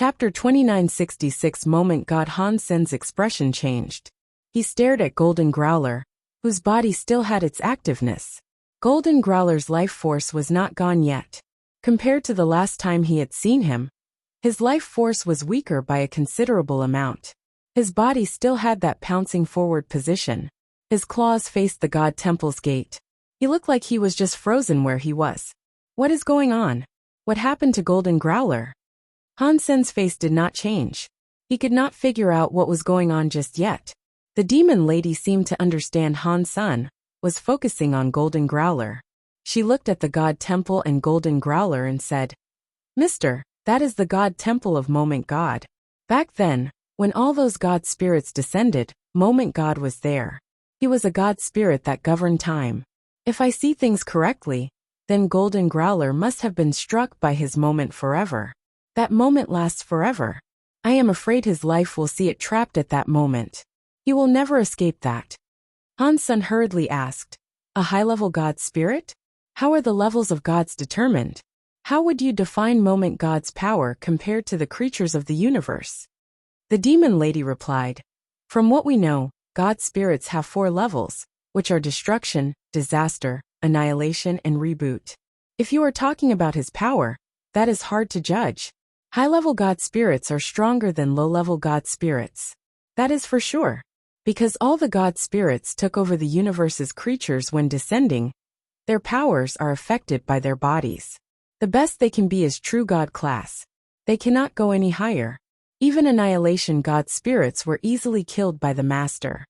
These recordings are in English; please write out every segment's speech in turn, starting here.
Chapter 2966 Moment God. Han Sen's expression changed. He stared at Golden Growler, whose body still had its activeness. Golden Growler's life force was not gone yet. Compared to the last time he had seen him, his life force was weaker by a considerable amount. His body still had that pouncing forward position. His claws faced the God Temple's gate. He looked like he was just frozen where he was. What is going on? What happened to Golden Growler? Han Sen's face did not change. He could not figure out what was going on just yet. The demon lady seemed to understand Han Sen, was focusing on Golden Growler. She looked at the God Temple and Golden Growler and said, "Mister, that is the God Temple of Moment God." Back then, when all those God spirits descended, Moment God was there. He was a God spirit that governed time. If I see things correctly, then Golden Growler must have been struck by his moment forever. That moment lasts forever. I am afraid his life will see it trapped at that moment. He will never escape that. Han Sen hurriedly asked, "A high-level God spirit? How are the levels of gods determined? How would you define Moment God's power compared to the creatures of the universe?" The demon lady replied, "From what we know, God spirits have 4 levels, which are destruction, disaster, annihilation, and reboot. If you are talking about his power, that is hard to judge. High-level God spirits are stronger than low-level God spirits. That is for sure. Because all the God spirits took over the universe's creatures when descending, their powers are affected by their bodies. The best they can be is true God class. They cannot go any higher. Even annihilation God spirits were easily killed by the Master.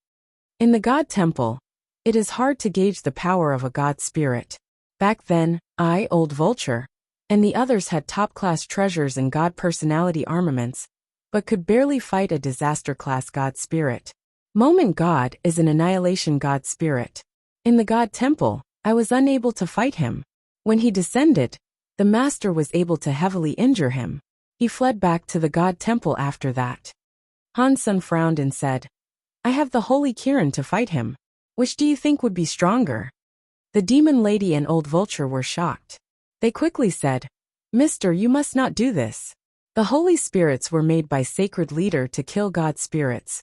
In the God Temple, it is hard to gauge the power of a God spirit. Back then, I, Old Vulture, and the others had top-class treasures and God personality armaments, but could barely fight a disaster-class God spirit. Moment God is an annihilation God spirit. In the God Temple, I was unable to fight him. When he descended, the Master was able to heavily injure him. He fled back to the God Temple after that." Han Sen frowned and said, "I have the Holy Kirin to fight him. Which do you think would be stronger?" The demon lady and Old Vulture were shocked. They quickly said, "Mister, you must not do this. The Holy Spirits were made by Sacred Leader to kill God spirits,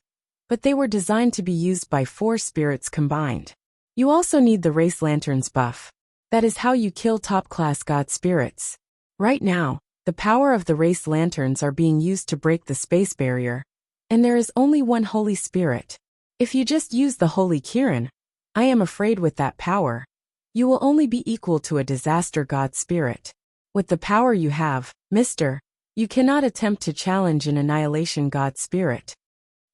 but they were designed to be used by 4 spirits combined. You also need the Race Lanterns buff. That is how you kill top-class God spirits. Right now, the power of the Race Lanterns are being used to break the space barrier, and there is only one Holy Spirit. If you just use the Holy Kirin, I am afraid with that power, you will only be equal to a disaster God spirit. With the power you have, Mister, you cannot attempt to challenge an annihilation God spirit."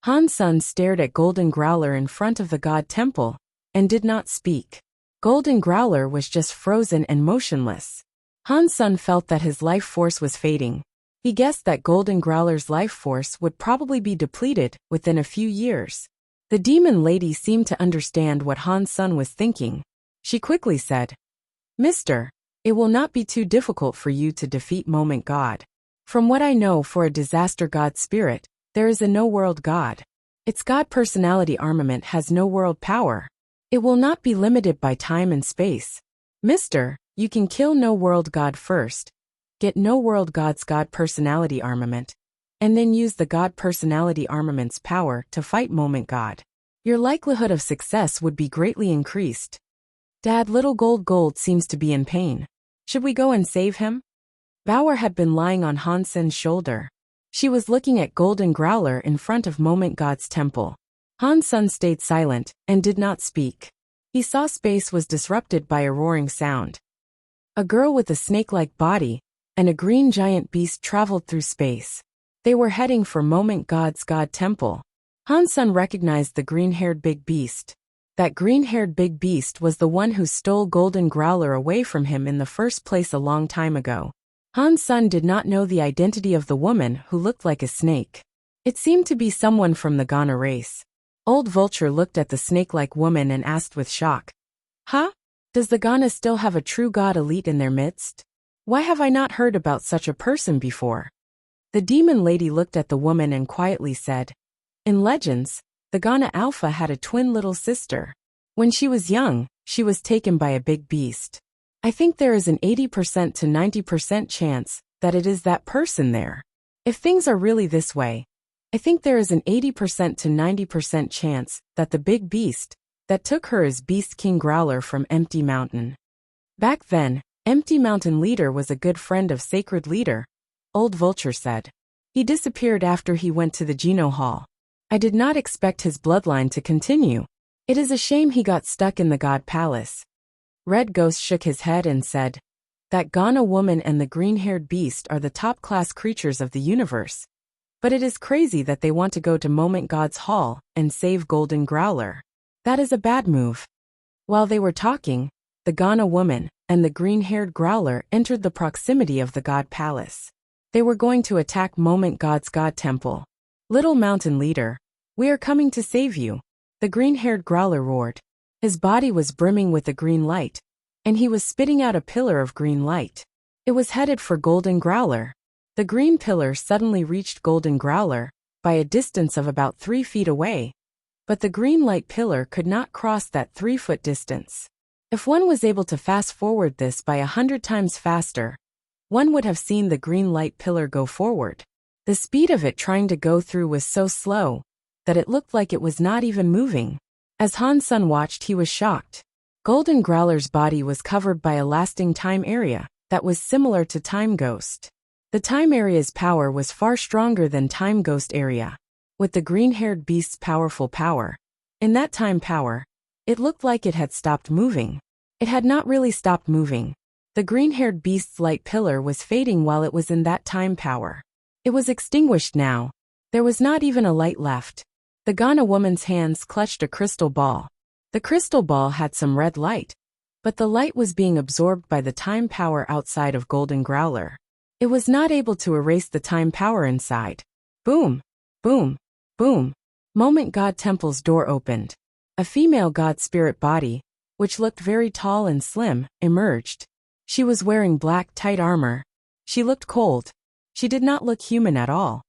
Han Sen stared at Golden Growler in front of the God Temple, and did not speak. Golden Growler was just frozen and motionless. Han Sen felt that his life force was fading. He guessed that Golden Growler's life force would probably be depleted within a few years. The demon lady seemed to understand what Han Sen was thinking. She quickly said, "Mister, it will not be too difficult for you to defeat Moment God. From what I know, for a disaster God spirit, there is a no-world God. Its God personality armament has no world power. It will not be limited by time and space. Mister, you can kill no-world God first, get no-world God's God personality armament, and then use the God personality armament's power to fight Moment God. Your likelihood of success would be greatly increased." "Dad, little Gold seems to be in pain. Should we go and save him?" Bauer had been lying on Han Sen's shoulder. She was looking at Golden Growler in front of Moment God's temple. Han Sen stayed silent and did not speak. He saw space was disrupted by a roaring sound. A girl with a snake-like body and a green giant beast traveled through space. They were heading for Moment God's God Temple. Han Sen recognized the green-haired big beast. That green-haired big beast was the one who stole Golden Growler away from him in the first place a long time ago. Han Sen did not know the identity of the woman who looked like a snake. It seemed to be someone from the Ghana race. Old Vulture looked at the snake-like woman and asked with shock, "Huh? Does the Ghana still have a true god elite in their midst? Why have I not heard about such a person before?" The demon lady looked at the woman and quietly said, "In legends, the Ghana Alpha had a twin little sister. When she was young, she was taken by a big beast. I think there is an 80% to 90% chance that it is that person there." If things are really this way, I think there is an 80% to 90% chance that the big beast that took her is Beast King Growler from Empty Mountain. Back then, Empty Mountain Leader was a good friend of Sacred Leader, Old Vulture said. He disappeared after he went to the Geno Hall. I did not expect his bloodline to continue. It is a shame he got stuck in the God Palace. Red Ghost shook his head and said, that Ghana woman and the green-haired beast are the top-class creatures of the universe. But it is crazy that they want to go to Moment God's Hall and save Golden Growler. That is a bad move. While they were talking, the Ghana woman and the green-haired Growler entered the proximity of the God Palace. They were going to attack Moment God's God Temple. Little Mountain Leader, we are coming to save you, the green-haired Growler roared. His body was brimming with a green light, and he was spitting out a pillar of green light. It was headed for Golden Growler. The green pillar suddenly reached Golden Growler, by a distance of about 3 feet away. But the green light pillar could not cross that 3-foot distance. If one was able to fast forward this by 100 times faster, one would have seen the green light pillar go forward. The speed of it trying to go through was so slow that it looked like it was not even moving. As Han Sun watched, he was shocked. Golden Growler's body was covered by a lasting time area that was similar to Time Ghost. The time area's power was far stronger than Time Ghost area. With the green-haired beast's powerful power, in that time power, it looked like it had stopped moving. It had not really stopped moving. The green-haired beast's light pillar was fading while it was in that time power. It was extinguished now. There was not even a light left. The Ghana woman's hands clutched a crystal ball. The crystal ball had some red light, but the light was being absorbed by the time power outside of Golden Growler. It was not able to erase the time power inside. Boom! Boom! Boom! Moment God Temple's door opened. A female god spirit body, which looked very tall and slim, emerged. She was wearing black tight armor. She looked cold. She did not look human at all.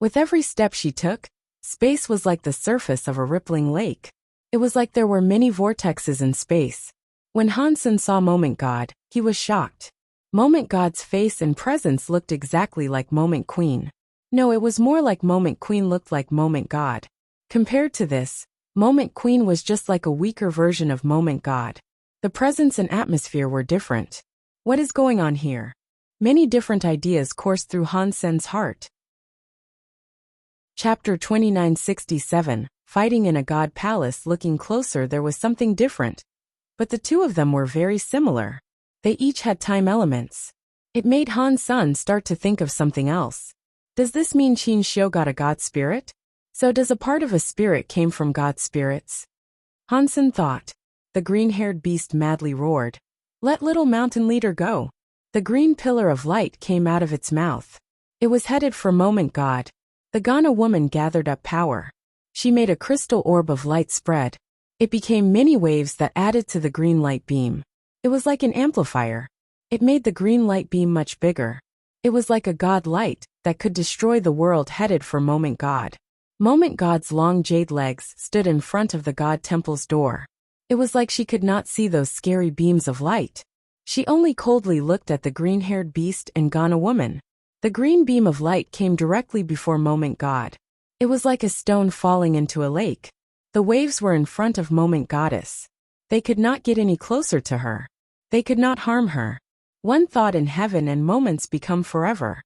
With every step she took, space was like the surface of a rippling lake. It was like there were many vortexes in space. When Han Sun saw Moment God, he was shocked. Moment God's face and presence looked exactly like Moment Queen. No, it was more like Moment Queen looked like Moment God. Compared to this, Moment Queen was just like a weaker version of Moment God. The presence and atmosphere were different. What is going on here? Many different ideas coursed through Han Sen's heart. Chapter 2967, Fighting in a God Palace. Looking closer, there was something different. But the two of them were very similar. They each had time elements. It made Han Sun start to think of something else. Does this mean Qin Xiu got a god spirit? So does a part of a spirit came from god spirits? Han Sun thought. The green-haired beast madly roared. Let Little Mountain Leader go. The green pillar of light came out of its mouth. It was headed for Moment God. The Ghana woman gathered up power. She made a crystal orb of light spread. It became many waves that added to the green light beam. It was like an amplifier. It made the green light beam much bigger. It was like a god light that could destroy the world headed for Moment God. Moment God's long jade legs stood in front of the God Temple's door. It was like she could not see those scary beams of light. She only coldly looked at the green-haired beast and Ghana woman. The green beam of light came directly before Moment God. It was like a stone falling into a lake. The waves were in front of Moment Goddess. They could not get any closer to her. They could not harm her. One thought in heaven and moments become forever.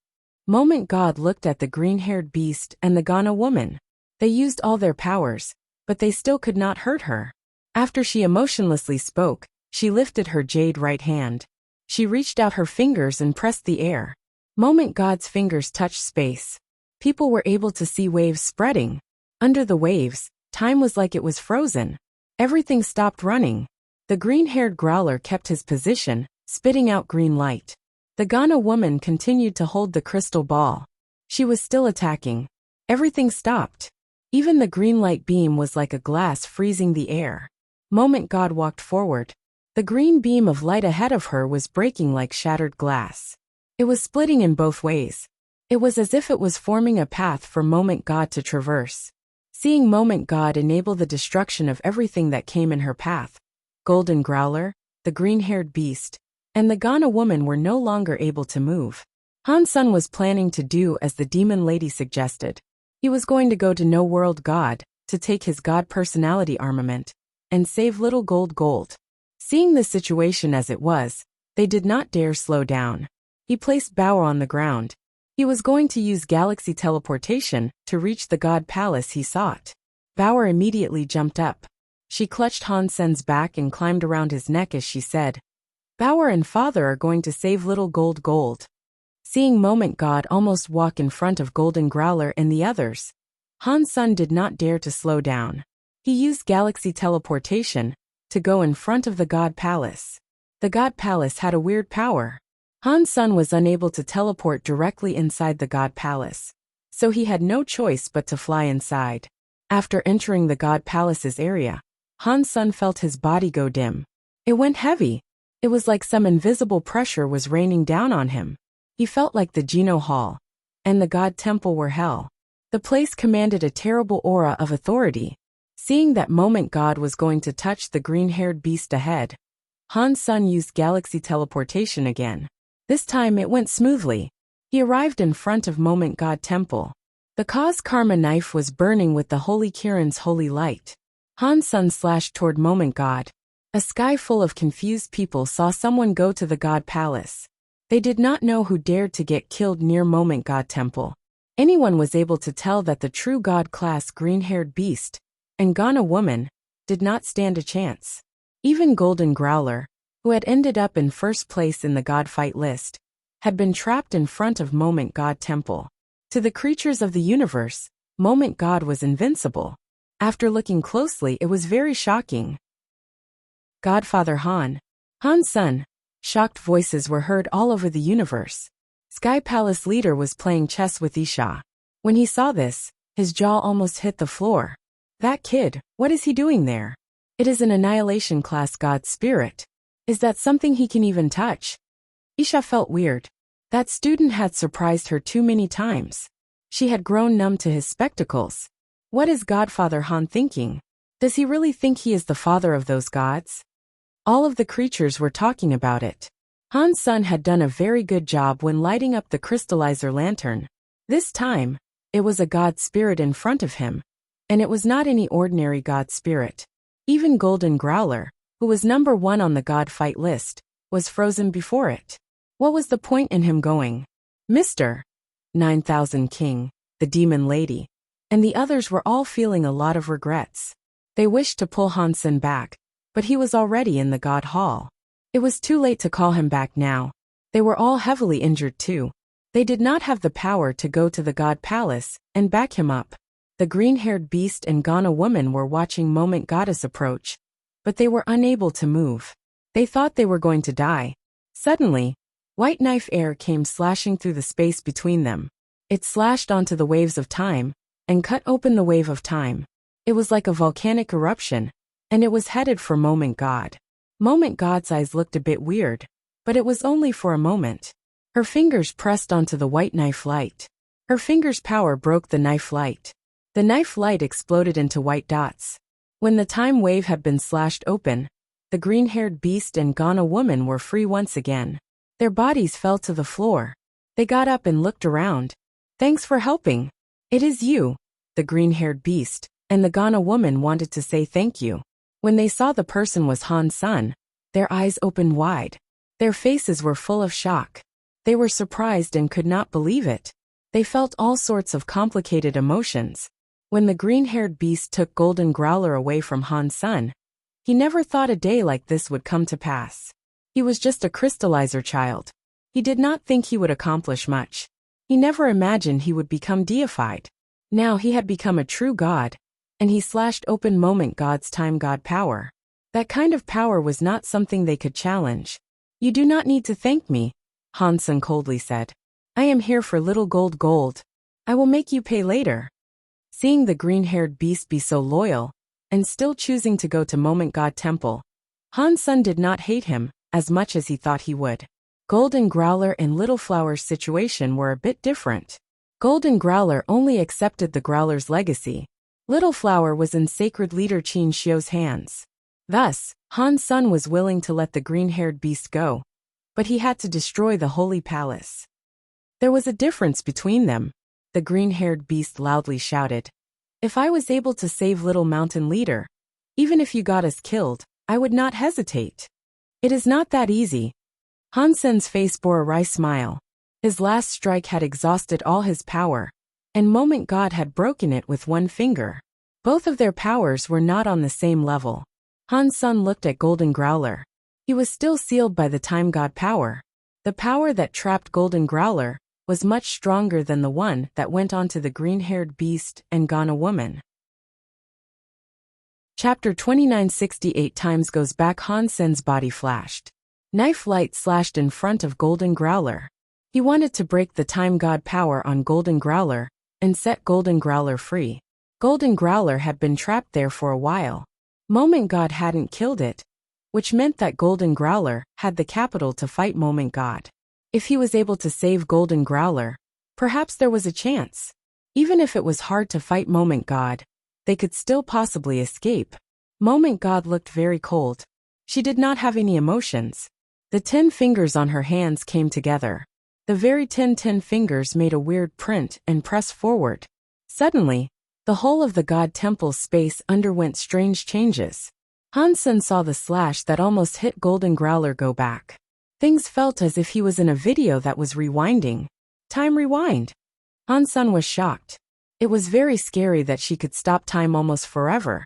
Moment God looked at the green-haired beast and the Ghana woman. They used all their powers, but they still could not hurt her. After she emotionlessly spoke, she lifted her jade right hand. She reached out her fingers and pressed the air. Moment God's fingers touched space. People were able to see waves spreading. Under the waves, time was like it was frozen. Everything stopped running. The green-haired Growler kept his position, spitting out green light. The Ghana woman continued to hold the crystal ball. She was still attacking. Everything stopped. Even the green light beam was like a glass freezing the air. Moment God walked forward. The green beam of light ahead of her was breaking like shattered glass. It was splitting in both ways. It was as if it was forming a path for Moment God to traverse. Seeing Moment God enable the destruction of everything that came in her path, Golden Growler, the green-haired beast, and the Ghana woman were no longer able to move. Han Sun was planning to do as the demon lady suggested. He was going to go to No World God, to take his God personality armament, and save little gold. Seeing the situation as it was, they did not dare slow down. He placed Bao on the ground. He was going to use galaxy teleportation to reach the God Palace he sought. Bao immediately jumped up. She clutched Han Sen's back and climbed around his neck as she said, "Bao and father are going to save little gold." Seeing Moment God almost walk in front of Golden Growler and the others, Han Sun did not dare to slow down. He used galaxy teleportation to go in front of the God Palace. The God Palace had a weird power. Han Sun was unable to teleport directly inside the God Palace, so he had no choice but to fly inside. After entering the God Palace's area, Han Sun felt his body go dim. It went heavy. It was like some invisible pressure was raining down on him. He felt like the Geno Hall and the God Temple were hell. The place commanded a terrible aura of authority. Seeing that Moment God was going to touch the green-haired beast ahead, Han Sun used galaxy teleportation again. This time it went smoothly. He arrived in front of Moment God Temple. The Cause Karma knife was burning with the Holy Kirin's holy light. Han Sun slashed toward Moment God. A sky full of confused people saw someone go to the God Palace. They did not know who dared to get killed near Moment God Temple. Anyone was able to tell that the true God-class green-haired beast and Ghana woman did not stand a chance. Even Golden Growler, who had ended up in first place in the God fight list, had been trapped in front of Moment God Temple. To the creatures of the universe, Moment God was invincible. After looking closely, it was very shocking. Godfather Han Sun. Shocked voices were heard all over the universe. Sky Palace leader was playing chess with Isha. When he saw this, his jaw almost hit the floor. That kid, what is he doing there? It is an annihilation class God spirit. Is that something he can even touch? Isha felt weird. That student had surprised her too many times. She had grown numb to his spectacles. What is Godfather Han thinking? Does he really think he is the father of those gods? All of the creatures were talking about it. Han Sun had done a very good job when lighting up the crystallizer lantern. This time, it was a god spirit in front of him. And it was not any ordinary god spirit. Even Golden Growler, who was number 1 on the god fight list, was frozen before it. What was the point in him going? Mr. 9000 King, the demon lady, and the others were all feeling a lot of regrets. They wished to pull Han Sun back, but he was already in the God Hall. It was too late to call him back now. They were all heavily injured too. They did not have the power to go to the God Palace and back him up. The green-haired beast and Ghana woman were watching Moment Goddess approach, but they were unable to move. They thought they were going to die. Suddenly, white knife air came slashing through the space between them. It slashed onto the waves of time and cut open the wave of time. It was like a volcanic eruption, and it was headed for Moment God. Moment God's eyes looked a bit weird, but it was only for a moment. Her fingers pressed onto the white knife light. Her fingers' power broke the knife light. The knife light exploded into white dots. When the time wave had been slashed open, the green-haired beast and Ghana woman were free once again. Their bodies fell to the floor. They got up and looked around. Thanks for helping. It is you, the green-haired beast, and the Ghana woman wanted to say thank you. When they saw the person was Han Sun, their eyes opened wide. Their faces were full of shock. They were surprised and could not believe it. They felt all sorts of complicated emotions. When the green-haired beast took Golden Growler away from Han Sun, he never thought a day like this would come to pass. He was just a crystallizer child. He did not think he would accomplish much. He never imagined he would become deified. Now he had become a true god, and he slashed open Moment God's time god power. That kind of power was not something they could challenge. You do not need to thank me, Han Sun coldly said. I am here for little gold. I will make you pay later. Seeing the green-haired beast be so loyal, and still choosing to go to Moment God Temple, Han Sun did not hate him as much as he thought he would. Golden Growler and Little Flower's situation were a bit different. Golden Growler only accepted the Growler's legacy. Little Flower was in Sacred Leader Qin Xiu's hands. Thus, Han Sun was willing to let the green-haired beast go. But he had to destroy the Holy Palace. There was a difference between them. The green-haired beast loudly shouted. If I was able to save little mountain leader, even if you got us killed, I would not hesitate. It is not that easy. Han Sen's face bore a wry smile. His last strike had exhausted all his power, and Moment God had broken it with one finger. Both of their powers were not on the same level. Han Sen looked at Golden Growler. He was still sealed by the Time God power. The power that trapped Golden Growler was much stronger than the one that went on to the green-haired beast and Ghana woman. Chapter 2968 times goes back. Han Sen's body flashed. Knife light slashed in front of Golden Growler. He wanted to break the Time God power on Golden Growler and set Golden Growler free. Golden Growler had been trapped there for a while. Moment God hadn't killed it, which meant that Golden Growler had the capital to fight Moment God. If he was able to save Golden Growler, perhaps there was a chance. Even if it was hard to fight Moment God, they could still possibly escape. Moment God looked very cold. She did not have any emotions. The 10 fingers on her hands came together. The very 10 fingers made a weird print and pressed forward. Suddenly, the whole of the God Temple's space underwent strange changes. Han Sen saw the slash that almost hit Golden Growler go back. Things felt as if he was in a video that was rewinding. Time rewind. Han Sen was shocked. It was very scary that she could stop time almost forever.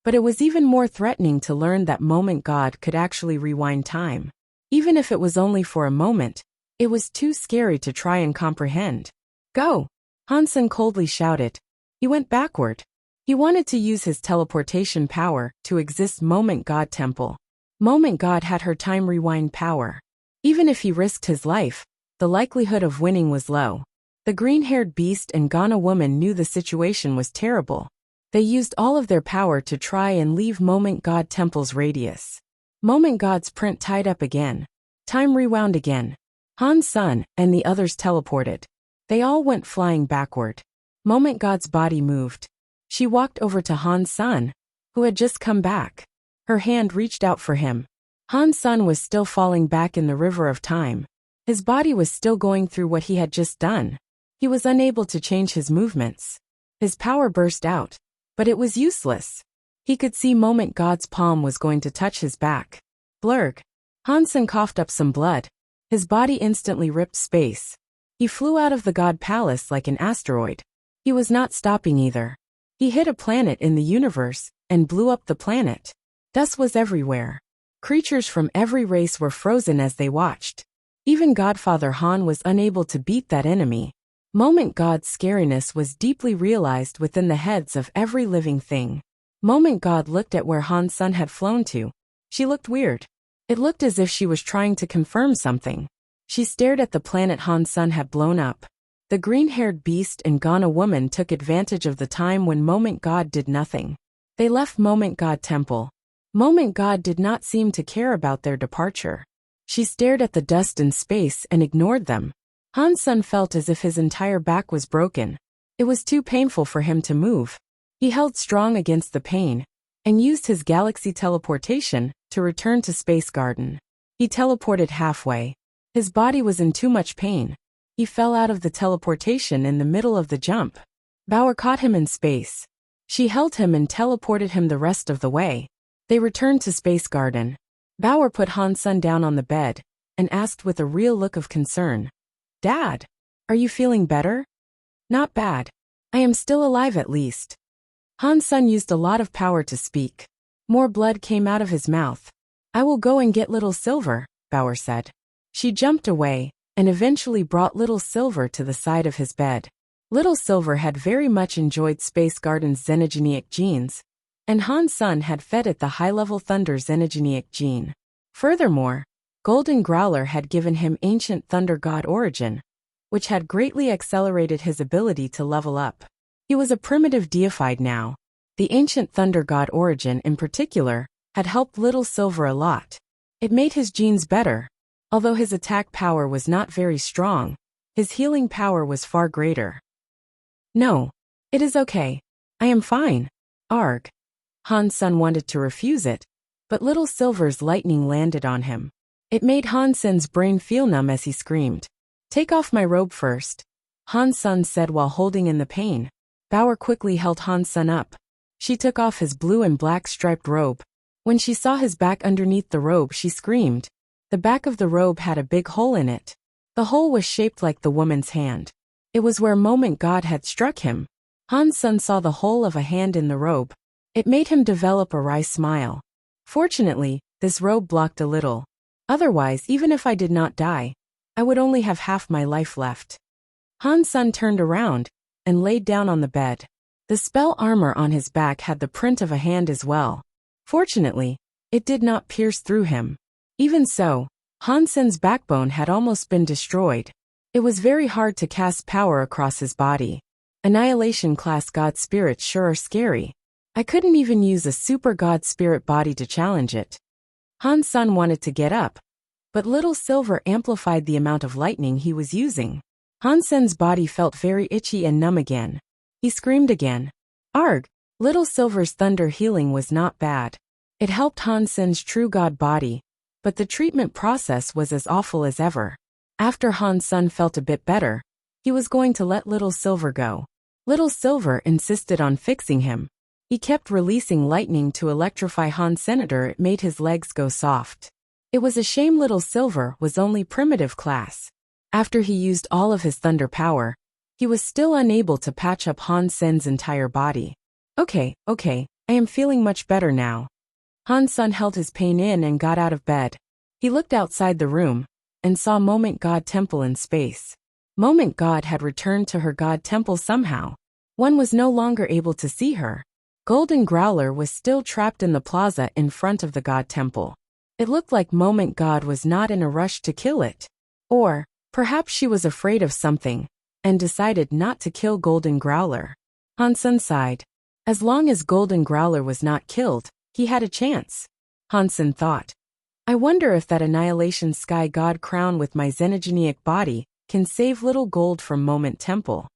But it was even more threatening to learn that Moment God could actually rewind time. Even if it was only for a moment, it was too scary to try and comprehend. Go! Han Sen coldly shouted. He went backward. He wanted to use his teleportation power to exist Moment God Temple. Moment God had her time rewind power. Even if he risked his life, the likelihood of winning was low. The green-haired beast and Ghana woman knew the situation was terrible. They used all of their power to try and leave Moment God Temple's radius. Moment God's print tied up again. Time rewound again. Han Sen and the others teleported. They all went flying backward. Moment God's body moved. She walked over to Han Sen, who had just come back. Her hand reached out for him. Han Sen was still falling back in the river of time. His body was still going through what he had just done. He was unable to change his movements. His power burst out, but it was useless. He could see Moment God's palm was going to touch his back. Blurg. Han Sen coughed up some blood. His body instantly ripped space. He flew out of the God Palace like an asteroid. He was not stopping either. He hit a planet in the universe and blew up the planet. Dust was everywhere. Creatures from every race were frozen as they watched. Even Godfather Han was unable to beat that enemy. Moment God's scariness was deeply realized within the heads of every living thing. Moment God looked at where Han Sen had flown to. She looked weird. It looked as if she was trying to confirm something. She stared at the planet Han Sen had blown up. The green-haired beast and Ghana woman took advantage of the time when Moment God did nothing. They left Moment God Temple. Moment God did not seem to care about their departure. She stared at the dust in space and ignored them. Han Sen felt as if his entire back was broken. It was too painful for him to move. He held strong against the pain and used his galaxy teleportation to return to Space Garden. He teleported halfway. His body was in too much pain. He fell out of the teleportation in the middle of the jump. Bauer caught him in space. She held him and teleported him the rest of the way. They returned to Space Garden. Bauer put Han Sen down on the bed and asked with a real look of concern. Dad, are you feeling better? Not bad. I am still alive at least. Han Sen used a lot of power to speak. More blood came out of his mouth. I will go and get Little Silver, Bauer said. She jumped away and eventually brought Little Silver to the side of his bed. Little Silver had very much enjoyed Space Garden's xenogenic genes, and Han Sen had fed it the high-level Thunder xenogenic gene. Furthermore, Golden Growler had given him ancient Thunder God origin, which had greatly accelerated his ability to level up. He was a primitive deified now. The ancient Thunder God origin in particular had helped Little Silver a lot. It made his genes better. Although his attack power was not very strong, his healing power was far greater. No. It is okay. I am fine. Arg. Han Sen wanted to refuse it, but Little Silver's lightning landed on him. It made Han Sen's brain feel numb as he screamed. Take off my robe first, Han Sun said while holding in the pain. Bauer quickly held Han Sun up. She took off his blue and black striped robe. When she saw his back underneath the robe, she screamed. The back of the robe had a big hole in it. The hole was shaped like the woman's hand. It was where Moment God had struck him. Han Sun saw the hole of a hand in the robe. It made him develop a wry smile. Fortunately, this robe blocked a little. Otherwise, even if I did not die, I would only have half my life left. Han Sun turned around and laid down on the bed. The spell armor on his back had the print of a hand as well. Fortunately, it did not pierce through him. Even so, Han Sun's backbone had almost been destroyed. It was very hard to cast power across his body. Annihilation class god spirits sure are scary. I couldn't even use a super god spirit body to challenge it. Han Sun wanted to get up, but little silver amplified the amount of lightning he was using. Han Sun's body felt very itchy and numb again. He screamed again. Arg! Little Silver's thunder healing was not bad. It helped Han Sun's true god body, but the treatment process was as awful as ever. After Han Sun felt a bit better, he was going to let Little Silver go. Little Silver insisted on fixing him. He kept releasing lightning to electrify Han Senator. It made his legs go soft. It was a shame Little Silver was only primitive class. After he used all of his thunder power, he was still unable to patch up Han Sen's entire body. Okay, I am feeling much better now. Han Sun held his pain in and got out of bed. He looked outside the room and saw Moment God Temple in space. Moment God had returned to her God Temple somehow. One was no longer able to see her. Golden Growler was still trapped in the plaza in front of the God Temple. It looked like Moment God was not in a rush to kill it. Or, perhaps she was afraid of something and decided not to kill Golden Growler. Han Sun sighed. As long as Golden Growler was not killed, he had a chance. Han Sun thought. I wonder if that Annihilation Sky God crown with my xenogenic body can save little gold from Moment Temple.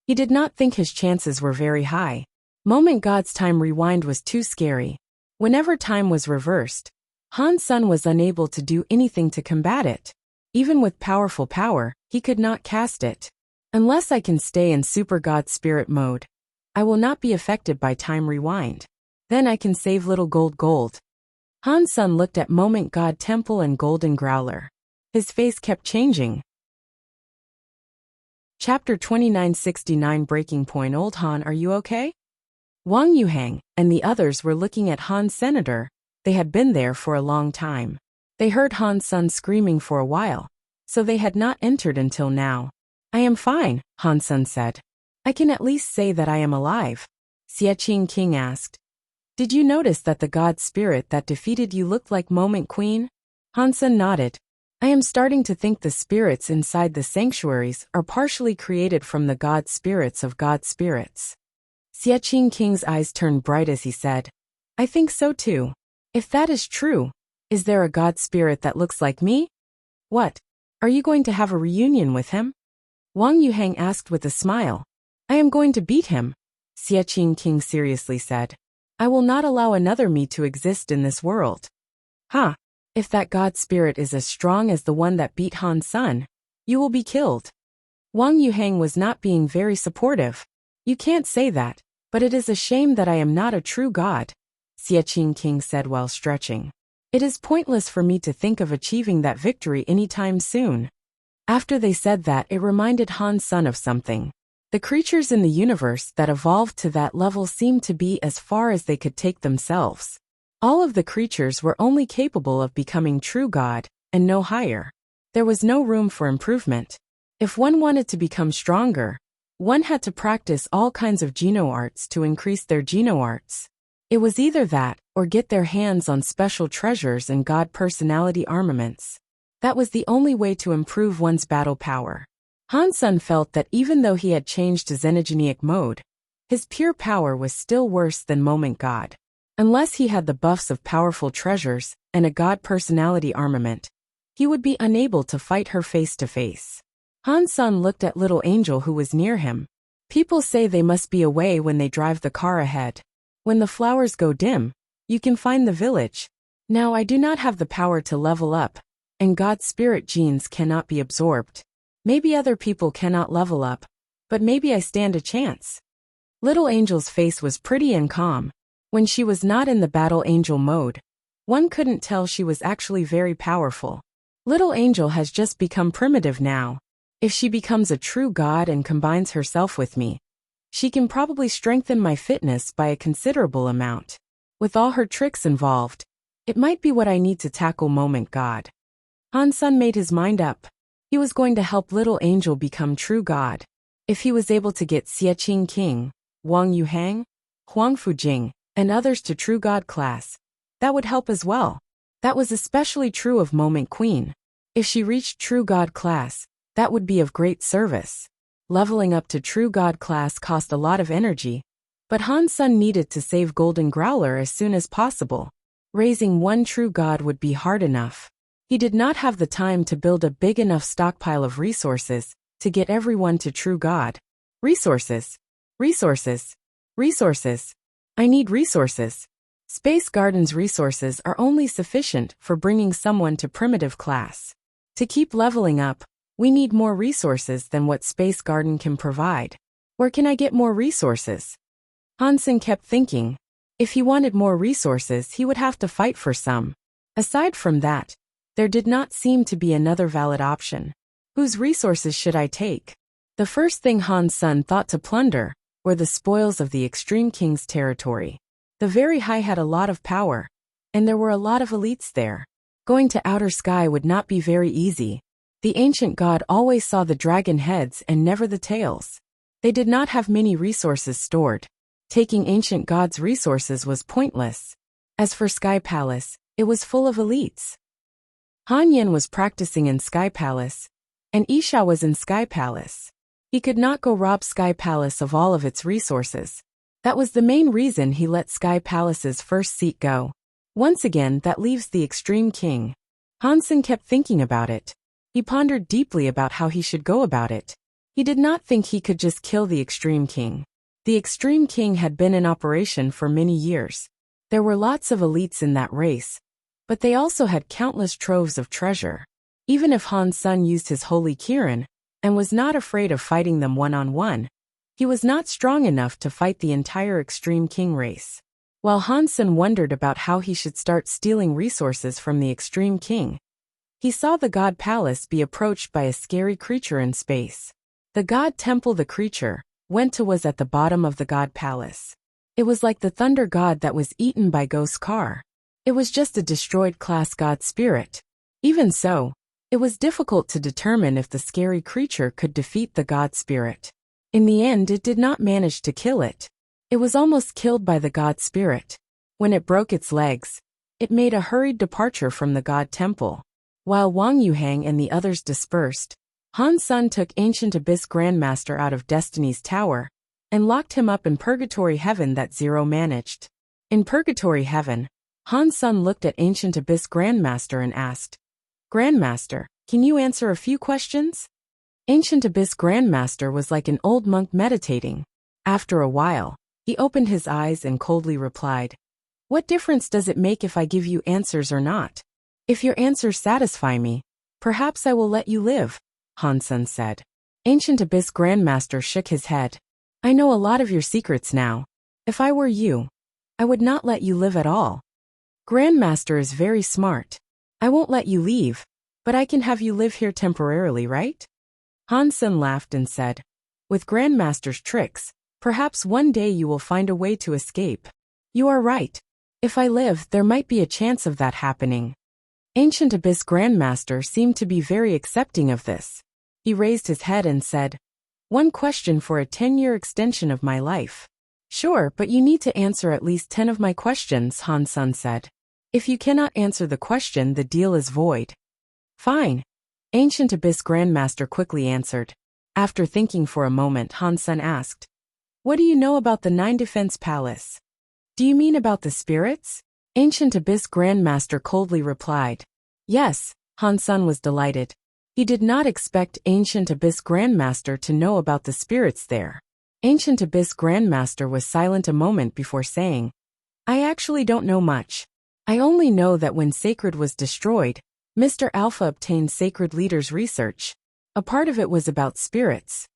He did not think his chances were very high. Moment God's time rewind was too scary. Whenever time was reversed, Han Sun was unable to do anything to combat it. Even with powerful power, he could not cast it. Unless I can stay in Super God Spirit mode, I will not be affected by time rewind. Then I can save little gold. Han Sun looked at Moment God Temple and Golden Growler. His face kept changing. Chapter 2969 Breaking Point. Old Han, are you okay? Wang Yuhang and the others were looking at Han Senator. They had been there for a long time. They heard Han Sun screaming for a while, so they had not entered until now. I am fine, Han Sun said. I can at least say that I am alive. Xie King asked. Did you notice that the god spirit that defeated you looked like Moment Queen? Han Sun nodded. I am starting to think the spirits inside the sanctuaries are partially created from the god spirits of god spirits. Xie King's eyes turned bright as he said, I think so too. If that is true, is there a god spirit that looks like me? What? Are you going to have a reunion with him? Wang Yuhang asked with a smile. I am going to beat him, Xie King seriously said. I will not allow another me to exist in this world. Ha! If that god spirit is as strong as the one that beat Han Sun, you will be killed. Wang Yuhang was not being very supportive. You can't say that, but it is a shame that I am not a true god, Xie King said while stretching. It is pointless for me to think of achieving that victory anytime soon. After they said that, it reminded Han Sun of something. The creatures in the universe that evolved to that level seemed to be as far as they could take themselves. All of the creatures were only capable of becoming true god, and no higher. There was no room for improvement. If one wanted to become stronger, one had to practice all kinds of geno-arts to increase their geno-arts. It was either that, or get their hands on special treasures and god personality armaments. That was the only way to improve one's battle power. Han Sun felt that even though he had changed to xenogenic mode, his pure power was still worse than Moment God. Unless he had the buffs of powerful treasures and a god personality armament, he would be unable to fight her face to face. Han Sun looked at Little Angel who was near him. People say they must be away when they drive the car ahead. When the flowers go dim, you can find the village. Now I do not have the power to level up, and God spirit genes cannot be absorbed. Maybe other people cannot level up, but maybe I stand a chance. Little Angel's face was pretty and calm. When she was not in the battle angel mode, one couldn't tell she was actually very powerful. Little Angel has just become primitive now. If she becomes a true god and combines herself with me, she can probably strengthen my fitness by a considerable amount. With all her tricks involved, it might be what I need to tackle Moment God. Han Sen made his mind up. He was going to help Little Angel become true god. If he was able to get Xie King, Wang Yuhang, Huang Fujing, and others to true god class, that would help as well. That was especially true of Moment Queen. If she reached true god class, that would be of great service. Leveling up to true god class cost a lot of energy, but Han Sen needed to save Golden Growler as soon as possible. Raising one true god would be hard enough. He did not have the time to build a big enough stockpile of resources to get everyone to true god. Resources. Resources. Resources. I need resources. Space Garden's resources are only sufficient for bringing someone to primitive class. To keep leveling up, we need more resources than what Space Garden can provide. Where can I get more resources? Han Sen kept thinking. If he wanted more resources, he would have to fight for some. Aside from that, there did not seem to be another valid option. Whose resources should I take? The first thing Han Sen thought to plunder were the spoils of the Extreme King's territory. The Very High had a lot of power, and there were a lot of elites there. Going to Outer Sky would not be very easy. The ancient god always saw the dragon heads and never the tails. They did not have many resources stored. Taking ancient god's resources was pointless. As for Sky Palace, it was full of elites. Han Yin was practicing in Sky Palace, and Isha was in Sky Palace. He could not go rob Sky Palace of all of its resources. That was the main reason he let Sky Palace's first seat go. Once again, that leaves the Extreme King. Han Sen kept thinking about it. He pondered deeply about how he should go about it. He did not think he could just kill the Extreme King. The Extreme King had been in operation for many years. There were lots of elites in that race, but they also had countless troves of treasure. Even if Han Sen used his Holy Kirin and was not afraid of fighting them one-on-one, he was not strong enough to fight the entire Extreme King race. While Han Sen wondered about how he should start stealing resources from the Extreme King, he saw the God Palace be approached by a scary creature in space. The God Temple. The creature was at the bottom of the God Palace. It was like the thunder god that was eaten by Ghost Car. It was just a destroyed class god spirit. Even so, it was difficult to determine if the scary creature could defeat the god spirit. In the end, it did not manage to kill it. It was almost killed by the god spirit. When it broke its legs, it made a hurried departure from the God Temple. While Wang Yuhang and the others dispersed, Han Sen took Ancient Abyss Grandmaster out of Destiny's Tower and locked him up in Purgatory Heaven that Zero managed. In Purgatory Heaven, Han Sen looked at Ancient Abyss Grandmaster and asked, "Grandmaster, can you answer a few questions?" Ancient Abyss Grandmaster was like an old monk meditating. After a while, he opened his eyes and coldly replied, "What difference does it make if I give you answers or not? If your answers satisfy me, perhaps I will let you live," Han Sen said. Ancient Abyss Grandmaster shook his head. "I know a lot of your secrets now. If I were you, I would not let you live at all. Grandmaster is very smart. I won't let you leave, but I can have you live here temporarily, right?" Han Sen laughed and said, "With Grandmaster's tricks, perhaps one day you will find a way to escape." "You are right. If I live, there might be a chance of that happening." Ancient Abyss Grandmaster seemed to be very accepting of this. He raised his head and said, "One question for a 10-year extension of my life." "Sure, but you need to answer at least 10 of my questions," Han Sen said. "If you cannot answer the question, the deal is void." "Fine," Ancient Abyss Grandmaster quickly answered. After thinking for a moment, Han Sen asked, "What do you know about the 9 Defense Palace?" "Do you mean about the spirits?" Ancient Abyss Grandmaster coldly replied. "Yes," Han Sen was delighted. He did not expect Ancient Abyss Grandmaster to know about the spirits there. Ancient Abyss Grandmaster was silent a moment before saying, "I actually don't know much. I only know that when Sacred was destroyed, Mr. Alpha obtained Sacred Leader's research. A part of it was about spirits.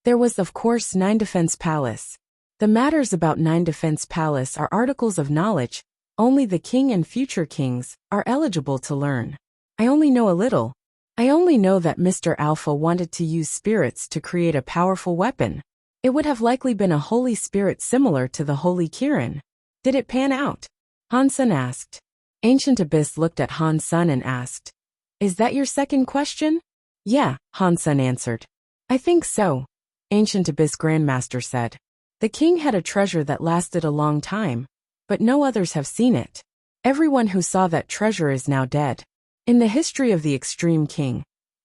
There was, of course, Nine Defense Palace. The matters about Nine Defense Palace are articles of knowledge. Only the king and future kings are eligible to learn. I only know a little. I only know that Mr. Alpha wanted to use spirits to create a powerful weapon. It would have likely been a holy spirit similar to the Holy Kirin. Did it pan out? Han-sun asked. Ancient Abyss looked at Han-sun and asked, "Is that your second question?" "Yeah," Han-sun answered. "I think so," Ancient Abyss Grandmaster said. "The king had a treasure that lasted a long time, but no others have seen it. Everyone who saw that treasure is now dead. In the history of the Extreme King,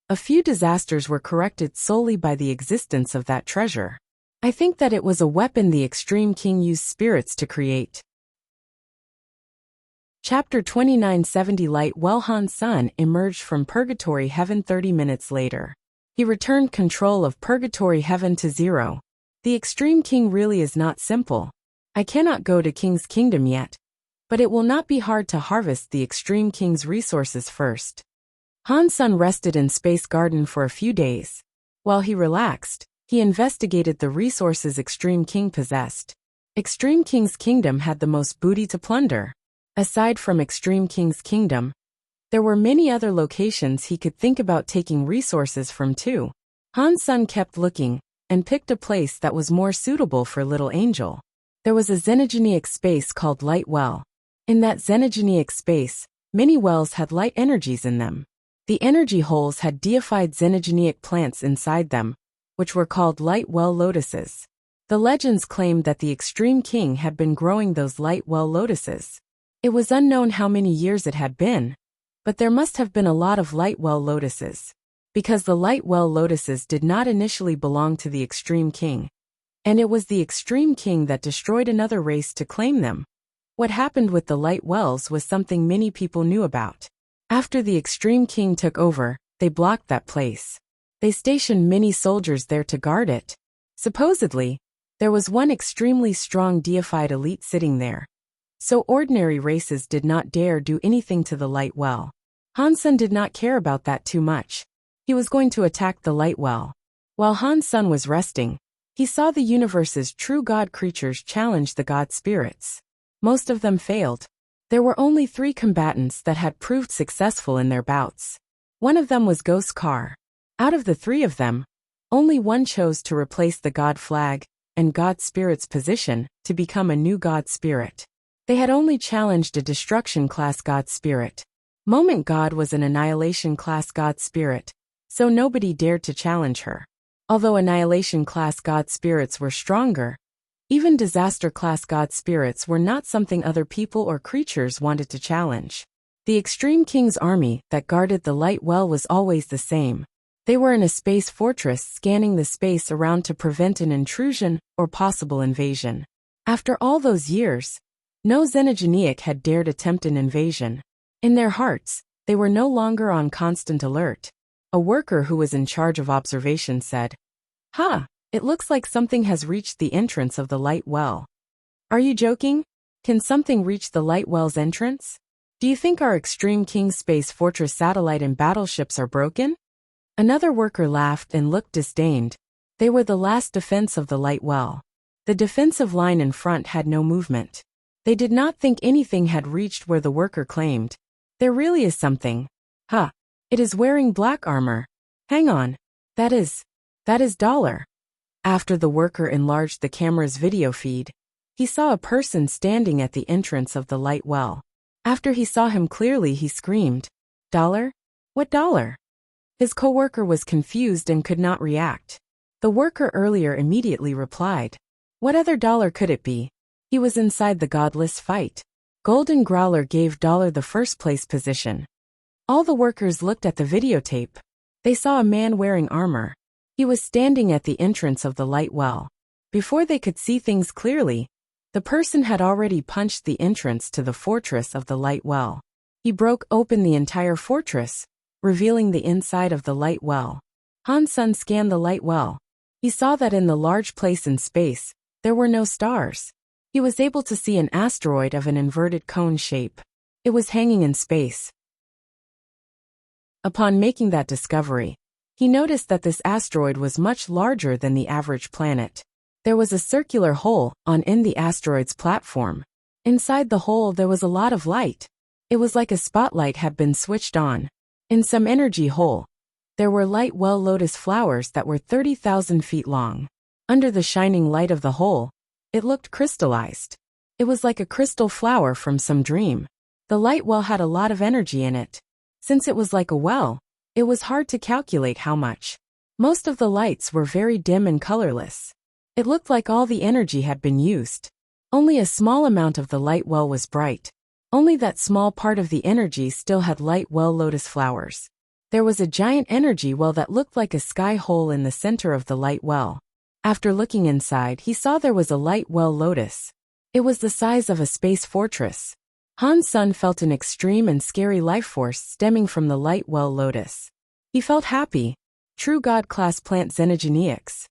a few disasters were corrected solely by the existence of that treasure. I think that it was a weapon the Extreme King used spirits to create." Chapter 2970 Light Well. Han-sun emerged from Purgatory Heaven 30 minutes later. He returned control of Purgatory Heaven to 0. The Extreme King really is not simple. I cannot go to King's Kingdom yet, but it will not be hard to harvest the Extreme King's resources first. Han-sun rested in Space Garden for a few days. While he relaxed, he investigated the resources Extreme King possessed. Extreme King's kingdom had the most booty to plunder. Aside from Extreme King's kingdom, there were many other locations he could think about taking resources from too. Han-sun kept looking, and picked a place that was more suitable for Little Angel. There was a xenogenic space called Light Well. In that xenogenic space, many wells had light energies in them. The energy holes had deified xenogenic plants inside them, which were called Light Well lotuses. The legends claimed that the Extreme King had been growing those Light Well lotuses. It was unknown how many years it had been, but there must have been a lot of Light Well lotuses, because the Light Well lotuses did not initially belong to the Extreme King, and it was the Extreme King that destroyed another race to claim them. What happened with the Light Wells was something many people knew about. After the Extreme King took over, they blocked that place. They stationed many soldiers there to guard it. Supposedly, there was one extremely strong deified elite sitting there. So ordinary races did not dare do anything to the Light Well. Han-sun did not care about that too much. He was going to attack the Light Well. While Han-sun was resting, he saw the universe's true god creatures challenge the god spirits. Most of them failed. There were only 3 combatants that had proved successful in their bouts. One of them was Ghost Car. Out of the 3 of them, only one chose to replace the god flag and god spirit's position to become a new god spirit. They had only challenged a destruction class god spirit. Moment God was an annihilation class god spirit, so nobody dared to challenge her. Although annihilation class god spirits were stronger, even disaster class god spirits were not something other people or creatures wanted to challenge. The Extreme King's army that guarded the Light Well was always the same. They were in a space fortress scanning the space around to prevent an intrusion or possible invasion. After all those years, no xenogeniac had dared attempt an invasion. In their hearts, they were no longer on constant alert. A worker who was in charge of observation said, It looks like something has reached the entrance of the Light Well." "Are you joking? Can something reach the Light Well's entrance? Do you think our Extreme King Space Fortress satellite and battleships are broken?" Another worker laughed and looked disdained. They were the last defense of the Light Well. The defensive line in front had no movement. They did not think anything had reached where the worker claimed. "There really is something. It is wearing black armor. Hang on. That is Dollar." After the worker enlarged the camera's video feed, he saw a person standing at the entrance of the Light Well. After he saw him clearly, he screamed, "Dollar? What Dollar?" His coworker was confused and could not react. The worker earlier immediately replied, "What other Dollar could it be? He was inside the godless fight." Golden Growler gave Dollar the first place position. All the workers looked at the videotape. They saw a man wearing armor. He was standing at the entrance of the Light Well. Before they could see things clearly, the person had already punched the entrance to the fortress of the Light Well. He broke open the entire fortress, revealing the inside of the Light Well. Han-sun scanned the Light Well. He saw that in the large place in space, there were no stars. He was able to see an asteroid of an inverted cone shape. It was hanging in space. Upon making that discovery, He noticed that this asteroid was much larger than the average planet. There was a circular hole in the asteroid's platform. Inside the hole there was a lot of light. It was like a spotlight had been switched on. In some energy hole, there were light lotus flowers that were 30,000 feet long. Under the shining light of the hole, it looked crystallized. It was like a crystal flower from some dream. The light well had a lot of energy in it. Since it was like a well, it was hard to calculate how much. Most of the lights were very dim and colorless. It looked like all the energy had been used. Only a small amount of the light well was bright. Only that small part of the energy still had light lotus flowers. There was a giant energy well that looked like a sky hole in the center of the light well. After looking inside, he saw there was a light lotus. It was the size of a space fortress. Han's son felt an extreme and scary life force stemming from the light lotus. He felt happy. True God-class plant xenogeneics.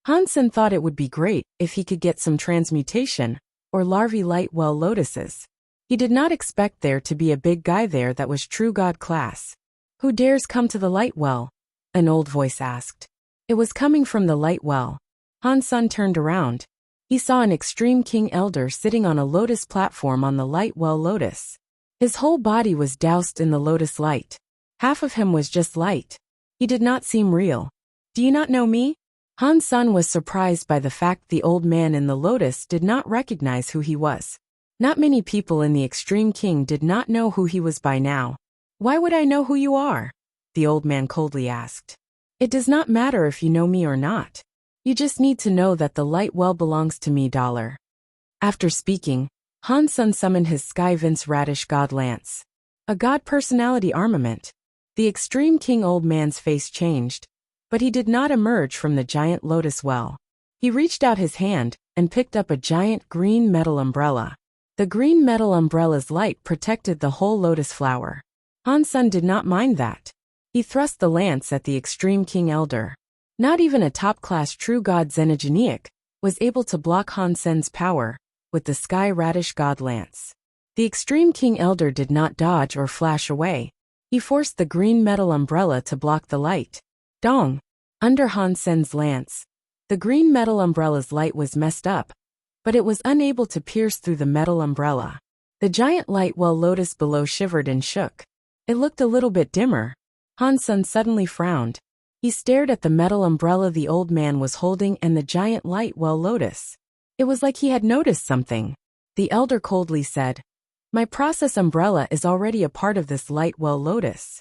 Hansen thought it would be great if he could get some transmutation, or larvae light lotuses. He did not expect there to be a big guy there that was true God class. Who dares come to the light well? An old voice asked. It was coming from the light well. Hansen turned around. He saw an extreme king elder sitting on a lotus platform on the light lotus. His whole body was doused in the lotus light. Half of him was just light. He did not seem real. Do you not know me? Hansen was surprised by the fact the old man in the lotus did not recognize who he was. Not many people in the extreme king did not know who he was by now. Why would I know who you are? The old man coldly asked. It does not matter if you know me or not. You just need to know that the light well belongs to me. After speaking, Hansen summoned his Sky Vince Radish God Lance. A god personality armament. The extreme king old man's face changed, but he did not emerge from the giant lotus well. He reached out his hand and picked up a giant green metal umbrella. The green metal umbrella's light protected the whole lotus flower. Hansen did not mind that. He thrust the lance at the extreme king elder. Not even a top-class true god xenogeneic was able to block Hansen's power with the Sky Radish God Lance. The extreme king elder did not dodge or flash away. He forced the green metal umbrella to block the light. Dong! Under Hansen's lance, the green metal umbrella's light was messed up, but it was unable to pierce through the metal umbrella. The giant light lotus below shivered and shook. It looked a little bit dimmer. Hansen suddenly frowned. He stared at the metal umbrella the old man was holding and the giant light lotus. It was like he had noticed something. The elder coldly said, "My process umbrella is already a part of this light lotus.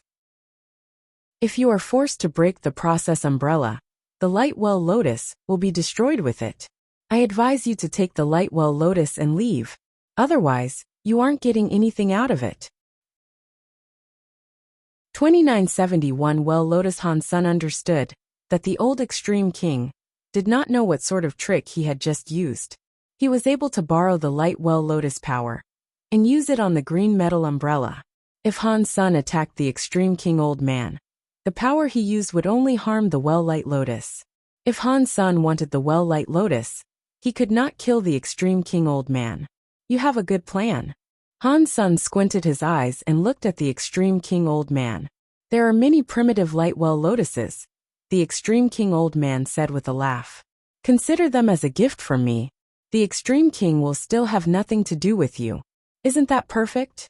If you are forced to break the process umbrella, the light lotus will be destroyed with it. I advise you to take the light lotus and leave. Otherwise, you aren't getting anything out of it." 2971 lotus Hansen understood that the old extreme king did not know what sort of trick he had just used. He was able to borrow the light lotus power and use it on the green metal umbrella. If Hansen attacked the extreme king old man, the power he used would only harm the light lotus. If Hansen wanted the light lotus, he could not kill the extreme king old man. You have a good plan. Hansen squinted his eyes and looked at the extreme king old man. There are many primitive light lotuses, the extreme king old man said with a laugh. Consider them as a gift from me. The extreme king will still have nothing to do with you. Isn't that perfect?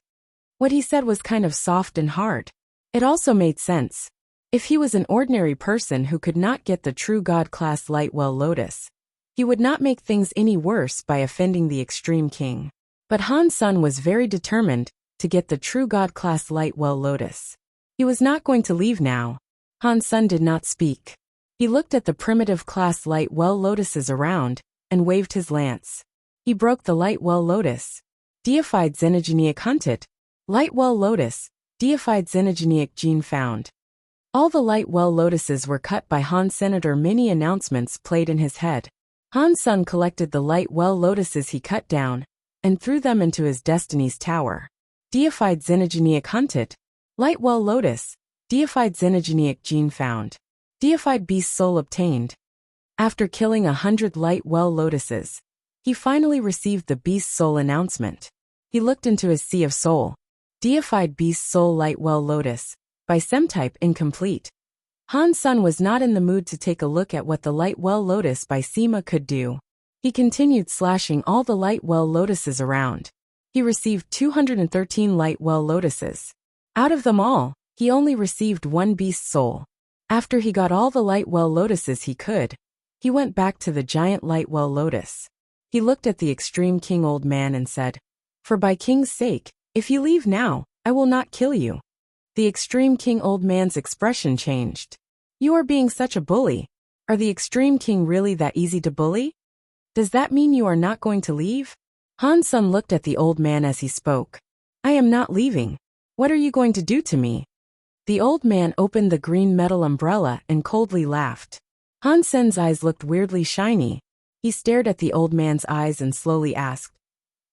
What he said was kind of soft and hard. It also made sense. If he was an ordinary person who could not get the true God-class light lotus, he would not make things any worse by offending the extreme king. But Hansen was very determined to get the true God-class light lotus. He was not going to leave now. Hansen did not speak. He looked at the primitive class light lotuses around and waved his lance. He broke the light lotus. Deified xenogeneic hunted. Light lotus, deified xenogeneic gene found. All the light lotuses were cut by Hansen. Many announcements played in his head. Hansen collected the light lotuses he cut down and threw them into his destiny's tower. Deified xenogeneic hunted. Light lotus, deified xenogeneic gene found. Deified beast soul obtained. After killing 100 light lotuses, he finally received the beast soul announcement. He looked into his sea of soul. Deified beast soul light lotus, by SemType incomplete. Han Sun was not in the mood to take a look at what the light well lotus by Sima could do. He continued slashing all the light well lotuses around. He received 213 light well lotuses. Out of them all, he only received one beast soul. After he got all the light well lotuses he could, he went back to the giant light well lotus. He looked at the extreme king old man and said, "For by king's sake, if you leave now, I will not kill you." The extreme king old man's expression changed. "You are being such a bully. Are the extreme king really that easy to bully? Does that mean you are not going to leave?" Han Sun looked at the old man as he spoke. "I am not leaving. What are you going to do to me?" The old man opened the green metal umbrella and coldly laughed. Han Sen's eyes looked weirdly shiny. He stared at the old man's eyes and slowly asked,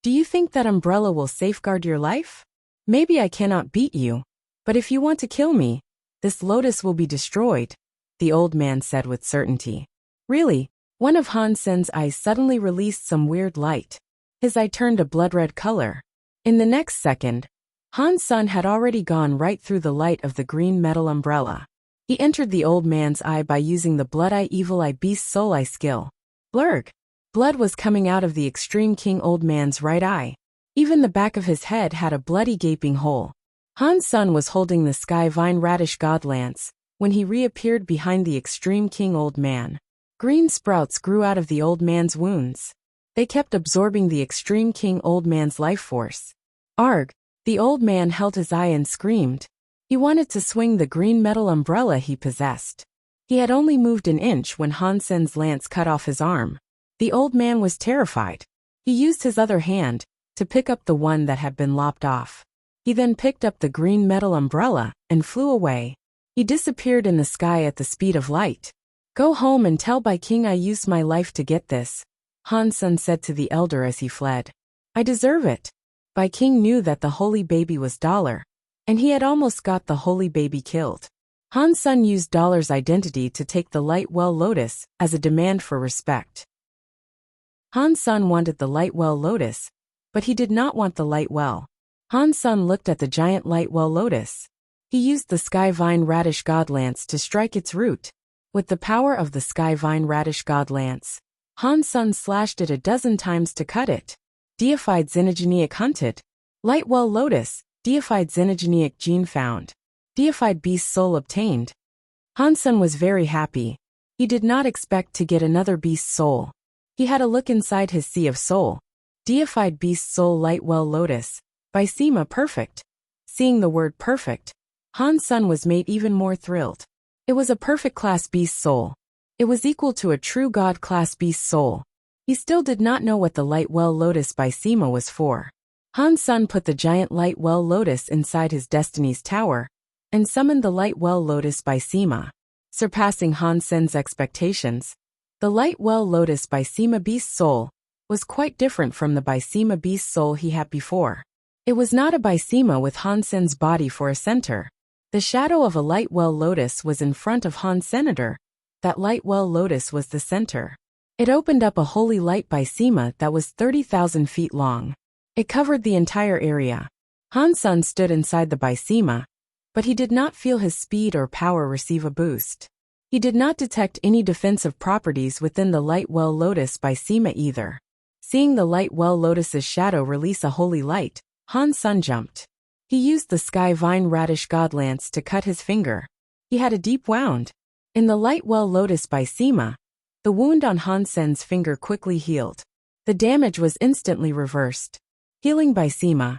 "Do you think that umbrella will safeguard your life? Maybe I cannot beat you, but if you want to kill me, this lotus will be destroyed," the old man said with certainty. "Really?" One of Han Sen's eyes suddenly released some weird light. His eye turned a blood-red color. In the next second, Han Sun had already gone right through the light of the green metal umbrella. He entered the old man's eye by using the Blood Eye Evil Eye Beast Soul Eye skill. Blurg! Blood was coming out of the extreme king old man's right eye. Even the back of his head had a bloody gaping hole. Han Sun was holding the Sky Vine Radish God Lance when he reappeared behind the extreme king old man. Green sprouts grew out of the old man's wounds. They kept absorbing the extreme king old man's life force. Arg! The old man held his eye and screamed. He wanted to swing the green metal umbrella he possessed. He had only moved an inch when Han Sen's lance cut off his arm. The old man was terrified. He used his other hand to pick up the one that had been lopped off. He then picked up the green metal umbrella and flew away. He disappeared in the sky at the speed of light. "Go home and tell Bai King I used my life to get this," Han Sun said to the elder as he fled. "I deserve it." Bai King knew that the holy baby was Dollar, and he had almost got the holy baby killed. Han Sun used Dollar's identity to take the light well lotus as a demand for respect. Han Sun wanted the light well lotus, but he did not want the light well. Han Sun looked at the giant light well lotus. He used the Sky Vine Radish God Lance to strike its root. With the power of the Sky Vine Radish God Lance, Han Sun slashed it a dozen times to cut it. Deified Xenogenic hunted. Light well lotus, deified Xenogenic gene found. Deified beast soul obtained. Han Sun was very happy. He did not expect to get another beast soul. He had a look inside his sea of soul. Deified beast soul light well lotus, by Sima perfect. Seeing the word perfect, Han Sun was made even more thrilled. It was a perfect class beast soul. It was equal to a true god class beast soul. He still did not know what the light well lotus by Sima was for. Han Sun put the giant light well lotus inside his destiny's tower and summoned the light well lotus by Sima. Surpassing Han Sen's expectations, the light well lotus by Sima beast soul was quite different from the by Sima beast soul he had before. It was not a by Sima with Han Sen's body for a center. The shadow of a light well lotus was in front of Han Senator. That light well lotus was the center. It opened up a holy light by Sima that was 30,000 feet long. It covered the entire area. Han Sun stood inside the by Sima, but he did not feel his speed or power receive a boost. He did not detect any defensive properties within the light well lotus by Sima either. Seeing the light well lotus's shadow release a holy light, Han Sun jumped. He used the Sky Vine Radish God Lance to cut his finger. He had a deep wound. In the light well lotus by Sima, the wound on Han Sen's finger quickly healed. The damage was instantly reversed. Healing by Sima.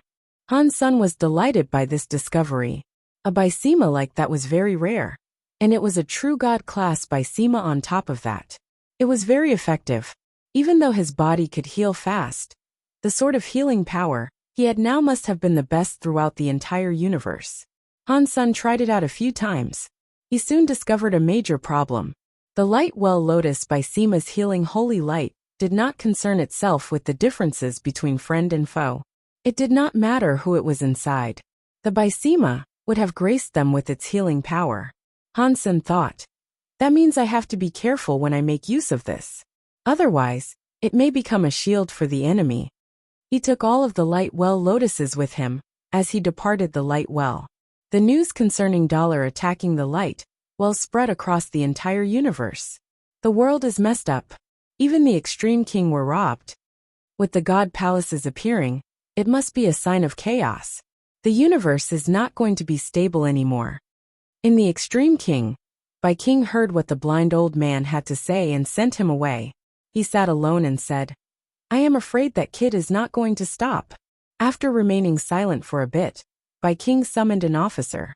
Han Sun was delighted by this discovery. A by Sima like that was very rare. And it was a true god class by Sima on top of that. It was very effective. Even though his body could heal fast, the sort of healing power he had now must have been the best throughout the entire universe. Han Sun tried it out a few times. He soon discovered a major problem. The light well lotus by Sima's healing holy light did not concern itself with the differences between friend and foe. It did not matter who it was inside. The by Sima would have graced them with its healing power. Han Sun thought, that means I have to be careful when I make use of this. Otherwise, it may become a shield for the enemy. He took all of the light well lotuses with him as he departed the light well. The news concerning Dollar attacking the light well, spread across the entire universe. The world is messed up. Even the Extreme King were robbed. With the god palaces appearing, it must be a sign of chaos. The universe is not going to be stable anymore. In the Extreme King, King heard what the blind old man had to say and sent him away. He sat alone and said, "I am afraid that kid is not going to stop." After remaining silent for a bit, King summoned an officer.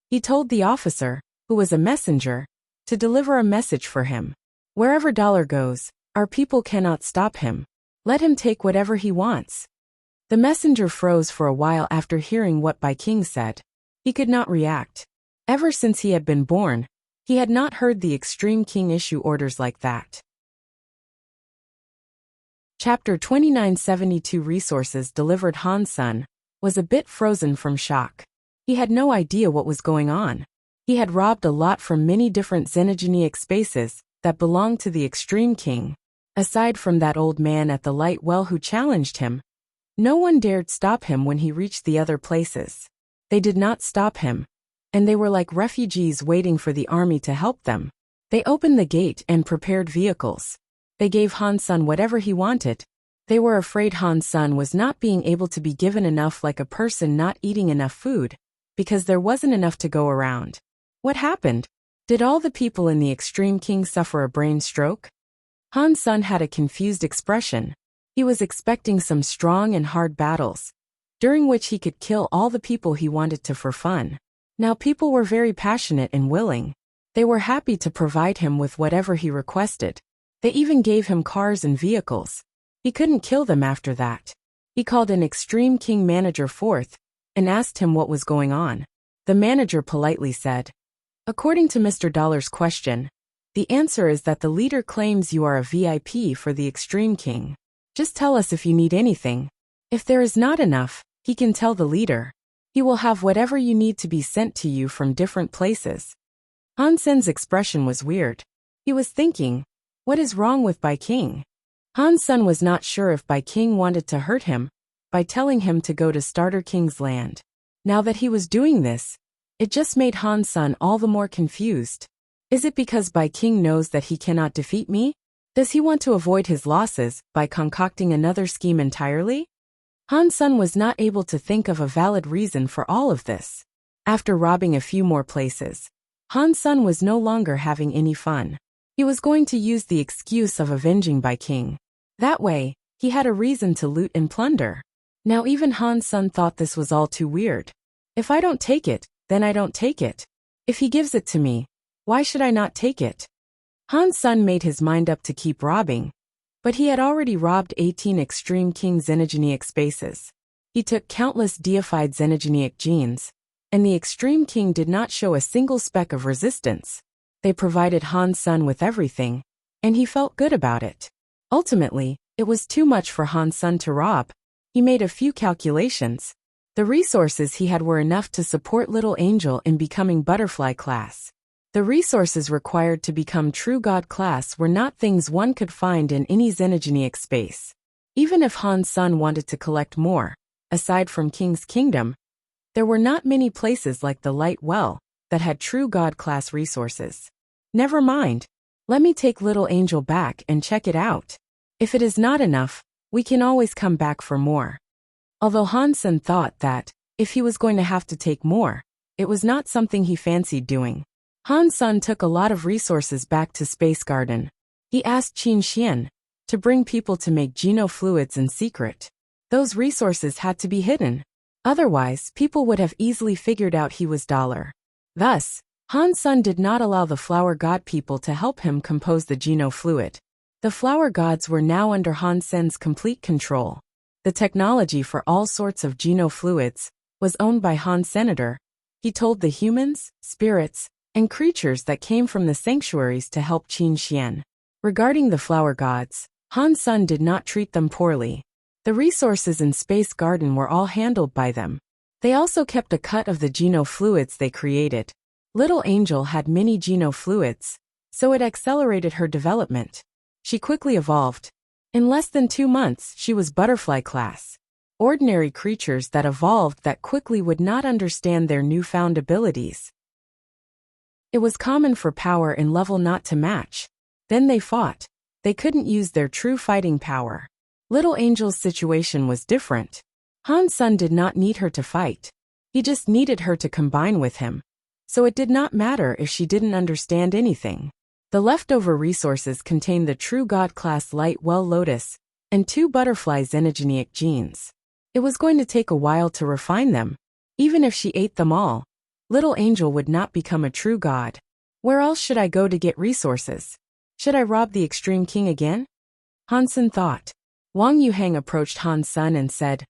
He told the officer, who was a messenger, to deliver a message for him. Wherever dollar goes, our people cannot stop him. Let him take whatever he wants. The messenger froze for a while after hearing what King said. He could not react. Ever since he had been born, he had not heard the Extreme King issue orders like that. Chapter 2972 Resources delivered. Han Sen was a bit frozen from shock. He had no idea what was going on. He had robbed a lot from many different xenogenic spaces that belonged to the Extreme King. Aside from that old man at the light well who challenged him, no one dared stop him when he reached the other places. They did not stop him, and they were like refugees waiting for the army to help them. They opened the gate and prepared vehicles. They gave Han Sen whatever he wanted. They were afraid Han Sen was not being able to be given enough, like a person not eating enough food, because there wasn't enough to go around. What happened? Did all the people in the Extreme King suffer a brain stroke? Han Sen had a confused expression. He was expecting some strong and hard battles, during which he could kill all the people he wanted to for fun. Now people were very passionate and willing. They were happy to provide him with whatever he requested. They even gave him cars and vehicles. He couldn't kill them after that. He called an Extreme King manager forth and asked him what was going on. The manager politely said, "According to Mr. Dollar's question, the answer is that the leader claims you are a VIP for the Extreme King. Just tell us if you need anything. If there is not enough, he can tell the leader. He will have whatever you need to be sent to you from different places." Han Sen's expression was weird. He was thinking, what is wrong with King? Han Sen was not sure if King wanted to hurt him by telling him to go to Starter King's land. Now that he was doing this, it just made Han Sen all the more confused. Is it because King knows that he cannot defeat me? Does he want to avoid his losses by concocting another scheme entirely? Han Sen was not able to think of a valid reason for all of this. After robbing a few more places, Han Sen was no longer having any fun. He was going to use the excuse of avenging King. That way, he had a reason to loot and plunder. Now even Han Sen thought this was all too weird. If I don't take it, then I don't take it. If he gives it to me, why should I not take it? Han Sen made his mind up to keep robbing, but he had already robbed 18 Extreme King xenogenic spaces. He took countless deified xenogenic genes, and the Extreme King did not show a single speck of resistance. They provided Han Sen with everything, and he felt good about it. Ultimately, it was too much for Han Sen to rob. He made a few calculations. The resources he had were enough to support Little Angel in becoming Butterfly class. The resources required to become True God class were not things one could find in any xenogenic space. Even if Han Sen wanted to collect more, aside from King's Kingdom, there were not many places like the Light Well that had True God class resources. Never mind. Let me take Little Angel back and check it out. If it is not enough, we can always come back for more. Although Han Sen thought that, if he was going to have to take more, it was not something he fancied doing. Han Sen took a lot of resources back to Space Garden. He asked Qin Xian to bring people to make genofluids in secret. Those resources had to be hidden. Otherwise, people would have easily figured out he was Dollar. Thus, Han Sen did not allow the flower god people to help him compose the genofluid. The flower gods were now under Han Sen's complete control. The technology for all sorts of genofluids was owned by Han Senator. He told the humans, spirits, and creatures that came from the sanctuaries to help Qin Xian. Regarding the flower gods, Han Sen did not treat them poorly. The resources in Space Garden were all handled by them. They also kept a cut of the genofluids they created. Little Angel had many genofluids, so it accelerated her development. She quickly evolved. In less than 2 months, she was Butterfly class. Ordinary creatures that evolved that quickly would not understand their newfound abilities. It was common for power and level not to match. Then they fought. They couldn't use their true fighting power. Little Angel's situation was different. Han Sen did not need her to fight. He just needed her to combine with him. So it did not matter if she didn't understand anything. The leftover resources contained the true God-class light well lotus and 2 butterfly xenogenic genes. It was going to take a while to refine them. Even if she ate them all, Little Angel would not become a true god. Where else should I go to get resources? Should I rob the Extreme King again? Han Sen thought. Wang Yuhang approached Han Sen and said,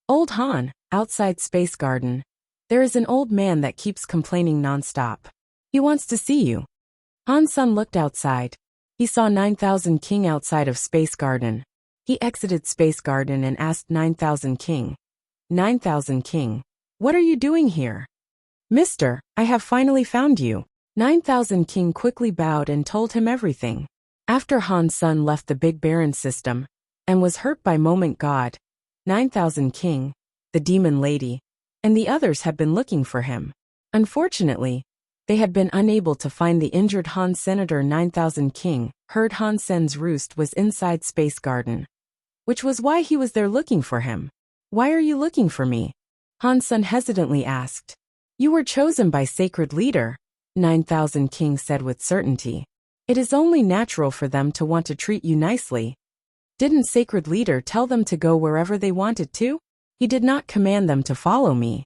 Old Han, outside Space Garden. There is an old man that keeps complaining non-stop. He wants to see you. Han Sen looked outside. He saw 9000 King outside of Space Garden. He exited Space Garden and asked 9000 King. 9000 King. What are you doing here? Mister, I have finally found you. 9000 King quickly bowed and told him everything. After Han Sen left the Big Baron system and was hurt by Moment God, 9000 King, the Demon Lady, and the others had been looking for him. Unfortunately, they had been unable to find the injured Han Senator. 9000 King heard Han Sen's roost was inside Space Garden, which was why he was there looking for him. Why are you looking for me? Han Sen hesitantly asked. You were chosen by Sacred Leader, 9000 King said with certainty. It is only natural for them to want to treat you nicely. Didn't Sacred Leader tell them to go wherever they wanted to? He did not command them to follow me.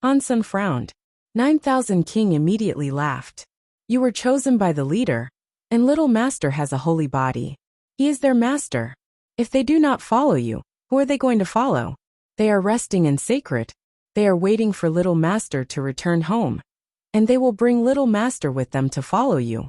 Han Sen frowned. 9000 King immediately laughed. You were chosen by the leader, and Little Master has a holy body. He is their master. If they do not follow you, who are they going to follow? They are resting in sacred. They are waiting for Little Master to return home, and they will bring Little Master with them to follow you.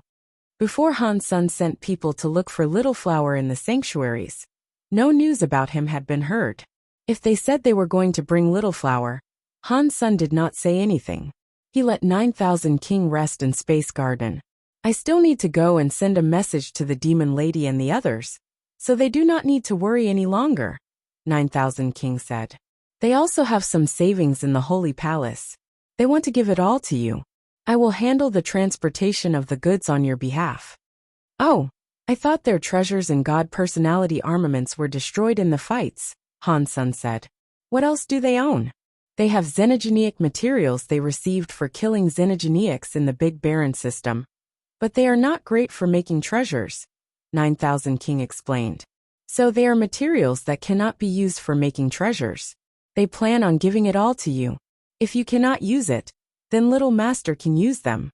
Before Han Sen sent people to look for Little Flower in the sanctuaries, no news about him had been heard. If they said they were going to bring Little Flower, Han Sen did not say anything. He let 9000 King rest in Space Garden. I still need to go and send a message to the Demon Lady and the others, so they do not need to worry any longer, 9000 King said. They also have some savings in the Holy Palace. They want to give it all to you. I will handle the transportation of the goods on your behalf. Oh, I thought their treasures and God personality armaments were destroyed in the fights, Han Sen said. What else do they own? They have xenogenic materials they received for killing xenogenics in the Big Baron system. But they are not great for making treasures, 9000 King explained. So they are materials that cannot be used for making treasures. They plan on giving it all to you. If you cannot use it, then Little Master can use them.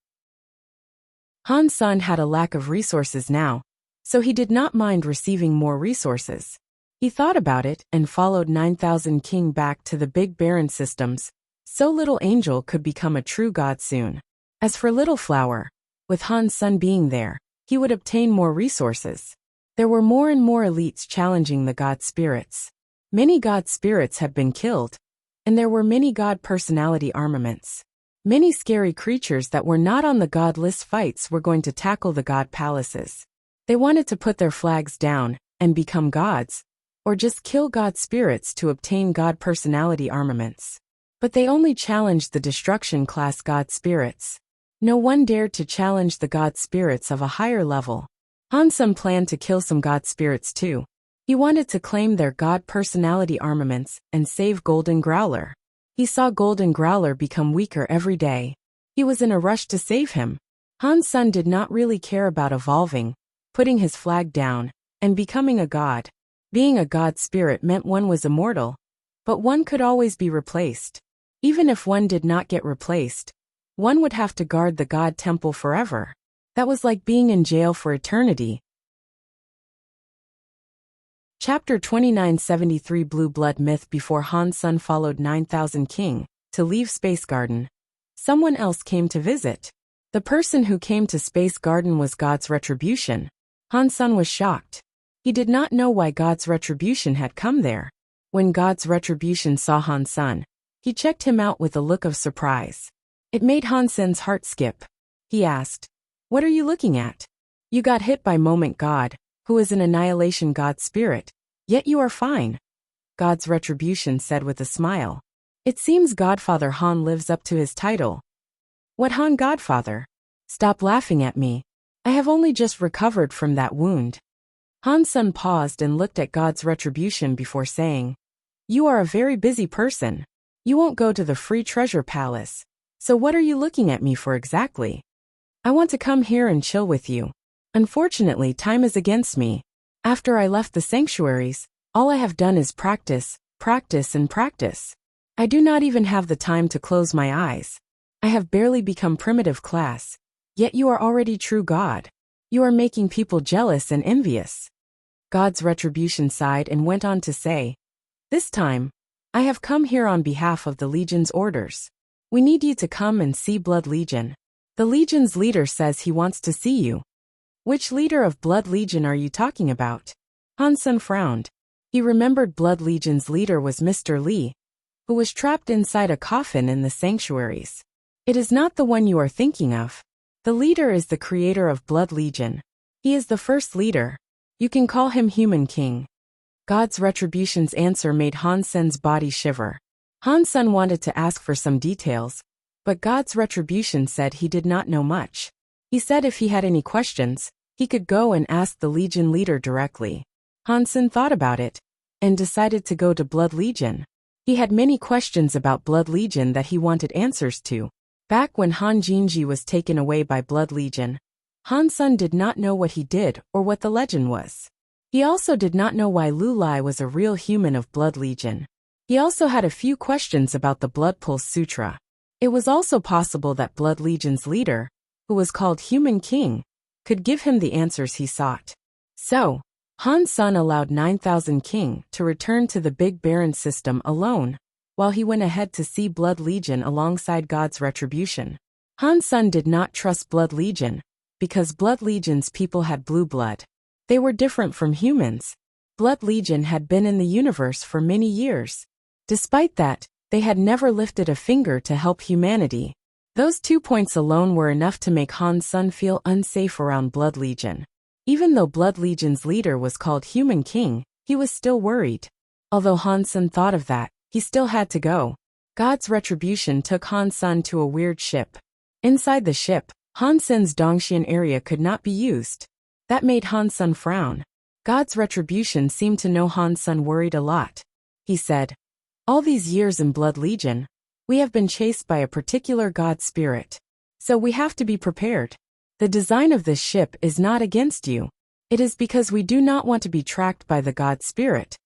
Han Sen had a lack of resources now, so he did not mind receiving more resources. He thought about it and followed 9000 King back to the Big Baron systems, so Little Angel could become a true god soon. As for Little Flower, with Han Sen being there, he would obtain more resources. There were more and more elites challenging the god spirits. Many god spirits had been killed, and there were many god personality armaments. Many scary creatures that were not on the god list fights were going to tackle the god palaces. They wanted to put their flags down and become gods, or just kill god spirits to obtain god personality armaments. But they only challenged the destruction class god spirits. No one dared to challenge the god spirits of a higher level. Han Sen planned to kill some god spirits too. He wanted to claim their god personality armaments and save Golden Growler. He saw Golden Growler become weaker every day. He was in a rush to save him. Han Sen did not really care about evolving, putting his flag down, and becoming a god. Being a god spirit meant one was immortal, but one could always be replaced. Even if one did not get replaced, one would have to guard the god temple forever. That was like being in jail for eternity. Chapter 2973 Blue Blood Myth. Before Han Sen followed 9000 King to leave Space Garden, someone else came to visit. The person who came to Space Garden was God's Retribution. Han Sen was shocked. He did not know why God's Retribution had come there. When God's Retribution saw Han Sen, he checked him out with a look of surprise. It made Han Sen's heart skip. He asked, "What are you looking at? You got hit by Moment God, who is an annihilation god spirit, yet you are fine," God's Retribution said with a smile. It seems Godfather Han lives up to his title. What Han Godfather? Stop laughing at me. I have only just recovered from that wound. Han Sen paused and looked at God's retribution before saying, You are a very busy person. You won't go to the free treasure palace. So what are you looking at me for exactly? I want to come here and chill with you. Unfortunately, time is against me. After I left the sanctuaries, all I have done is practice, practice and practice. I do not even have the time to close my eyes. I have barely become primitive class. Yet you are already true God. You are making people jealous and envious. God's retribution sighed and went on to say, This time, I have come here on behalf of the Legion's orders. We need you to come and see Blood Legion. The Legion's leader says he wants to see you. Which leader of Blood Legion are you talking about? Han Sen frowned. He remembered Blood Legion's leader was Mr. Li, who was trapped inside a coffin in the sanctuaries. It is not the one you are thinking of. The leader is the creator of Blood Legion. He is the first leader. You can call him Human King. God's retribution's answer made Han Sen's body shiver. Han Sen wanted to ask for some details, but God's retribution said he did not know much. He said if he had any questions, he could go and ask the Legion leader directly. Han Sen thought about it and decided to go to Blood Legion. He had many questions about Blood Legion that he wanted answers to. Back when Han Jinji was taken away by Blood Legion, Han Sen did not know what he did or what the legend was. He also did not know why Lu Lai was a real human of Blood Legion. He also had a few questions about the Blood Pulse Sutra. It was also possible that Blood Legion's leader, who was called Human King, could give him the answers he sought. So, Han Sen allowed 9,000 King to return to the Big Baron system alone, while he went ahead to see Blood Legion alongside God's retribution. Han Sen did not trust Blood Legion, because Blood Legion's people had blue blood. They were different from humans. Blood Legion had been in the universe for many years. Despite that, they had never lifted a finger to help humanity. Those 2 points alone were enough to make Han Sen feel unsafe around Blood Legion. Even though Blood Legion's leader was called Human King, he was still worried. Although Han Sen thought of that, he still had to go. God's retribution took Han Sen to a weird ship. Inside the ship, Han Sen's Dongxian area could not be used. That made Han Sen frown. God's retribution seemed to know Han Sen worried a lot. He said, All these years in Blood Legion, we have been chased by a particular god spirit. So we have to be prepared. The design of this ship is not against you. It is because we do not want to be tracked by the god spirit.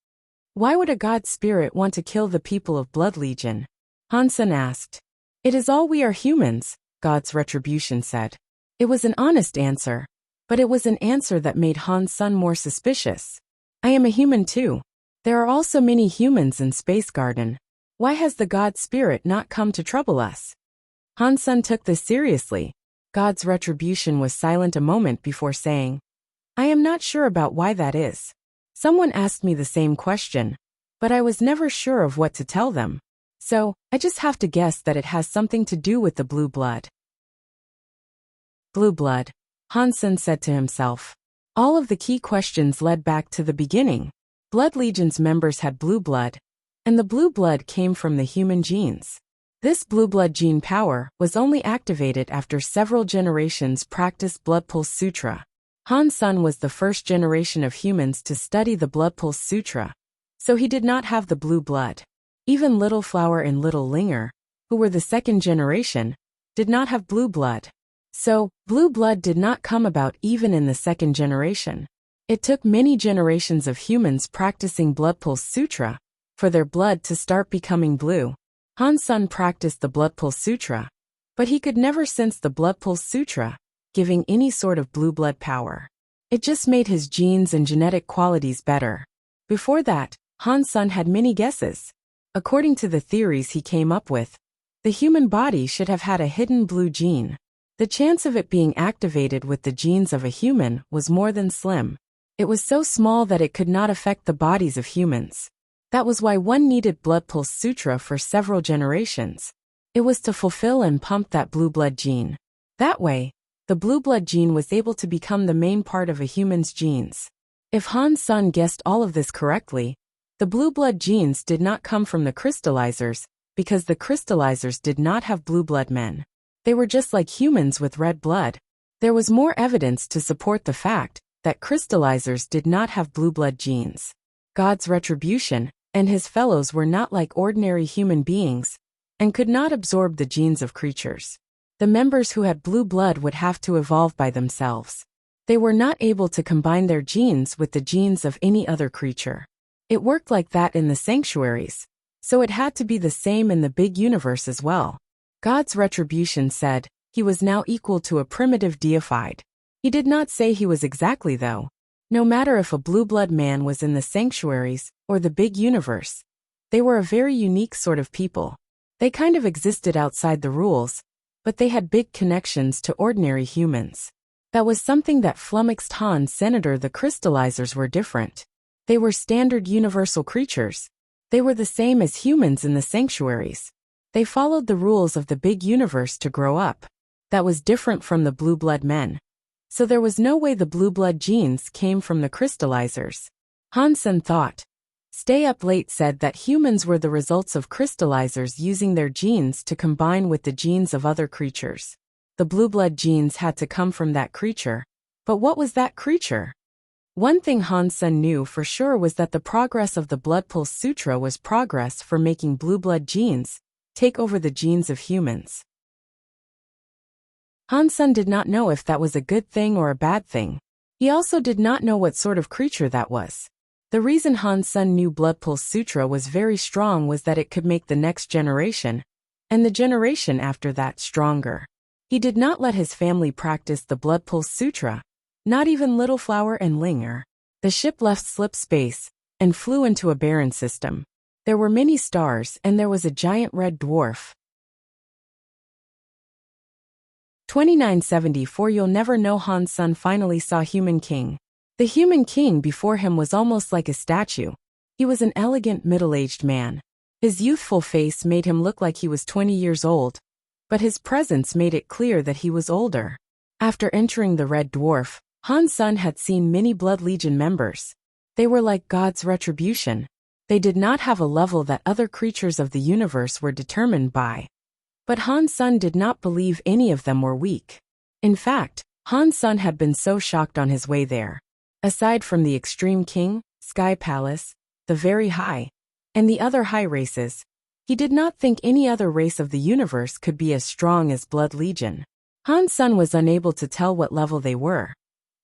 Why would a god spirit want to kill the people of Blood Legion? Han Sen asked. It is all we are humans, God's retribution said. It was an honest answer, but it was an answer that made Han Sen more suspicious. I am a human too. There are also many humans in Space Garden. Why has the god spirit not come to trouble us? Han Sen took this seriously. God's retribution was silent a moment before saying, I am not sure about why that is. Someone asked me the same question, but I was never sure of what to tell them. So, I just have to guess that it has something to do with the blue blood. Blue blood, Han Sen said to himself. All of the key questions led back to the beginning. Blood Legion's members had blue blood, and the blue blood came from the human genes. This blue blood gene power was only activated after several generations practiced Blood Pulse Sutra. Han Sen was the first generation of humans to study the Blood Pulse Sutra, so he did not have the blue blood. Even Little Flower and Little Linger, who were the second generation, did not have blue blood. So, blue blood did not come about even in the second generation. It took many generations of humans practicing Blood Pulse Sutra for their blood to start becoming blue. Han Sen practiced the Blood Pulse Sutra, but he could never sense the Blood Pulse Sutra giving any sort of blue blood power. It just made his genes and genetic qualities better. Before that, Han Sen had many guesses. According to the theories he came up with, the human body should have had a hidden blue gene. The chance of it being activated with the genes of a human was more than slim. It was so small that it could not affect the bodies of humans. That was why one needed Blood Pulse Sutra for several generations. It was to fulfill and pump that blue blood gene. That way, the blue blood gene was able to become the main part of a human's genes. If Han Sen guessed all of this correctly, the blue blood genes did not come from the crystallizers, because the crystallizers did not have blue blood men. They were just like humans with red blood. There was more evidence to support the fact that crystallizers did not have blue blood genes. God's retribution and his fellows were not like ordinary human beings and could not absorb the genes of creatures. The members who had blue blood would have to evolve by themselves. They were not able to combine their genes with the genes of any other creature. It worked like that in the sanctuaries, so it had to be the same in the big universe as well. God's retribution said he was now equal to a primitive deified. He did not say he was exactly though. No matter if a blue blood man was in the sanctuaries or the big universe, they were a very unique sort of people. They kind of existed outside the rules, but they had big connections to ordinary humans. That was something that flummoxed Han Senator. The crystallizers were different. They were standard universal creatures. They were the same as humans in the sanctuaries. They followed the rules of the big universe to grow up. That was different from the blue blood men. So there was no way the blue blood genes came from the crystallizers. Han Sen thought. Stay Up Late said that humans were the results of crystallizers using their genes to combine with the genes of other creatures. The blue blood genes had to come from that creature. But what was that creature? One thing Han Sen knew for sure was that the progress of the Blood Pulse Sutra was progress for making blue blood genes take over the genes of humans. Han Sen did not know if that was a good thing or a bad thing. He also did not know what sort of creature that was. The reason Han Sen knew Blood Pulse Sutra was very strong was that it could make the next generation, and the generation after that, stronger. He did not let his family practice the Blood Pulse Sutra, not even Little Flower and Linger. The ship left slip space and flew into a barren system. There were many stars and there was a giant red dwarf. 2974. You'll never know. Han Sen finally saw Human King. The Human King before him was almost like a statue. He was an elegant middle-aged man. His youthful face made him look like he was 20 years old, but his presence made it clear that he was older. After entering the Red Dwarf, Han Sen had seen many Blood Legion members. They were like God's retribution. They did not have a level that other creatures of the universe were determined by. But Han Sen did not believe any of them were weak. In fact, Han Sen had been so shocked on his way there. Aside from the Extreme King, Sky Palace, the Very High, and the other high races, he did not think any other race of the universe could be as strong as Blood Legion. Han Sen was unable to tell what level they were,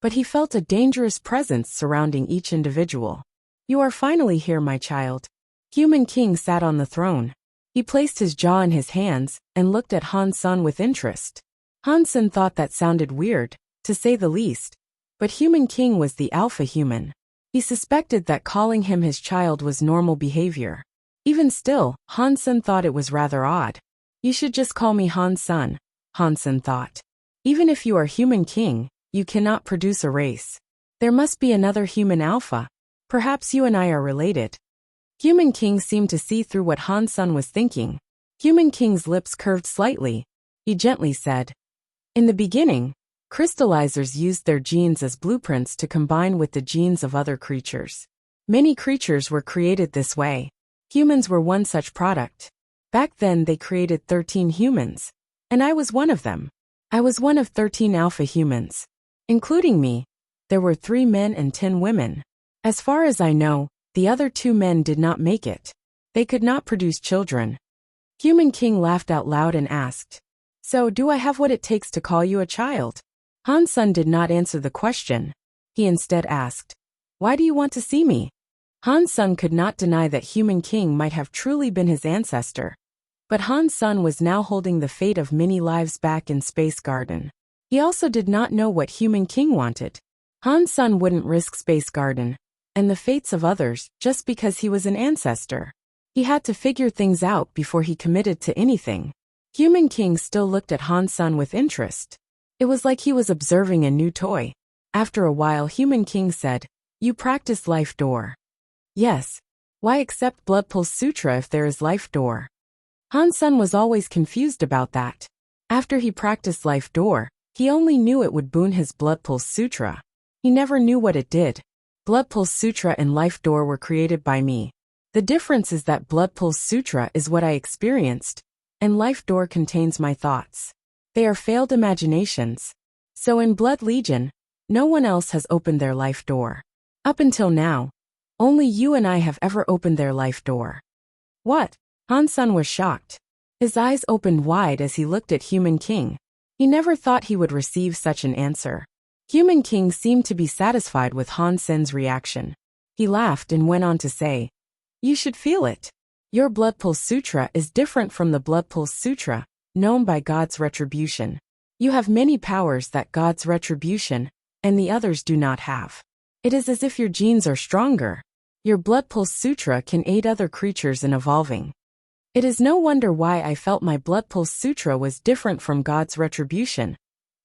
but he felt a dangerous presence surrounding each individual. You are finally here, my child. Human King sat on the throne. He placed his jaw in his hands and looked at Han Sen with interest. Han Sen thought that sounded weird, to say the least, but Human King was the alpha human. He suspected that calling him his child was normal behavior. Even still, Han Sen thought it was rather odd. You should just call me Han Sen, Han Sen thought. Even if you are Human King, you cannot produce a race. There must be another human alpha. Perhaps you and I are related. Human King seemed to see through what Han Sen was thinking. Human King's lips curved slightly. He gently said, in the beginning, crystallizers used their genes as blueprints to combine with the genes of other creatures. Many creatures were created this way. Humans were one such product. Back then they created 13 humans, and I was one of them. I was one of 13 alpha humans. Including me, there were 3 men and 10 women. As far as I know, the other 2 men did not make it. They could not produce children. Human King laughed out loud and asked, so do I have what it takes to call you a child? Han Sen did not answer the question. He instead asked, why do you want to see me? Han Sen could not deny that Human King might have truly been his ancestor. But Han Sen was now holding the fate of many lives back in Space Garden. He also did not know what Human King wanted. Han Sen wouldn't risk Space Garden and the fates of others just because he was an ancestor. He had to figure things out before he committed to anything. Human King still looked at Han Sen with interest. It was like he was observing a new toy. After a while, Human King said, you practice Life Door. Yes. Why accept Blood Pulse Sutra if there is Life Door? Han Sen was always confused about that. After he practiced Life Door, he only knew it would boon his Blood Pulse Sutra. He never knew what it did. Blood Pulse Sutra and Life Door were created by me. The difference is that Blood Pulse Sutra is what I experienced, and Life Door contains my thoughts. They are failed imaginations. So in Blood Legion, no one else has opened their life door. Up until now, only you and I have ever opened their life door. What? Han-sun was shocked. His eyes opened wide as he looked at Human King. He never thought he would receive such an answer. Human King seemed to be satisfied with Han-sen's reaction. He laughed and went on to say, "You should feel it. Your Blood Pulse Sutra is different from the Blood Pulse Sutra, known by God's retribution. You have many powers that God's retribution and the others do not have. It is as if your genes are stronger. Your Blood Pulse Sutra can aid other creatures in evolving. It is no wonder why I felt my Blood Pulse Sutra was different from God's retribution,"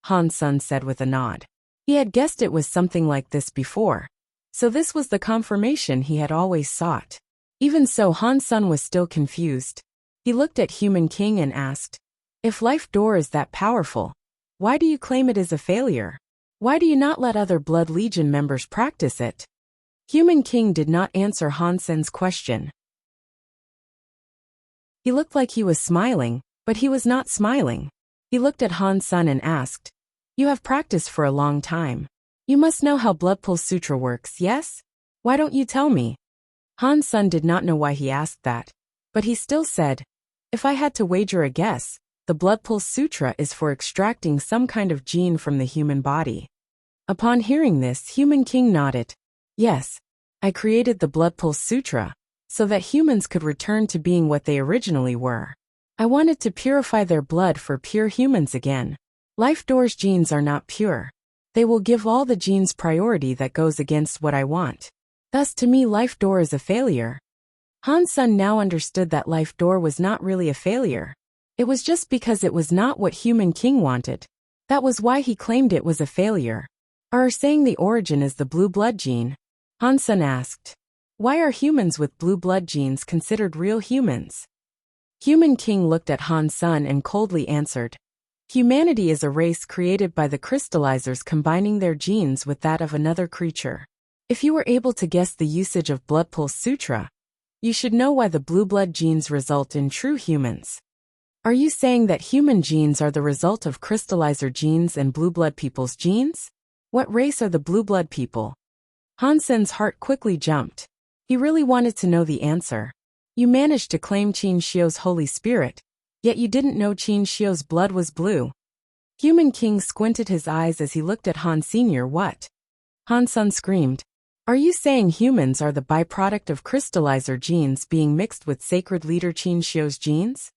Han-sun said with a nod. He had guessed it was something like this before. So this was the confirmation he had always sought. Even so, Han-sun was still confused. He looked at Human King and asked, "If Life Door is that powerful, why do you claim it is a failure? Why do you not let other Blood Legion members practice it?" Human King did not answer Han-sun's question. He looked like he was smiling, but he was not smiling. He looked at Han-sun and asked, "You have practiced for a long time. You must know how Blood Pulse Sutra works, yes? Why don't you tell me?" Han-sun did not know why he asked that, but he still said, "If I had to wager a guess, the Blood Pulse Sutra is for extracting some kind of gene from the human body." Upon hearing this, Human King nodded. "Yes, I created the Blood Pulse Sutra, so that humans could return to being what they originally were. I wanted to purify their blood for pure humans again. Life Door's genes are not pure. They will give all the genes priority that goes against what I want. Thus to me Life Door is a failure." Han-sun now understood that Life Door was not really a failure. It was just because it was not what Human King wanted. That was why he claimed it was a failure. "Are saying the origin is the blue blood gene?" Han-sun asked. "Why are humans with blue blood genes considered real humans?" Human King looked at Han-sun and coldly answered, "Humanity is a race created by the crystallizers combining their genes with that of another creature. If you were able to guess the usage of Blood Pulse Sutra, you should know why the blue blood genes result in true humans. Are you saying that human genes are the result of crystallizer genes and blue blood people's genes? What race are the blue blood people?" Han-sun's heart quickly jumped. He really wanted to know the answer. "You managed to claim Qin Shio's Holy Spirit, yet you didn't know Qin Shio's blood was blue." Human King squinted his eyes as he looked at Han Sr. "What?" Han-sun screamed, "Are you saying humans are the byproduct of crystallizer genes being mixed with sacred leader Qin Shio's genes?"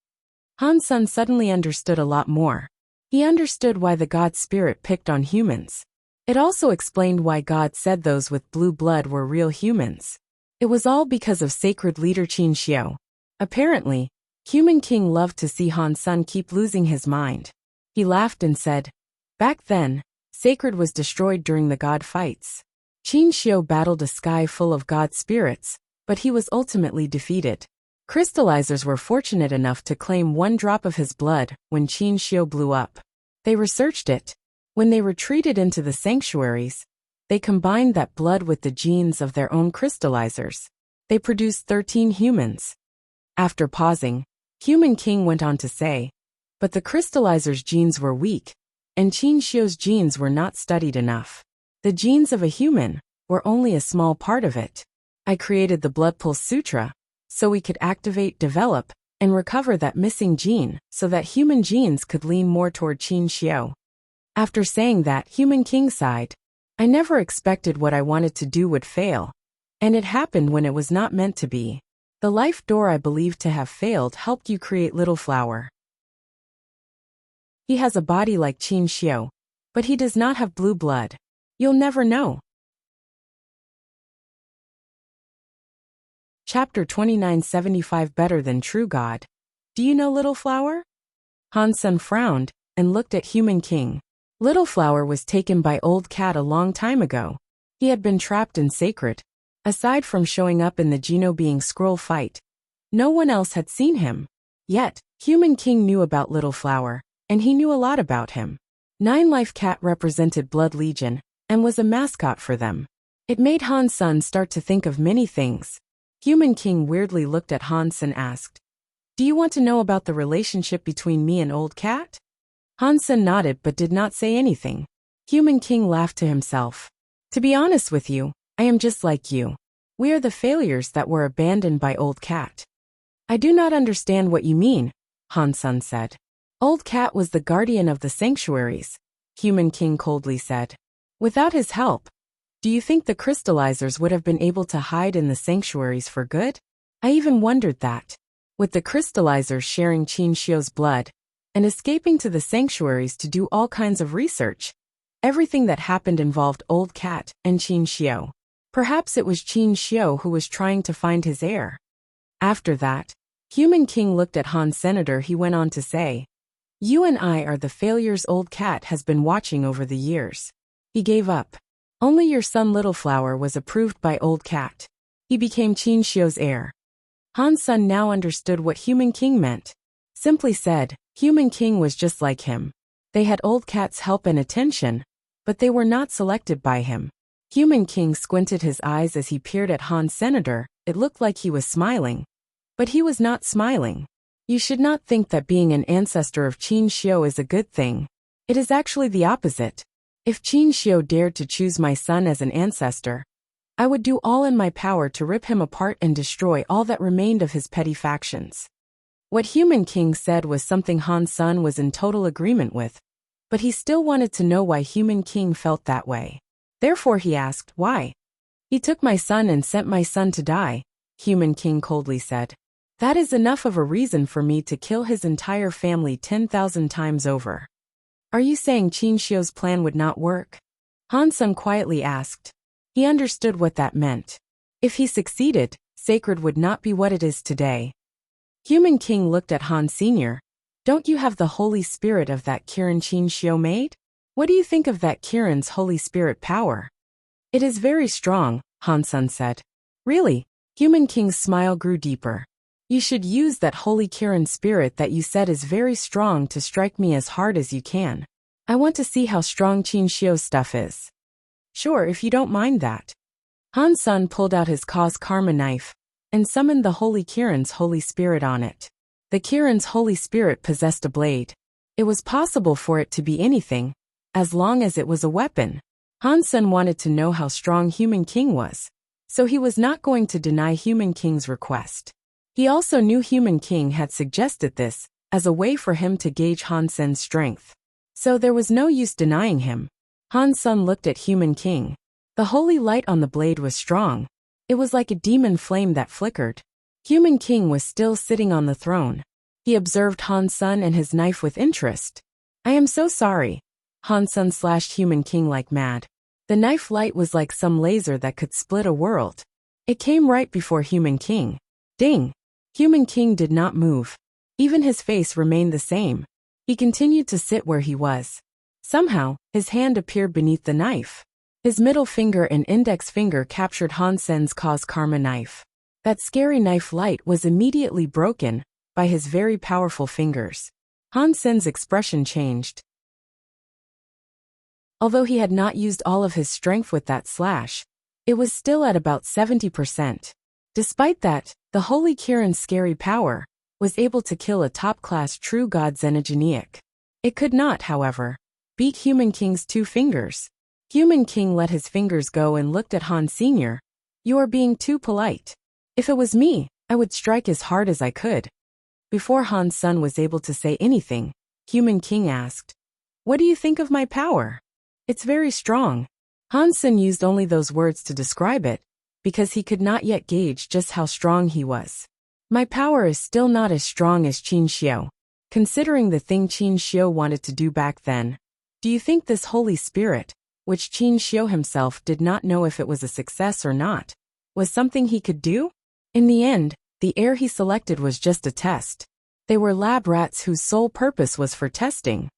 Han-sun suddenly understood a lot more. He understood why the God Spirit picked on humans. It also explained why God said those with blue blood were real humans. It was all because of sacred leader Qin Shio. Apparently, Human King loved to see Han-sun keep losing his mind. He laughed and said, "Back then, sacred was destroyed during the god fights. Qin Shio battled a sky full of god spirits, but he was ultimately defeated. Crystallizers were fortunate enough to claim one drop of his blood when Qin Shio blew up. They researched it. When they retreated into the sanctuaries, they combined that blood with the genes of their own crystallizers. They produced 13 humans." After pausing, Human King went on to say, "But the crystallizers' genes were weak, and Qin Shio's genes were not studied enough. The genes of a human were only a small part of it. I created the Blood Pulse Sutra, so we could activate, develop, and recover that missing gene so that human genes could lean more toward Qin Shio." After saying that, Human King sighed. "I never expected what I wanted to do would fail. And it happened when it was not meant to be. The Life Door I believed to have failed helped you create Little Flower. He has a body like Qin Shio, but he does not have blue blood. You'll never know." Chapter 2975 Better Than True God. "Do you know Little Flower?" Han-sun frowned and looked at Human King. Little Flower was taken by Old Cat a long time ago. He had been trapped in sacred. Aside from showing up in the Geno being scroll fight, no one else had seen him. Yet, Human King knew about Little Flower, and he knew a lot about him. 9-Life Cat represented Blood Legion, and was a mascot for them. It made Han-sun start to think of many things. Human King weirdly looked at Hans and asked, "Do you want to know about the relationship between me and Old Cat?" Hansen nodded but did not say anything. Human King laughed to himself. To be honest with you, I am just like you. We are the failures that were abandoned by Old Cat. I do not understand what you mean, Hansen said. Old Cat was the guardian of the sanctuaries, Human King coldly said. Without his help, do you think the crystallizers would have been able to hide in the sanctuaries for good? I even wondered that. With the crystallizers sharing Qin Xiu's blood and escaping to the sanctuaries to do all kinds of research, everything that happened involved Old Cat and Qin Xiu. Perhaps it was Qin Xiu who was trying to find his heir. After that, Human King looked at Han Senator. He went on to say, "You and I are the failures Old Cat has been watching over the years. He gave up. Only your son Little Flower was approved by Old Cat. He became Qin Xiu's heir." Han's son now understood what Human King meant. Simply said, Human King was just like him. They had Old Cat's help and attention, but they were not selected by him. Human King squinted his eyes as he peered at Han Senator. It looked like he was smiling. But he was not smiling. You should not think that being an ancestor of Qin Xiu is a good thing. It is actually the opposite. If Qin Xiu dared to choose my son as an ancestor, I would do all in my power to rip him apart and destroy all that remained of his petty factions. What Human King said was something Han's son was in total agreement with, but he still wanted to know why Human King felt that way. Therefore he asked, why? He took my son and sent my son to die, Human King coldly said. That is enough of a reason for me to kill his entire family 10,000 times over. Are you saying Qin Xiu's plan would not work? Hansen quietly asked. He understood what that meant. If he succeeded, Sacred would not be what it is today. Human King looked at Han Sr. Don't you have the Holy Spirit of that Kirin Qin Xiu made? What do you think of that Kirin's Holy Spirit power? It is very strong, Hansen said. Really? Human King's smile grew deeper. You should use that Holy Kirin spirit that you said is very strong to strike me as hard as you can. I want to see how strong Qin Xiu's stuff is. Sure, if you don't mind that. Hansen pulled out his cause karma knife and summoned the Holy Kirin's Holy Spirit on it. The Kirin's Holy Spirit possessed a blade. It was possible for it to be anything, as long as it was a weapon. Hansen wanted to know how strong Human King was, so he was not going to deny Human King's request. He also knew Human King had suggested this as a way for him to gauge Hansen's strength. So there was no use denying him. Hansen looked at Human King. The holy light on the blade was strong. It was like a demon flame that flickered. Human King was still sitting on the throne. He observed Hansen and his knife with interest. I am so sorry. Hansen slashed Human King like mad. The knife light was like some laser that could split a world. It came right before Human King. Ding! Human King did not move. Even his face remained the same. He continued to sit where he was. Somehow, his hand appeared beneath the knife. His middle finger and index finger captured Hansen's cause karma knife. That scary knife light was immediately broken by his very powerful fingers. Hansen's expression changed. Although he had not used all of his strength with that slash, it was still at about 70%. Despite that, the Holy Kirin's scary power was able to kill a top-class true god Xenogeniac. It could not, however, beat Human King's 2 fingers. Human King let his fingers go and looked at Han Sr. You are being too polite. If it was me, I would strike as hard as I could. Before Han's son was able to say anything, Human King asked, What do you think of my power? It's very strong. Hansen used only those words to describe it, because he could not yet gauge just how strong he was. My power is still not as strong as Qin Xiu. Considering the thing Qin Xiu wanted to do back then, do you think this Holy Spirit, which Qin Xiu himself did not know if it was a success or not, was something he could do? In the end, the heir he selected was just a test. They were lab rats whose sole purpose was for testing.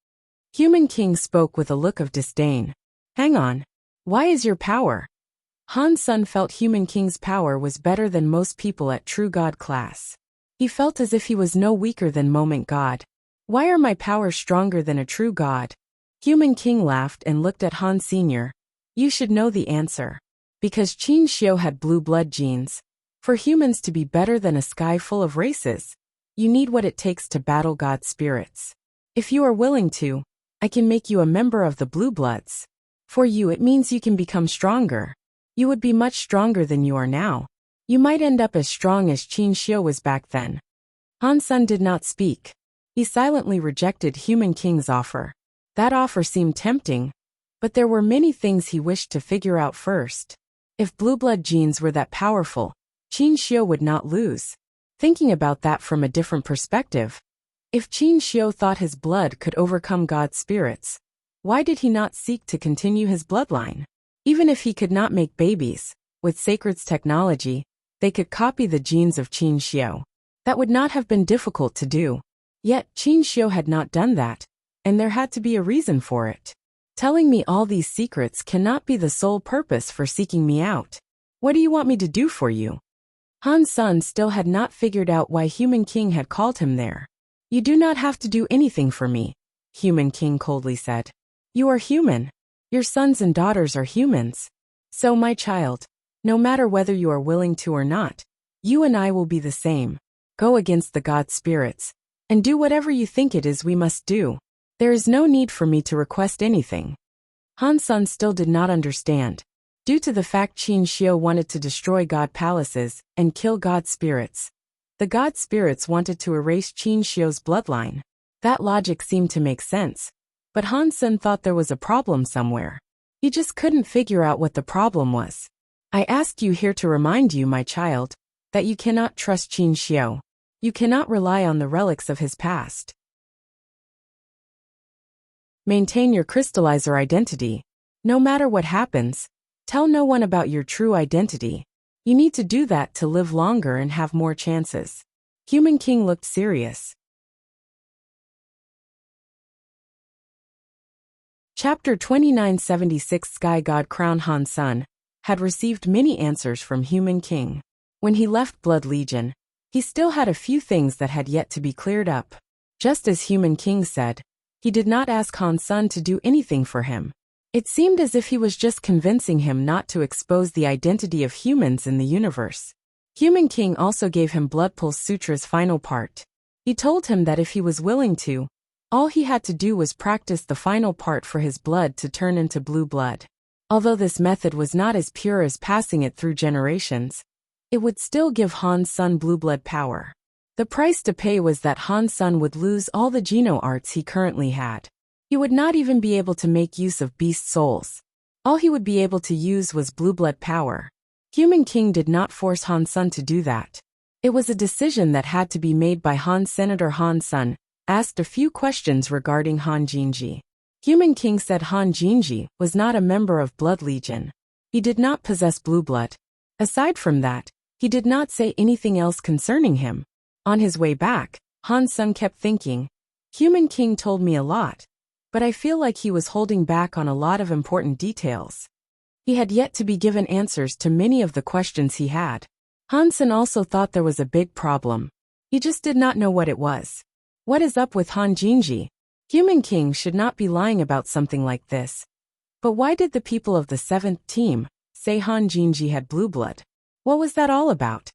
Human King spoke with a look of disdain. Hang on. Why is your power? Han's son felt Human King's power was better than most people at True God class. He felt as if he was no weaker than Moment God. Why are my powers stronger than a true god? Human King laughed and looked at Han Sr. You should know the answer. Because Qin Xiu had blue blood genes. For humans to be better than a sky full of races, you need what it takes to battle god spirits. If you are willing to, I can make you a member of the Blue Bloods. For you it means you can become stronger. You would be much stronger than you are now. You might end up as strong as Qin Xiu was back then. Han Sen did not speak. He silently rejected Human King's offer. That offer seemed tempting, but there were many things he wished to figure out first. If blue blood genes were that powerful, Qin Xiu would not lose. Thinking about that from a different perspective, if Qin Xiu thought his blood could overcome God's spirits, why did he not seek to continue his bloodline? Even if he could not make babies, with Sacred's technology, they could copy the genes of Qin Xiu. That would not have been difficult to do. Yet Qin Xiu had not done that, and there had to be a reason for it. Telling me all these secrets cannot be the sole purpose for seeking me out. What do you want me to do for you? Han Sen still had not figured out why Human King had called him there. You do not have to do anything for me, Human King coldly said. You are human. Your sons and daughters are humans. So my child, no matter whether you are willing to or not, you and I will be the same. Go against the God spirits, and do whatever you think it is we must do. There is no need for me to request anything. Han Sen still did not understand. Due to the fact Qin Xiu wanted to destroy God palaces and kill God spirits, the God spirits wanted to erase Qin Xiu's bloodline. That logic seemed to make sense, but Han Sen thought there was a problem somewhere. He just couldn't figure out what the problem was. I asked you here to remind you, my child, that you cannot trust Qin Xiu. You cannot rely on the relics of his past. Maintain your crystallizer identity. No matter what happens, tell no one about your true identity. You need to do that to live longer and have more chances. Human King looked serious. Chapter 2976 Sky God Crown. Han Sen had received many answers from Human King. When he left Blood Legion, he still had a few things that had yet to be cleared up. Just as Human King said, he did not ask Han Sen to do anything for him. It seemed as if he was just convincing him not to expose the identity of humans in the universe. Human King also gave him Blood Pulse Sutra's final part. He told him that if he was willing to, all he had to do was practice the final part for his blood to turn into blue blood. Although this method was not as pure as passing it through generations, it would still give Han Sen blue blood power. The price to pay was that Han Sen would lose all the Geno arts he currently had. He would not even be able to make use of beast souls. All he would be able to use was blue blood power. Human King did not force Han Sen to do that. It was a decision that had to be made by Han. Senator Han Sen asked a few questions regarding Han Jinji. Human King said Han Jinji was not a member of Blood Legion. He did not possess blue blood. Aside from that, he did not say anything else concerning him. On his way back, Han Sen kept thinking, Human King told me a lot, but I feel like he was holding back on a lot of important details. He had yet to be given answers to many of the questions he had. Han Sen also thought there was a big problem. He just did not know what it was. What is up with Han Jinji? Human King should not be lying about something like this. But why did the people of the 7th team say Han Jinji had blue blood? What was that all about?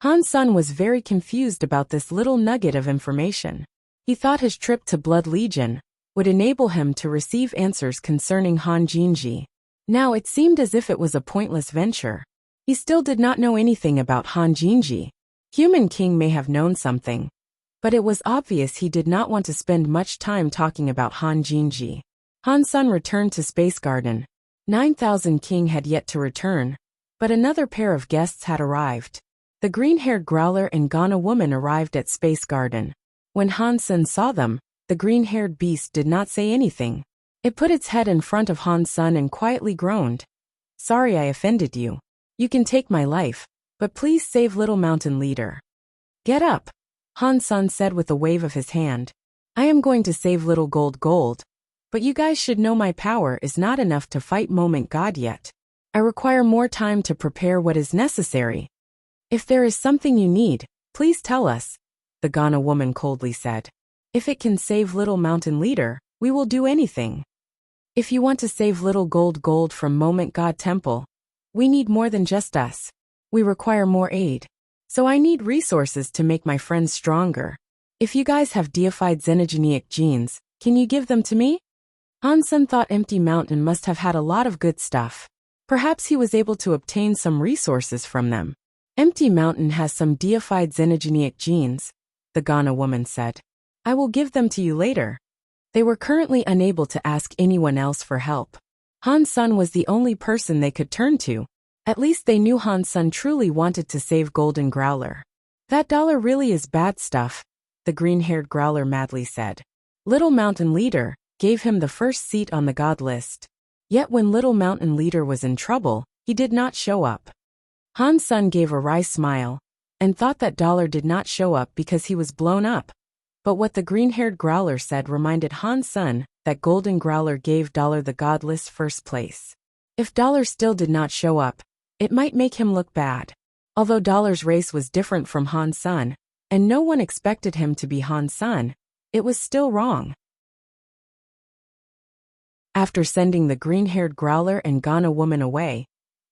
Han Sen was very confused about this little nugget of information. He thought his trip to Blood Legion would enable him to receive answers concerning Han Jinji. Now it seemed as if it was a pointless venture. He still did not know anything about Han Jinji. Human King may have known something, but it was obvious he did not want to spend much time talking about Han Jinji. Han Sen returned to Space Garden. 9000 King had yet to return, but another pair of guests had arrived. The green-haired Growler and Ghana woman arrived at Space Garden. When Han Sen saw them, the green-haired beast did not say anything. It put its head in front of Han Sen and quietly groaned. Sorry I offended you. You can take my life, but please save Little Mountain Leader. Get up, Han Sen said with a wave of his hand. I am going to save Little Gold, but you guys should know my power is not enough to fight Moment God yet. I require more time to prepare what is necessary. If there is something you need, please tell us, the Ghana woman coldly said. If it can save Little Mountain Leader, we will do anything. If you want to save Little Gold from Moment God Temple, we need more than just us. We require more aid. So I need resources to make my friends stronger. If you guys have deified xenogenic genes, can you give them to me? Han-sun thought Empty Mountain must have had a lot of good stuff. Perhaps he was able to obtain some resources from them. Empty Mountain has some deified xenogenic genes, the Ghana woman said. I will give them to you later. They were currently unable to ask anyone else for help. Han-sun was the only person they could turn to. At least they knew Han-sun truly wanted to save Golden Growler. That dollar really is bad stuff, the green-haired Growler madly said. Little Mountain Leader gave him the first seat on the god list. Yet when Little Mountain Leader was in trouble, he did not show up. Han-sun gave a wry smile and thought that dollar did not show up because he was blown up. But what the green-haired Growler said reminded Han-sun that Golden Growler gave dollar the god list first place. If dollar still did not show up, it might make him look bad. Although dollar's race was different from Han-sun, and no one expected him to be Han-sun, it was still wrong. After sending the green-haired Growler and Ghana woman away,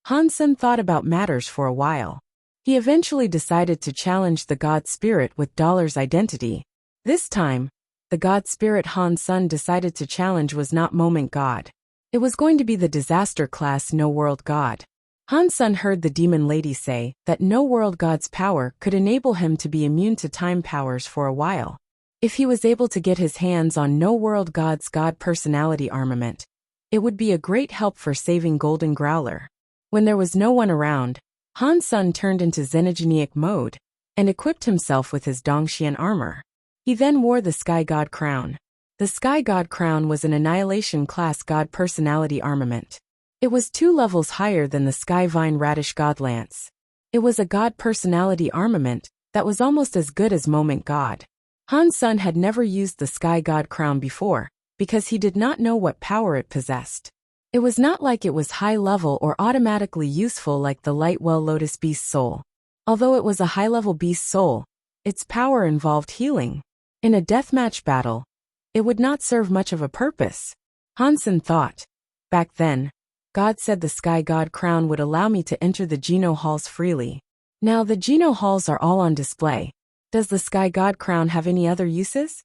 Han-sun thought about matters for a while. He eventually decided to challenge the god spirit with dollar's identity. This time, the god spirit Han-sun decided to challenge was not Moment God. It was going to be the disaster class No World God. Han-sun heard the demon lady say that No World God's power could enable him to be immune to time powers for a while. If he was able to get his hands on No World God's God personality armament, it would be a great help for saving Golden Growler. When there was no one around, Han-sun turned into xenogenic mode and equipped himself with his Dongxian armor. He then wore the Sky God crown. The Sky God crown was an Annihilation class God personality armament. It was 2 levels higher than the Sky Vine Radish God Lance. It was a God personality armament that was almost as good as Moment God. Han-sun had never used the Sky God crown before, because he did not know what power it possessed. It was not like it was high-level or automatically useful like the Lightwell Lotus Beast Soul. Although it was a high-level beast soul, its power involved healing. In a deathmatch battle, it would not serve much of a purpose. Han-sun thought. Back then, God said the Sky God crown would allow me to enter the Geno halls freely. Now the Geno halls are all on display. Does the Sky God crown have any other uses?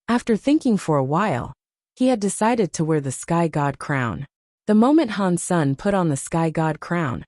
After thinking for a while, he had decided to wear the Sky God crown. The moment Han-sun put on the Sky God crown,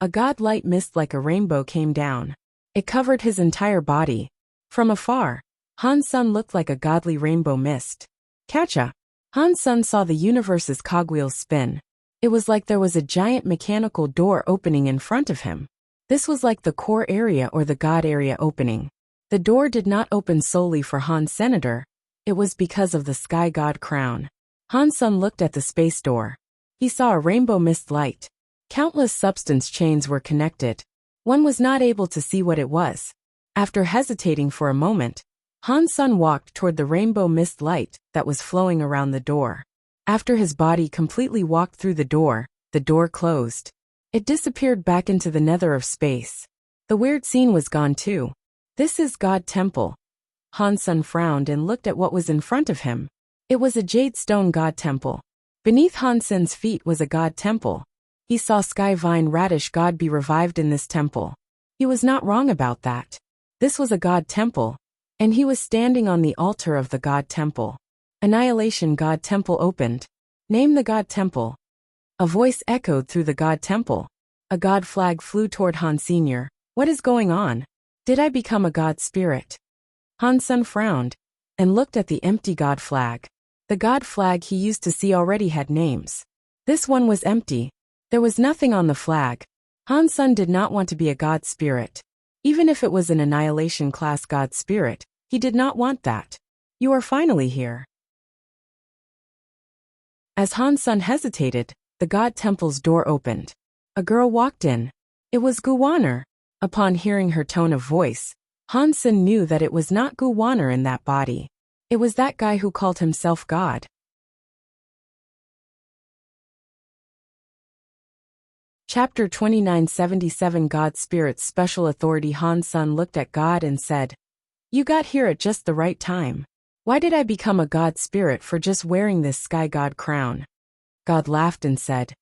a god-light mist like a rainbow came down. It covered his entire body. From afar, Han-sun looked like a godly rainbow mist. Catcha! Han-sun saw the universe's cogwheels spin. It was like there was a giant mechanical door opening in front of him. This was like the core area or the god area opening. The door did not open solely for Han Senator, it was because of the Sky God crown. Han-sun looked at the space door. He saw a rainbow mist light. Countless substance chains were connected. One was not able to see what it was. After hesitating for a moment, Han-sun walked toward the rainbow mist light that was flowing around the door. After his body completely walked through the door closed. It disappeared back into the nether of space. The weird scene was gone too. This is God Temple. Han-sun frowned and looked at what was in front of him. It was a jade stone God Temple. Beneath Han-sun's feet was a God Temple. He saw Sky Vine Radish God be revived in this temple. He was not wrong about that. This was a God Temple, and he was standing on the altar of the God Temple. Annihilation God Temple opened. Name the God Temple. A voice echoed through the God Temple. A God flag flew toward Han Sr. What is going on? Did I become a God spirit? Han-sun frowned and looked at the empty God flag. The God flag he used to see already had names. This one was empty. There was nothing on the flag. Han-sun did not want to be a God spirit. Even if it was an Annihilation class God spirit, he did not want that. You are finally here. As Han-sun hesitated, the God Temple's door opened. A girl walked in. It was Guwaner. Upon hearing her tone of voice, Han-sun knew that it was not Guwaner in that body. It was that guy who called himself God. Chapter 2977 God Spirit's Special Authority. Han-sun looked at God and said, You got here at just the right time. Why did I become a God Spirit for just wearing this Sky God crown? God laughed and said,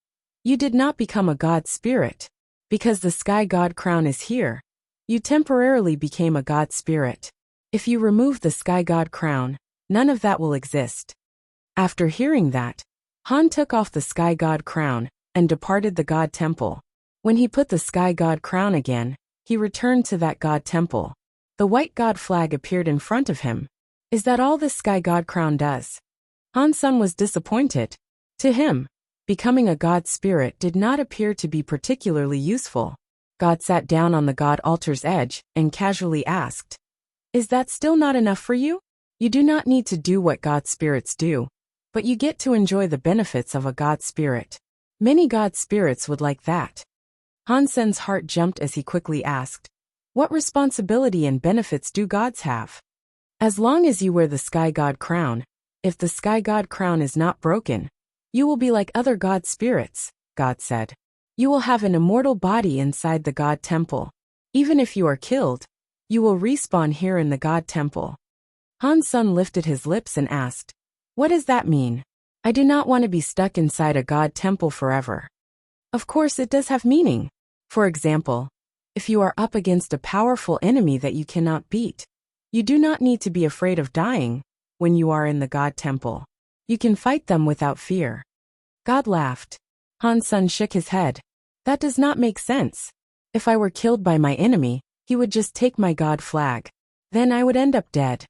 You did not become a God Spirit. Because the Sky God crown is here, you temporarily became a God Spirit. If you remove the Sky God crown, none of that will exist. After hearing that, Han took off the sky god crown and departed the god temple. When he put the sky god crown again, he returned to that god temple. The white god flag appeared in front of him. Is that all this sky god crown does? Han Sen was disappointed. To him, becoming a god spirit did not appear to be particularly useful. God sat down on the god altar's edge and casually asked, "Is that still not enough for you? You do not need to do what god spirits do, but you get to enjoy the benefits of a god spirit. Many god spirits would like that." Han Sen's heart jumped as he quickly asked, "What responsibility and benefits do gods have?" "As long as you wear the sky god crown, if the sky god crown is not broken, you will be like other god spirits," God said. "You will have an immortal body inside the god temple. Even if you are killed, you will respawn here in the god temple." Han Sen lifted his lips and asked, "What does that mean? I do not want to be stuck inside a god temple forever." Of course it does have meaning. For example, if you are up against a powerful enemy that you cannot beat, you do not need to be afraid of dying when you are in the god temple. You can fight them without fear. God laughed. Han Sen shook his head. "That does not make sense. If I were killed by my enemy, he would just take my god flag. Then I would end up dead.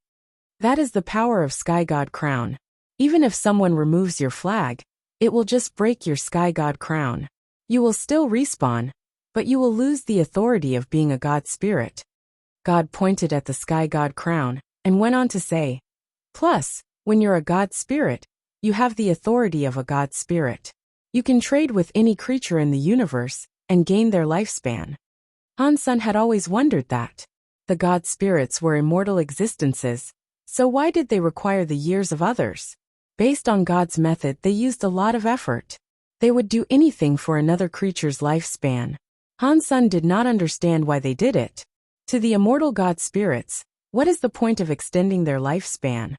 That is the power of sky god crown. Even if someone removes your flag, it will just break your sky god crown. You will still respawn, but you will lose the authority of being a god spirit." God pointed at the sky god crown and went on to say, "Plus, when you're a god spirit, you have the authority of a god spirit. You can trade with any creature in the universe and gain their lifespan." Han Sen had always wondered that. The god spirits were immortal existences, so why did they require the years of others? Based on God's method, they used a lot of effort. They would do anything for another creature's lifespan. Han Sen did not understand why they did it. To the immortal god spirits, what is the point of extending their lifespan?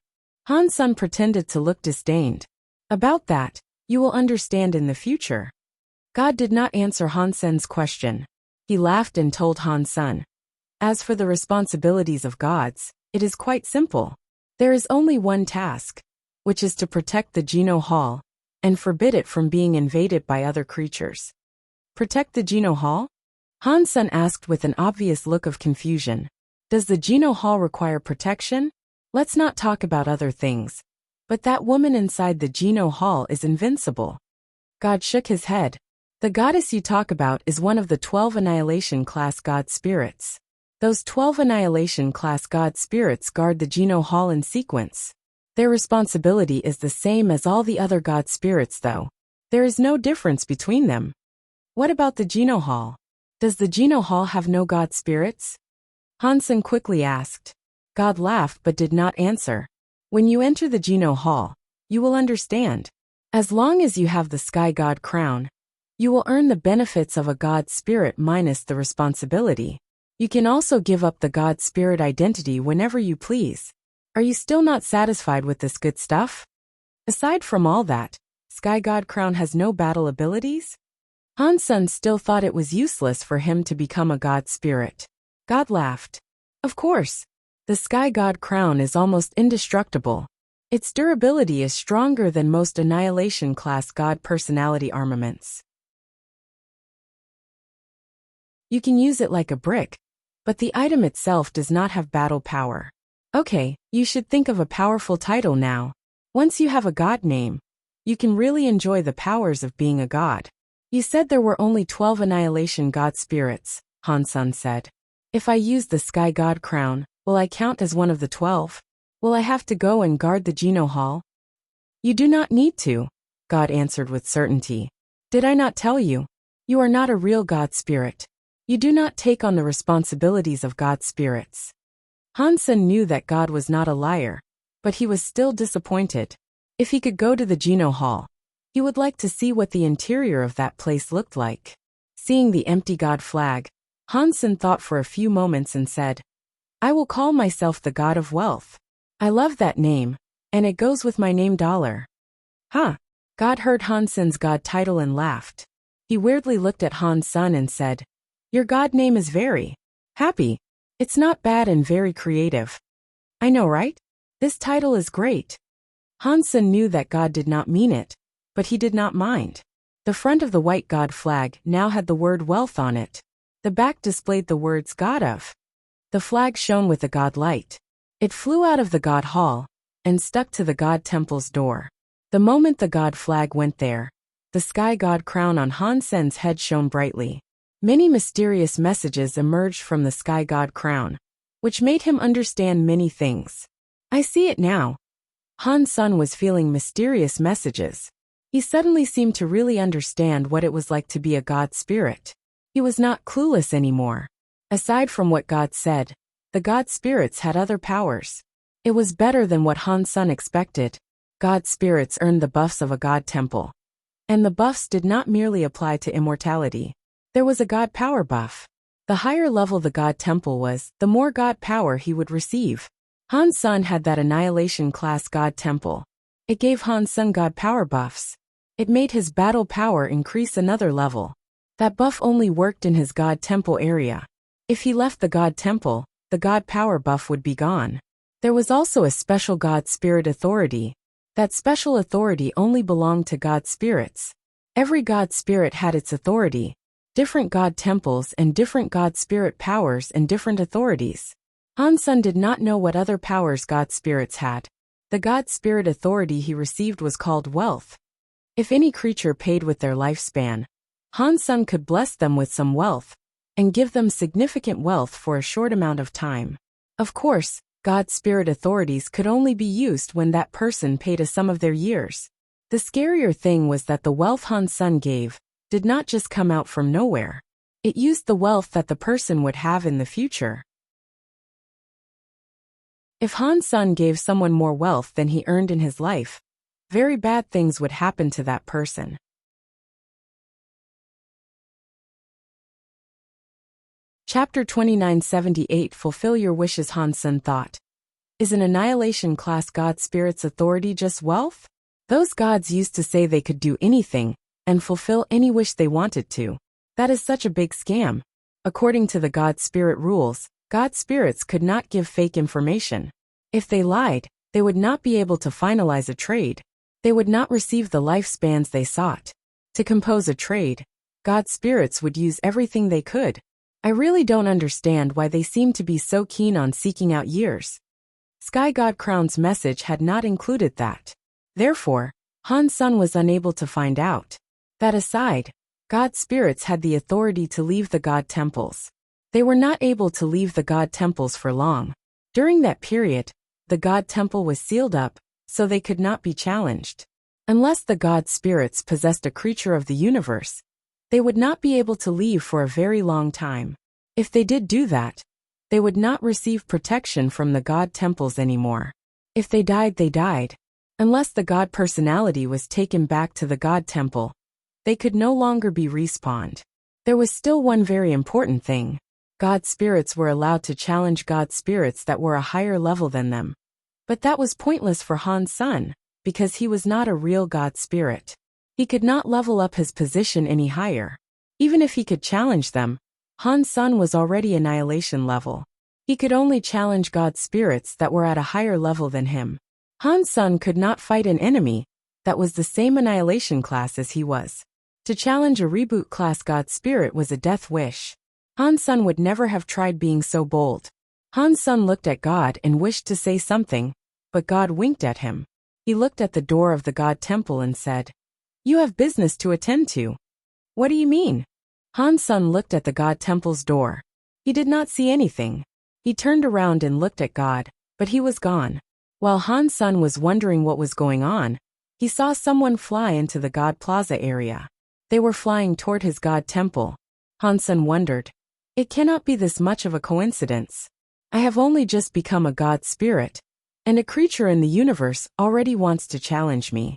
Han Sen pretended to look disdained. "About that, you will understand in the future." God did not answer Han Sen's question. He laughed and told Han Sen, "As for the responsibilities of gods, it is quite simple. There is only one task, which is to protect the Geno Hall and forbid it from being invaded by other creatures." "Protect the Geno Hall?" Han Sen asked with an obvious look of confusion. "Does the Geno Hall require protection? Let's not talk about other things. But that woman inside the Geno Hall is invincible." God shook his head. "The goddess you talk about is one of the 12 Annihilation class god spirits. Those 12 Annihilation class god spirits guard the Geno Hall in sequence. Their responsibility is the same as all the other god spirits though. There is no difference between them." "What about the Geno Hall? Does the Geno Hall have no god spirits?" Han Sen quickly asked. God laughed but did not answer. "When you enter the Geno Hall, you will understand. As long as you have the sky god crown, you will earn the benefits of a god spirit minus the responsibility. You can also give up the god spirit identity whenever you please. Are you still not satisfied with this good stuff? Aside from all that, sky god crown has no battle abilities?" Han Sen still thought it was useless for him to become a god spirit. God laughed. "Of course. The sky god crown is almost indestructible. Its durability is stronger than most Annihilation class god personality armaments. You can use it like a brick, but the item itself does not have battle power. Okay, you should think of a powerful title now. Once you have a god name, you can really enjoy the powers of being a god." "You said there were only 12 Annihilation god spirits," Han Sen said. "If I use the sky god crown, will I count as one of the 12? Will I have to go and guard the Geno Hall?" "You do not need to," God answered with certainty. "Did I not tell you? You are not a real god spirit. You do not take on the responsibilities of god spirits." Han Sen knew that God was not a liar, but he was still disappointed. If he could go to the Geno Hall, he would like to see what the interior of that place looked like. Seeing the empty god flag, Han Sen thought for a few moments and said, "I will call myself the god of wealth. I love that name, and it goes with my name Dollar." "Huh?" God heard Han Sen's god title and laughed. He weirdly looked at Han Sen and said, "Your god name is very happy. It's not bad and very creative." "I know, right? This title is great." Han Sen knew that God did not mean it, but he did not mind. The front of the white God flag now had the word wealth on it. The back displayed the words God of. The flag shone with the God light. It flew out of the God hall and stuck to the God temple's door. The moment the God flag went there, the sky God crown on Han Sen's head shone brightly. Many mysterious messages emerged from the sky God crown, which made him understand many things. I see it now. Han Sen was feeling mysterious messages. He suddenly seemed to really understand what it was like to be a God spirit. He was not clueless anymore. Aside from what God said, the God spirits had other powers. It was better than what Han Sen expected. God spirits earned the buffs of a God temple. And the buffs did not merely apply to immortality. There was a God power buff. The higher level the God temple was, the more God power he would receive. Han Sen had that annihilation class God temple. It gave Han Sen God power buffs. It made his battle power increase another level. That buff only worked in his God temple area. If he left the God temple, the God power buff would be gone. There was also a special God spirit authority. That special authority only belonged to God spirits. Every God spirit had its authority, different God temples and different God spirit powers and different authorities. Han Sen did not know what other powers God spirits had. The God spirit authority he received was called wealth. If any creature paid with their lifespan, Han Sen could bless them with some wealth and give them significant wealth for a short amount of time. Of course, God spirit authorities could only be used when that person paid a sum of their years. The scarier thing was that the wealth Han Sen gave did not just come out from nowhere. It used the wealth that the person would have in the future. If Han Sen gave someone more wealth than he earned in his life, very bad things would happen to that person. Chapter 2978 Fulfill Your Wishes. Han Sen thought. Is an annihilation class God spirit's authority just wealth? Those gods used to say they could do anything and fulfill any wish they wanted to. That is such a big scam. According to the God spirit rules, God spirits could not give fake information. If they lied, they would not be able to finalize a trade. They would not receive the lifespans they sought. To compose a trade, God spirits would use everything they could. I really don't understand why they seem to be so keen on seeking out years. Sky God Crown's message had not included that. Therefore, Han Sen was unable to find out. That aside, God spirits had the authority to leave the God temples. They were not able to leave the God temples for long. During that period, the God temple was sealed up, so they could not be challenged. Unless the God spirits possessed a creature of the universe, they would not be able to leave for a very long time. If they did do that, they would not receive protection from the God temples anymore. If they died, they died. Unless the God personality was taken back to the God temple, they could no longer be respawned. There was still one very important thing. God spirits were allowed to challenge God spirits that were a higher level than them. But that was pointless for Han Sen, because he was not a real God spirit. He could not level up his position any higher. Even if he could challenge them, Han Sen was already annihilation level. He could only challenge God spirits that were at a higher level than him. Han Sen could not fight an enemy that was the same annihilation class as he was. To challenge a reboot class God spirit was a death wish. Han Sen would never have tried being so bold. Han Sen looked at God and wished to say something, but God winked at him. He looked at the door of the God temple and said, "You have business to attend to." "What do you mean?" Han Sen looked at the God temple's door. He did not see anything. He turned around and looked at God, but he was gone. While Han Sen was wondering what was going on, he saw someone fly into the God Plaza area. They were flying toward his God temple. Han Sen wondered, "It cannot be this much of a coincidence. I have only just become a God spirit, and a creature in the universe already wants to challenge me."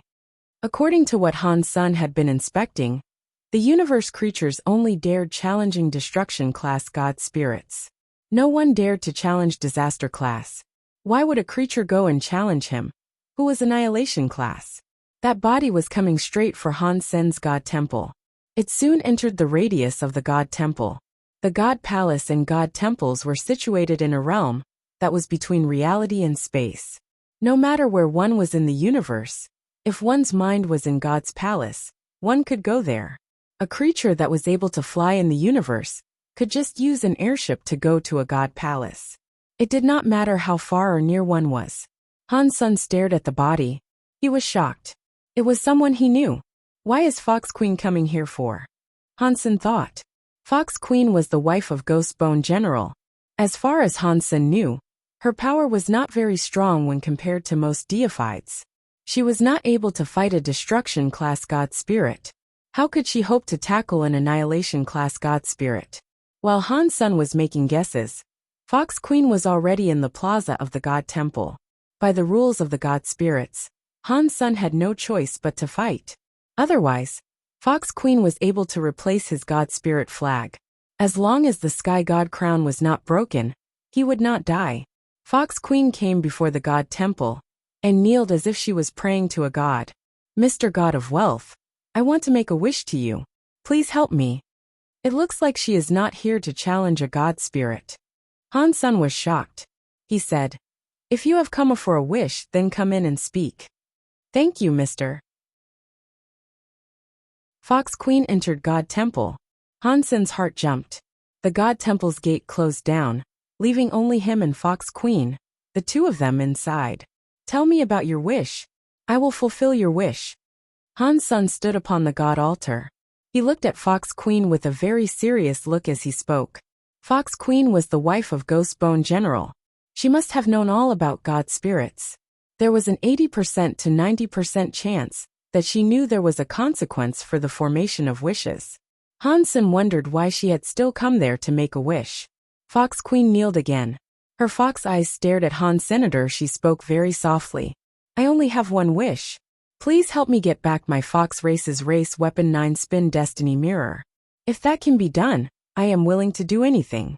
According to what Han Sen had been inspecting, the universe creatures only dared challenging destruction class God spirits. No one dared to challenge disaster class. Why would a creature go and challenge him, who was annihilation class? That body was coming straight for Han Sen's God temple. It soon entered the radius of the God temple. The God palace and God temples were situated in a realm that was between reality and space. No matter where one was in the universe, if one's mind was in God's palace, one could go there. A creature that was able to fly in the universe could just use an airship to go to a god palace. It did not matter how far or near one was. Han Sen stared at the body. He was shocked. It was someone he knew. Why is Fox Queen coming here for? Han Sen thought. Fox Queen was the wife of Ghost Bone General. As far as Han Sen knew, her power was not very strong when compared to most deifieds. She was not able to fight a destruction-class god spirit. How could she hope to tackle an annihilation-class god spirit? While Han Sen was making guesses, Fox Queen was already in the plaza of the god temple. By the rules of the god spirits, Han Sen had no choice but to fight. Otherwise, Fox Queen was able to replace his god spirit flag. As long as the sky god crown was not broken, he would not die. Fox Queen came before the god temple and kneeled as if she was praying to a god. Mr. God of Wealth, I want to make a wish to you. Please help me. It looks like she is not here to challenge a god spirit. Han Sen was shocked. He said, If you have come for a wish, then come in and speak. Thank you, Mr. Fox Queen entered God Temple. Han Sen's heart jumped. The God Temple's gate closed down, leaving only him and Fox Queen, the two of them inside. Tell me about your wish. I will fulfill your wish. Han Sen stood upon the God altar. He looked at Fox Queen with a very serious look as he spoke. Fox Queen was the wife of Ghost Bone General. She must have known all about god spirits. There was an 80% to 90% chance that she knew there was a consequence for the formation of wishes. Han Sen wondered why she had still come there to make a wish. Fox Queen kneeled again. Her fox eyes stared at Han Senator. She spoke very softly. I only have one wish. Please help me get back my Fox Race's race weapon 9-spin destiny mirror. If that can be done, I am willing to do anything.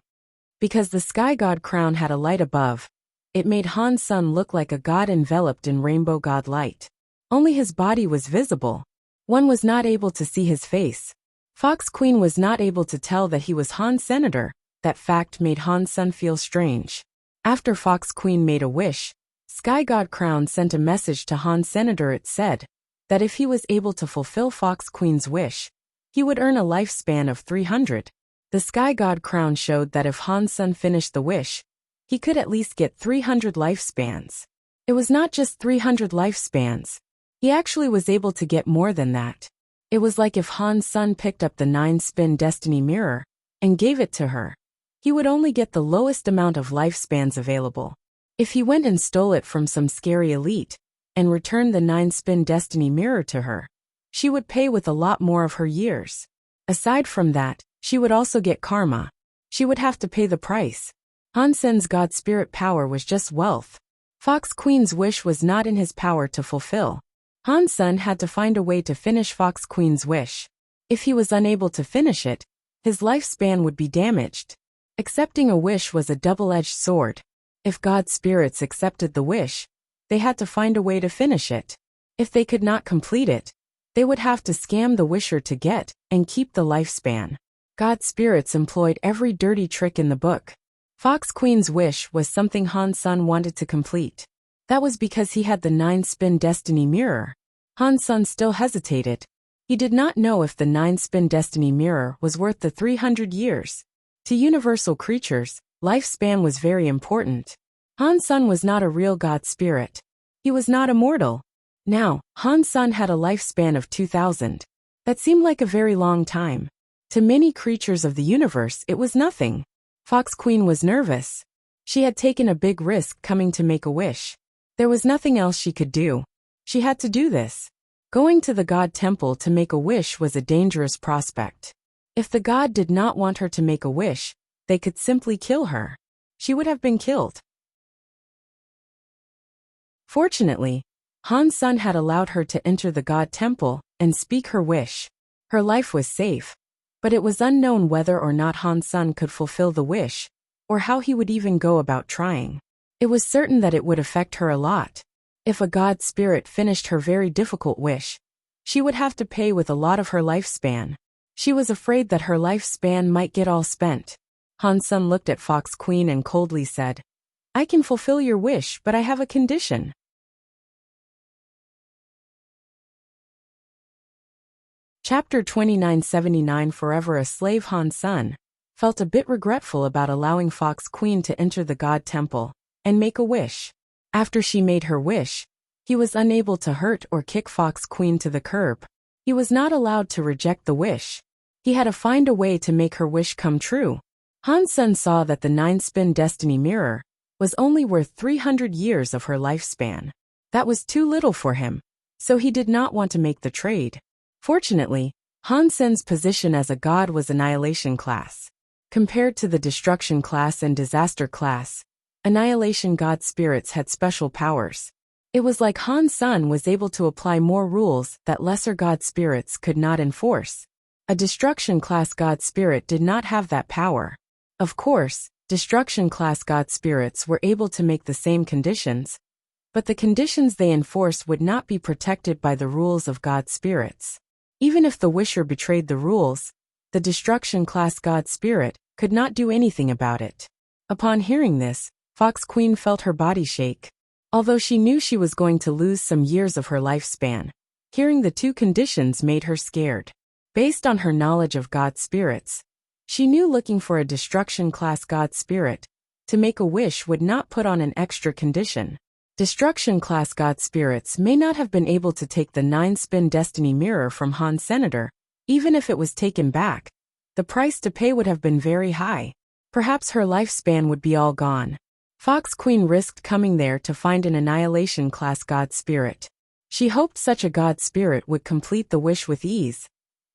Because the sky god crown had a light above, it made Han Sen look like a god enveloped in rainbow god light. Only his body was visible. One was not able to see his face. Fox Queen was not able to tell that he was Han Senator. That fact made Han Sen feel strange. After Fox Queen made a wish, Sky God Crown sent a message to Han Senator. It said that if he was able to fulfill Fox Queen's wish, he would earn a lifespan of 300. The Sky God Crown showed that if Han Sen finished the wish, he could at least get 300 lifespans. It was not just 300 lifespans. He actually was able to get more than that. It was like if Han Sen picked up the 9-spin destiny mirror and gave it to her. He would only get the lowest amount of lifespans available. If he went and stole it from some scary elite and returned the 9-spin destiny mirror to her, she would pay with a lot more of her years. Aside from that, she would also get karma. She would have to pay the price. Han Sen's god spirit power was just wealth. Fox Queen's wish was not in his power to fulfill. Han Sen had to find a way to finish Fox Queen's wish. If he was unable to finish it, his lifespan would be damaged. Accepting a wish was a double-edged sword. If god spirits accepted the wish, they had to find a way to finish it. If they could not complete it, they would have to scam the wisher to get and keep the lifespan. God spirits employed every dirty trick in the book. Fox Queen's wish was something Han Sen wanted to complete. That was because he had the 9-spin destiny mirror. Han Sen still hesitated. He did not know if the 9-spin destiny mirror was worth the 300 years. To universal creatures, lifespan was very important. Han Sen was not a real god spirit. He was not immortal. Now, Han Sen had a lifespan of 2000. That seemed like a very long time. To many creatures of the universe, it was nothing. Fox Queen was nervous. She had taken a big risk coming to make a wish. There was nothing else she could do. She had to do this. Going to the god temple to make a wish was a dangerous prospect. If the god did not want her to make a wish, they could simply kill her. She would have been killed. Fortunately, Han Sen had allowed her to enter the god temple and speak her wish. Her life was safe, but it was unknown whether or not Han Sen could fulfill the wish, or how he would even go about trying. It was certain that it would affect her a lot. If a god spirit finished her very difficult wish, she would have to pay with a lot of her lifespan. She was afraid that her lifespan might get all spent. Han Sen looked at Fox Queen and coldly said, I can fulfill your wish, but I have a condition. Chapter 2979. Forever a slave. Han Sen felt a bit regretful about allowing Fox Queen to enter the God Temple and make a wish. After she made her wish, he was unable to hurt or kick Fox Queen to the curb. He was not allowed to reject the wish. He had to find a way to make her wish come true. Han Sen saw that the 9-spin destiny mirror was only worth 300 years of her lifespan. That was too little for him, so he did not want to make the trade. Fortunately, Han Sen's position as a god was annihilation class. Compared to the destruction class and disaster class, annihilation god spirits had special powers. It was like Han Sen was able to apply more rules that lesser god spirits could not enforce. A destruction class god spirit did not have that power. Of course, destruction class god spirits were able to make the same conditions, but the conditions they enforced would not be protected by the rules of god spirits. Even if the wisher betrayed the rules, the destruction class god spirit could not do anything about it. Upon hearing this, Fox Queen felt her body shake. Although she knew she was going to lose some years of her lifespan, hearing the two conditions made her scared. Based on her knowledge of god spirits, she knew looking for a destruction class god spirit to make a wish would not put on an extra condition. Destruction class god spirits may not have been able to take the 9-spin destiny mirror from Han Senator. Even if it was taken back, the price to pay would have been very high. Perhaps her lifespan would be all gone. Fox Queen risked coming there to find an annihilation class god spirit. She hoped such a god spirit would complete the wish with ease,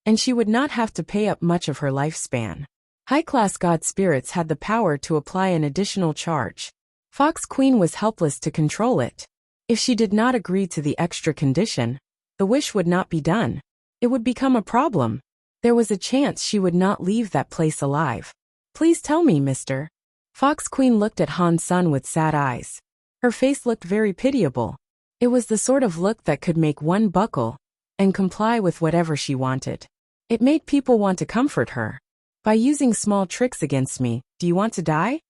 and she would not have to pay up much of her lifespan. High-class god spirits had the power to apply an additional charge. Fox Queen was helpless to control it. If she did not agree to the extra condition, the wish would not be done. It would become a problem. There was a chance she would not leave that place alive. Please tell me, mister. Fox Queen looked at Han Sen with sad eyes. Her face looked very pitiable. It was the sort of look that could make one buckle and comply with whatever she wanted. It made people want to comfort her. By using small tricks against me, do you want to die?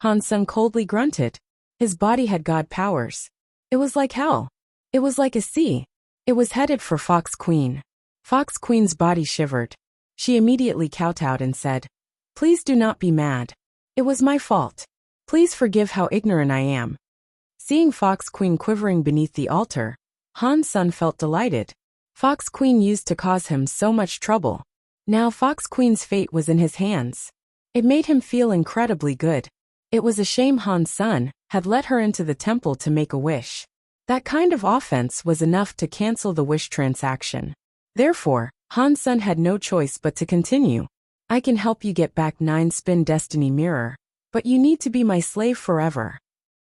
Han Sen coldly grunted. His body had god powers. It was like hell. It was like a sea. It was headed for Fox Queen. Fox Queen's body shivered. She immediately kowtowed and said, "Please do not be mad. It was my fault. Please forgive how ignorant I am." Seeing Fox Queen quivering beneath the altar, Han Sen felt delighted. Fox Queen used to cause him so much trouble. Now Fox Queen's fate was in his hands. It made him feel incredibly good. It was a shame Han Sen had let her into the temple to make a wish. That kind of offense was enough to cancel the wish transaction. Therefore, Han Sen had no choice but to continue. "I can help you get back 9-spin destiny mirror, but you need to be my slave forever."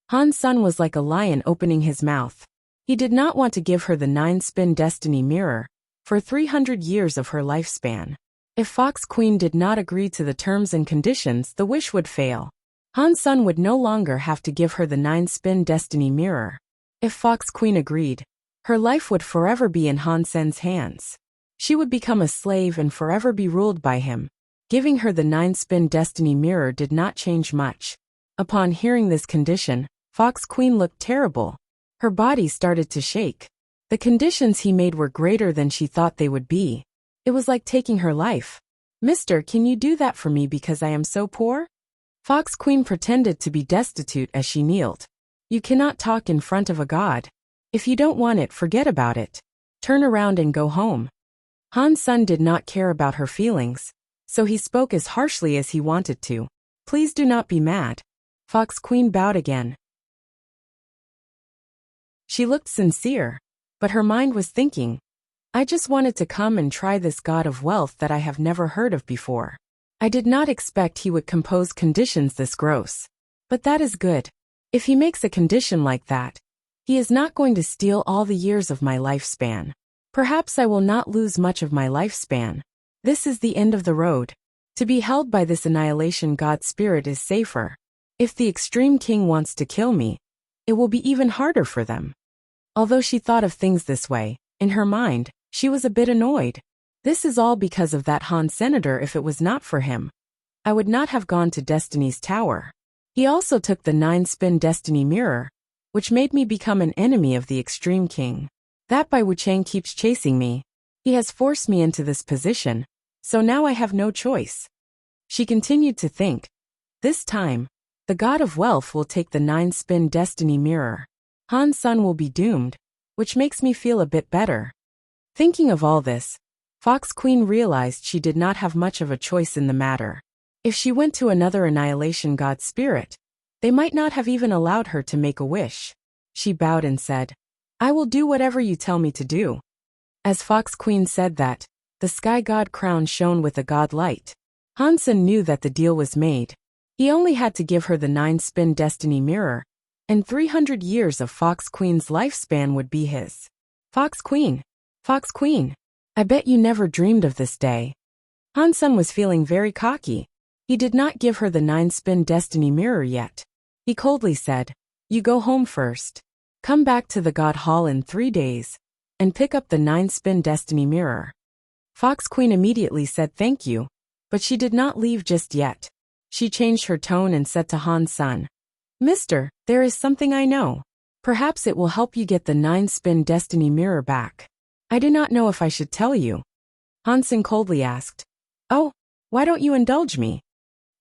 Han Sen was like a lion opening his mouth. He did not want to give her the 9-spin destiny mirror for 300 years of her lifespan. If Fox Queen did not agree to the terms and conditions, the wish would fail. Han Sen would no longer have to give her the 9-spin destiny mirror. If Fox Queen agreed, her life would forever be in Han Sen's hands. She would become a slave and forever be ruled by him. Giving her the 9-spin destiny mirror did not change much. Upon hearing this condition, Fox Queen looked terrible. Her body started to shake. The conditions he made were greater than she thought they would be. It was like taking her life. "Mister, can you do that for me because I am so poor?" Fox Queen pretended to be destitute as she kneeled. "You cannot talk in front of a god. If you don't want it, forget about it. Turn around and go home." Han Sen did not care about her feelings, so he spoke as harshly as he wanted to. "Please do not be mad." Fox Queen bowed again. She looked sincere, but her mind was thinking, "I just wanted to come and try this god of wealth that I have never heard of before. I did not expect he would compose conditions this gross. But that is good. If he makes a condition like that, he is not going to steal all the years of my lifespan. Perhaps I will not lose much of my lifespan. This is the end of the road. To be held by this annihilation god spirit is safer. If the extreme king wants to kill me, it will be even harder for them." Although she thought of things this way, in her mind, she was a bit annoyed. This is all because of that Han Senator. If it was not for him, I would not have gone to Destiny's Tower. He also took the 9-spin destiny mirror, which made me become an enemy of the extreme king. That Bai Wuchang keeps chasing me. He has forced me into this position, so now I have no choice. She continued to think. This time, the god of wealth will take the 9-spin destiny mirror. Han's son will be doomed, which makes me feel a bit better. Thinking of all this, Fox Queen realized she did not have much of a choice in the matter. If she went to another annihilation god spirit, they might not have even allowed her to make a wish. She bowed and said, I will do whatever you tell me to do. As Fox Queen said that, the sky god crown shone with a god light. Hansen knew that the deal was made. He only had to give her the 9-spin destiny mirror, and 300 years of Fox Queen's lifespan would be his. Fox Queen, I bet you never dreamed of this day. Hansen was feeling very cocky. He did not give her the 9-spin destiny mirror yet. He coldly said, you go home first. Come back to the God Hall in 3 days, and pick up the 9-spin destiny mirror. Fox Queen immediately said thank you, but she did not leave just yet. She changed her tone and said to Han's son, Mister, there is something I know. Perhaps it will help you get the 9-spin destiny mirror back. I do not know if I should tell you. Hansen coldly asked, Oh, why don't you indulge me?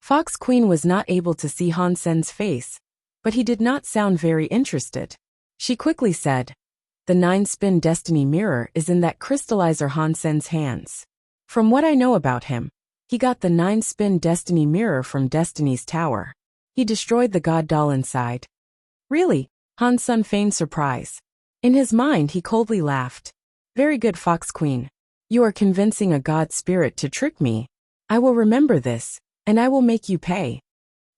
Fox Queen was not able to see Hansen's face, but he did not sound very interested. She quickly said, The 9-spin destiny mirror is in that crystallizer Hansen's hands. From what I know about him, he got the 9-spin destiny mirror from Destiny's Tower. He destroyed the god doll inside. Really? Hansen feigned surprise. In his mind he coldly laughed. Very good, Fox Queen. You are convincing a god spirit to trick me. I will remember this, and I will make you pay.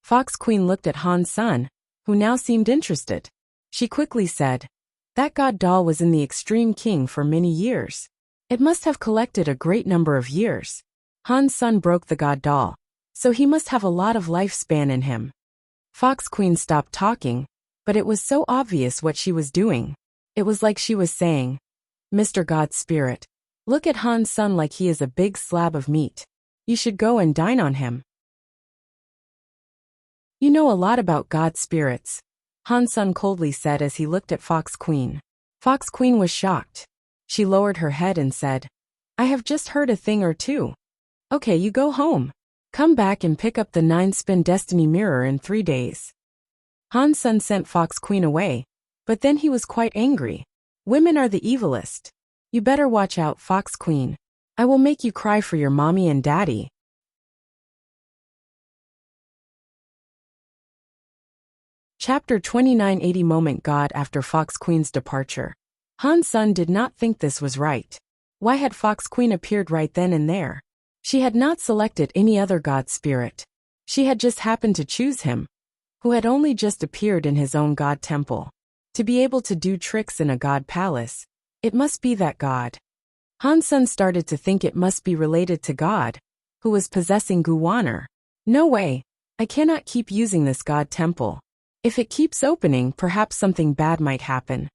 Fox Queen looked at Han's son, who now seemed interested. She quickly said, That god doll was in the Extreme King for many years. It must have collected a great number of years. Han's son broke the god doll, so he must have a lot of lifespan in him. Fox Queen stopped talking, but it was so obvious what she was doing. It was like she was saying, Mr. God Spirit, look at Han's son like he is a big slab of meat. You should go and dine on him. You know a lot about god spirits, Han's son coldly said as he looked at Fox Queen. Fox Queen was shocked. She lowered her head and said, I have just heard a thing or two. Okay, you go home. Come back and pick up the 9-spin destiny mirror in 3 days. Han's son sent Fox Queen away, but then he was quite angry. Women are the evilest. You better watch out, Fox Queen. I will make you cry for your mommy and daddy. Chapter 29 Moment God after Fox Queen's departure. Han's son did not think this was right. Why had Fox Queen appeared right then and there? She had not selected any other god spirit. She had just happened to choose him, who had only just appeared in his own god temple. To be able to do tricks in a god palace, it must be that god. Han's son started to think it must be related to God, who was possessing Guwaner. No way, I cannot keep using this god temple. If it keeps opening, perhaps something bad might happen.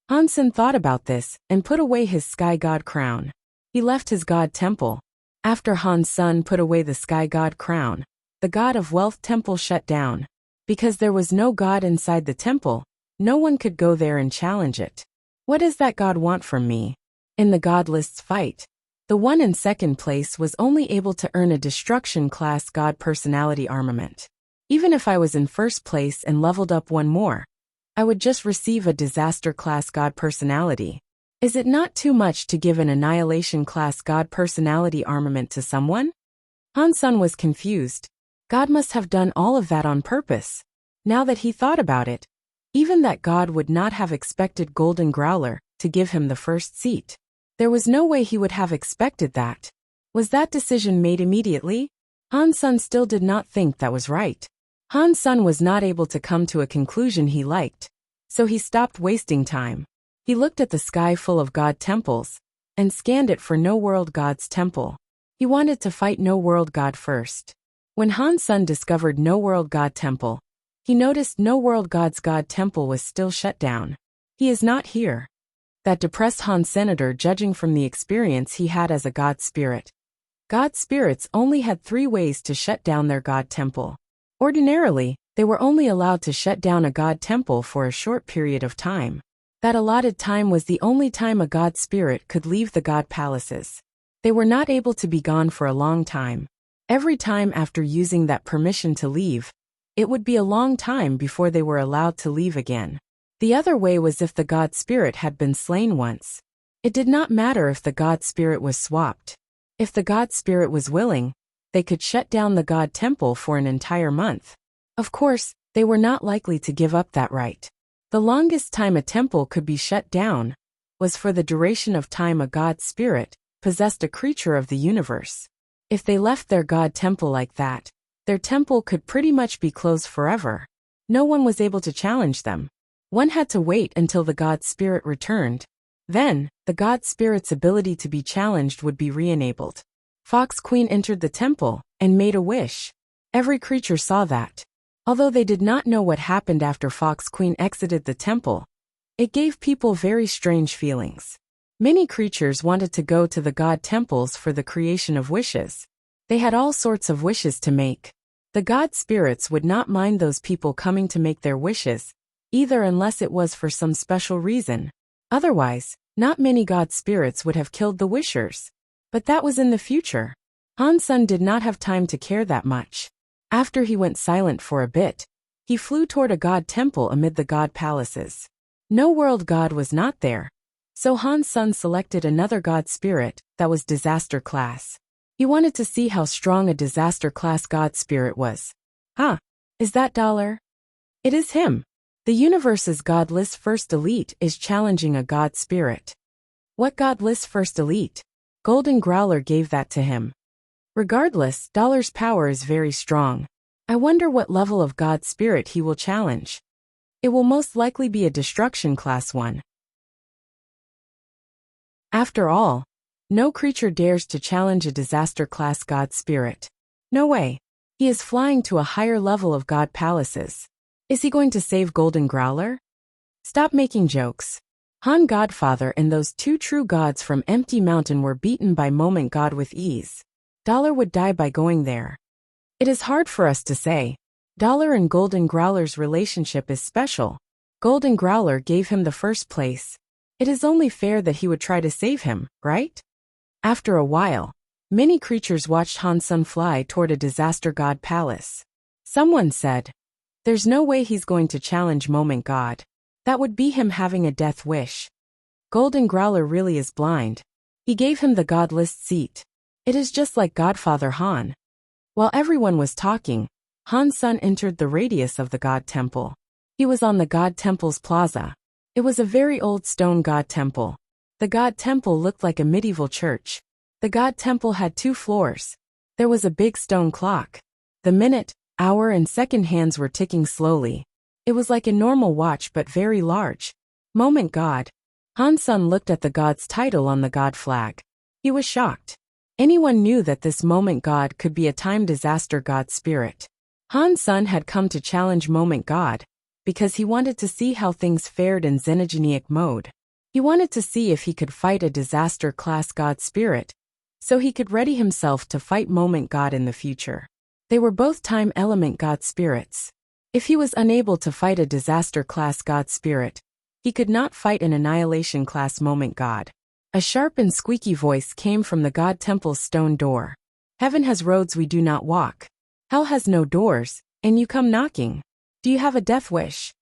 Hansen thought about this and put away his sky god crown. He left his god temple. After Han's son put away the sky god crown, the god of wealth temple shut down. Because there was no god inside the temple, no one could go there and challenge it. What does that god want from me? In the god list's fight, the one in second place was only able to earn a destruction class god personality armament. Even if I was in first place and leveled up one more, I would just receive a disaster class god personality. Is it not too much to give an annihilation class god personality armament to someone? Hansen was confused. God must have done all of that on purpose. Now that he thought about it, even that god would not have expected Golden Growler to give him the first seat. There was no way he would have expected that. Was that decision made immediately? Hansen still did not think that was right. Hansen was not able to come to a conclusion he liked, so he stopped wasting time. He looked at the sky full of god temples, and scanned it for no world god's temple. He wanted to fight no world god first. When Hansen discovered no world god temple, he noticed no world god's god temple was still shut down. He is not here. That depressed Han Senator, judging from the experience he had as a god spirit. God spirits only had 3 ways to shut down their god temple. Ordinarily, they were only allowed to shut down a god temple for a short period of time. That allotted time was the only time a god spirit could leave the god palaces. They were not able to be gone for a long time. Every time after using that permission to leave, it would be a long time before they were allowed to leave again. The other way was if the god spirit had been slain once. It did not matter if the god spirit was swapped. If the god spirit was willing, they could shut down the god temple for an entire month. Of course, they were not likely to give up that right. The longest time a temple could be shut down was for the duration of time a god spirit possessed a creature of the universe. If they left their god temple like that, their temple could pretty much be closed forever. No one was able to challenge them. One had to wait until the god spirit returned. Then, the god spirit's ability to be challenged would be re-enabled. Fox Queen entered the temple and made a wish. Every creature saw that. Although they did not know what happened after Fox Queen exited the temple, it gave people very strange feelings. Many creatures wanted to go to the god temples for the creation of wishes. They had all sorts of wishes to make. The god spirits would not mind those people coming to make their wishes, either unless it was for some special reason. Otherwise, not many god spirits would have killed the wishers. But that was in the future. Han Sen did not have time to care that much. After he went silent for a bit, he flew toward a god temple amid the god palaces. No world god was not there, so Han Sen selected another god spirit that was disaster class. He wanted to see how strong a disaster class god spirit was. Huh? Is that $? It is him. The universe's god list first elite is challenging a god spirit. What god list first elite? Golden Growler gave that to him. Regardless, $'s power is very strong. I wonder what level of god spirit he will challenge. It will most likely be a destruction class one. After all, no creature dares to challenge a disaster class god spirit. No way. He is flying to a higher level of god palaces. Is he going to save Golden Growler? Stop making jokes. Han Godfather and those two true gods from Empty Mountain were beaten by Moment God with ease. $' would die by going there. It is hard for us to say. $' and Golden Growler's relationship is special. Golden Growler gave him the first place. It is only fair that he would try to save him, right? After a while, many creatures watched Han Sen fly toward a disaster god palace. Someone said, "There's no way he's going to challenge Moment God. That would be him having a death wish. Golden Growler really is blind." He gave him the god list seat. It is just like Godfather Han. While everyone was talking, Han Sen entered the radius of the god temple. He was on the god temple's plaza. It was a very old stone god temple. The god temple looked like a medieval church. The god temple had 2 floors. There was a big stone clock. The minute, hour and second hands were ticking slowly. It was like a normal watch but very large. Moment God. Han Sen looked at the god's title on the god flag. He was shocked. Anyone knew that this Moment God could be a time disaster god spirit. Han Sen had come to challenge Moment God because he wanted to see how things fared in xenogenic mode. He wanted to see if he could fight a disaster class god spirit, so he could ready himself to fight Moment God in the future. They were both time element god spirits. If he was unable to fight a disaster class god spirit, he could not fight an annihilation class Moment God. A sharp and squeaky voice came from the god temple's stone door. "Heaven has roads we do not walk. Hell has no doors, and you come knocking. Do you have a death wish?"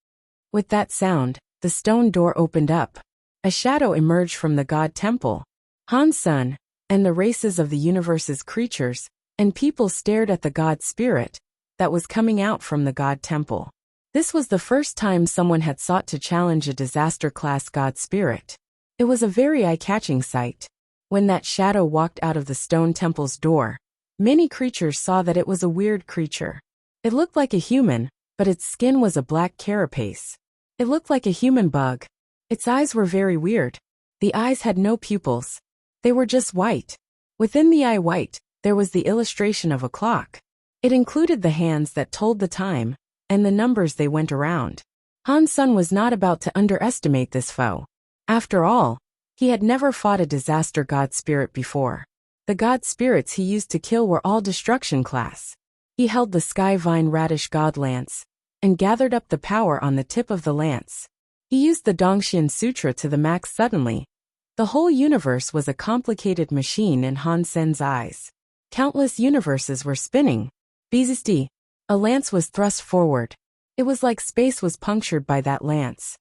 With that sound, the stone door opened up. A shadow emerged from the god temple. Han Sen, and the races of the universe's creatures and people stared at the god spirit that was coming out from the god temple. This was the first time someone had sought to challenge a disaster class god spirit. It was a very eye-catching sight. When that shadow walked out of the stone temple's door, many creatures saw that it was a weird creature. It looked like a human, but its skin was a black carapace. It looked like a human bug. Its eyes were very weird. The eyes had no pupils. They were just white. Within the eye white, there was the illustration of a clock. It included the hands that told the time, and the numbers they went around. Han Sen was not about to underestimate this foe. After all, he had never fought a disaster god spirit before. The god spirits he used to kill were all destruction class. He held the sky vine radish god lance, and gathered up the power on the tip of the lance. He used the Dongxian Sutra to the max suddenly. The whole universe was a complicated machine in Han Sen's eyes. Countless universes were spinning. BZSD. A lance was thrust forward. It was like space was punctured by that lance.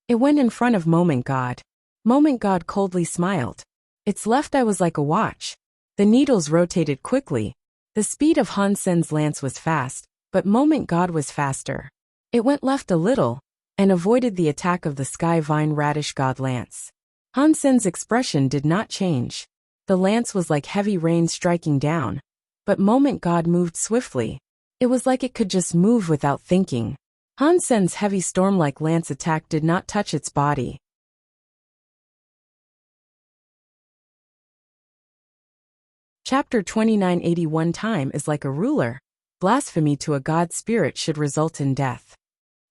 It went in front of Moment God. Moment God coldly smiled. Its left eye was like a watch. The needles rotated quickly. The speed of Han Sen's lance was fast, but Moment God was faster. It went left a little, and avoided the attack of the Sky Vine Radish God lance. Han Sen's expression did not change. The lance was like heavy rain striking down. But Moment God moved swiftly. It was like it could just move without thinking. Han Sen's heavy storm-like lance attack did not touch its body. Chapter 2981. Time is like a ruler. Blasphemy to a god spirit should result in death.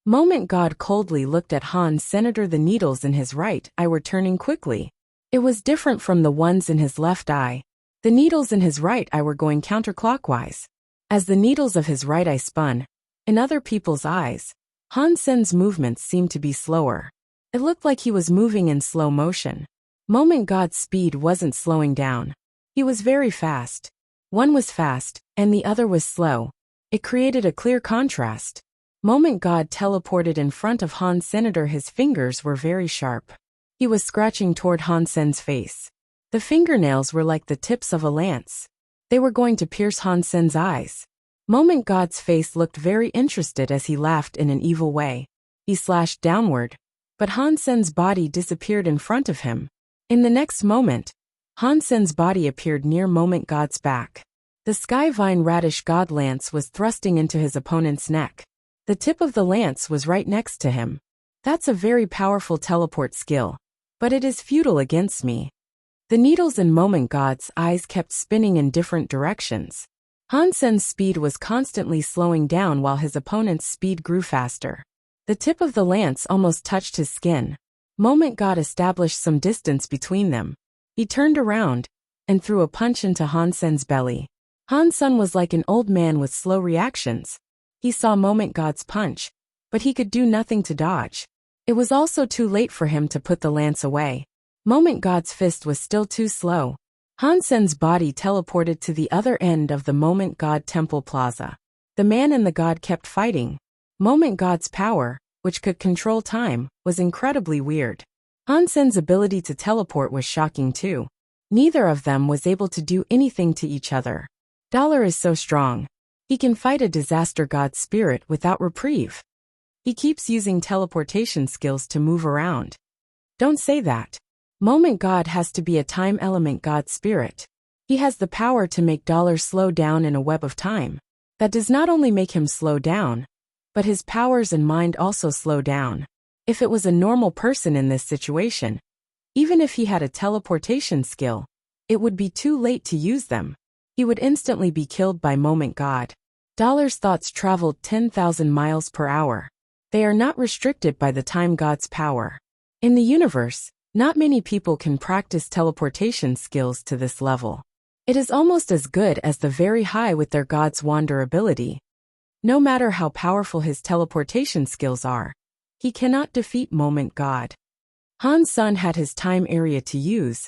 Moment God coldly looked at Han Senator. The needles in his right eye were turning quickly. It was different from the ones in his left eye. The needles in his right eye were going counterclockwise. As the needles of his right eye spun, in other people's eyes, Han Sen's movements seemed to be slower. It looked like he was moving in slow motion. Moment God's speed wasn't slowing down. He was very fast. One was fast, and the other was slow. It created a clear contrast. Moment God teleported in front of Han Senator. His fingers were very sharp. He was scratching toward Han Sen's face. The fingernails were like the tips of a lance. They were going to pierce Han Sen's eyes. Moment God's face looked very interested as he laughed in an evil way. He slashed downward, but Han Sen's body disappeared in front of him. In the next moment, Han Sen's body appeared near Moment God's back. The Sky Vine Radish God lance was thrusting into his opponent's neck. The tip of the lance was right next to him. That's a very powerful teleport skill, but it is futile against me. The needles in Moment God's eyes kept spinning in different directions. Han Sen's speed was constantly slowing down while his opponent's speed grew faster. The tip of the lance almost touched his skin. Moment God established some distance between them. He turned around and threw a punch into Han Sen's belly. Han Sen was like an old man with slow reactions. He saw Moment God's punch, but he could do nothing to dodge. It was also too late for him to put the lance away. Moment God's fist was still too slow. Han Sen's body teleported to the other end of the Moment God Temple Plaza. The man and the god kept fighting. Moment God's power, which could control time, was incredibly weird. Han Sen's ability to teleport was shocking too. Neither of them was able to do anything to each other. Dollar is so strong. He can fight a disaster god spirit without reprieve. He keeps using teleportation skills to move around. Don't say that. Moment God has to be a time element god spirit. He has the power to make Dollar slow down in a web of time. That does not only make him slow down, but his powers and mind also slow down. If it was a normal person in this situation, even if he had a teleportation skill, it would be too late to use them. He would instantly be killed by Moment God. Dollar's thoughts traveled 10,000 miles per hour. They are not restricted by the time god's power. In the universe, not many people can practice teleportation skills to this level. It is almost as good as the very high with their god's wander ability. No matter how powerful his teleportation skills are, he cannot defeat Moment God. Han Sen had his time area to use,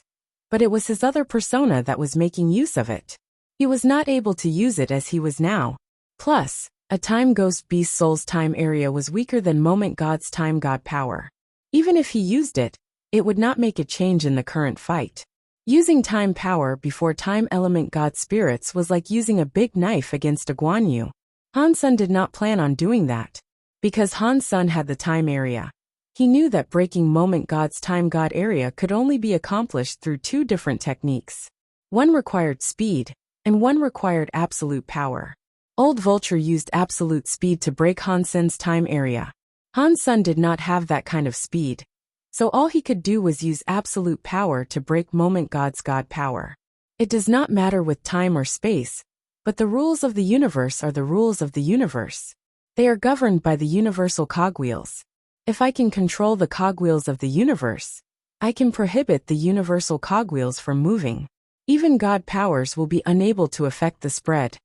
but it was his other persona that was making use of it. He was not able to use it as he was now. Plus, a time ghost beast soul's time area was weaker than Moment God's time god power. Even if he used it, it would not make a change in the current fight. Using time power before time element god spirits was like using a big knife against a Guan Yu. Han Sen did not plan on doing that. Because Han Sen had the time area, he knew that breaking Moment God's time god area could only be accomplished through two different techniques. One required speed, and one required absolute power. Old Vulture used absolute speed to break Han Sen's time area. Han Sen did not have that kind of speed, so all he could do was use absolute power to break Moment God's god power. It does not matter with time or space, but the rules of the universe are the rules of the universe. They are governed by the universal cogwheels. If I can control the cogwheels of the universe, I can prohibit the universal cogwheels from moving. Even god powers will be unable to affect the spread.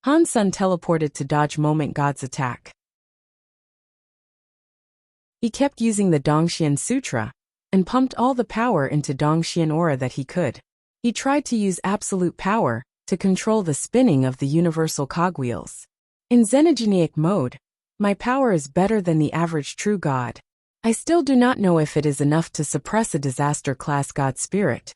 Han Sen teleported to dodge Moment God's attack. He kept using the Dongxian Sutra and pumped all the power into Dongxian aura that he could. He tried to use absolute power to control the spinning of the universal cogwheels. In Xenogenic mode, my power is better than the average true god. I still do not know if it is enough to suppress a disaster-class god spirit.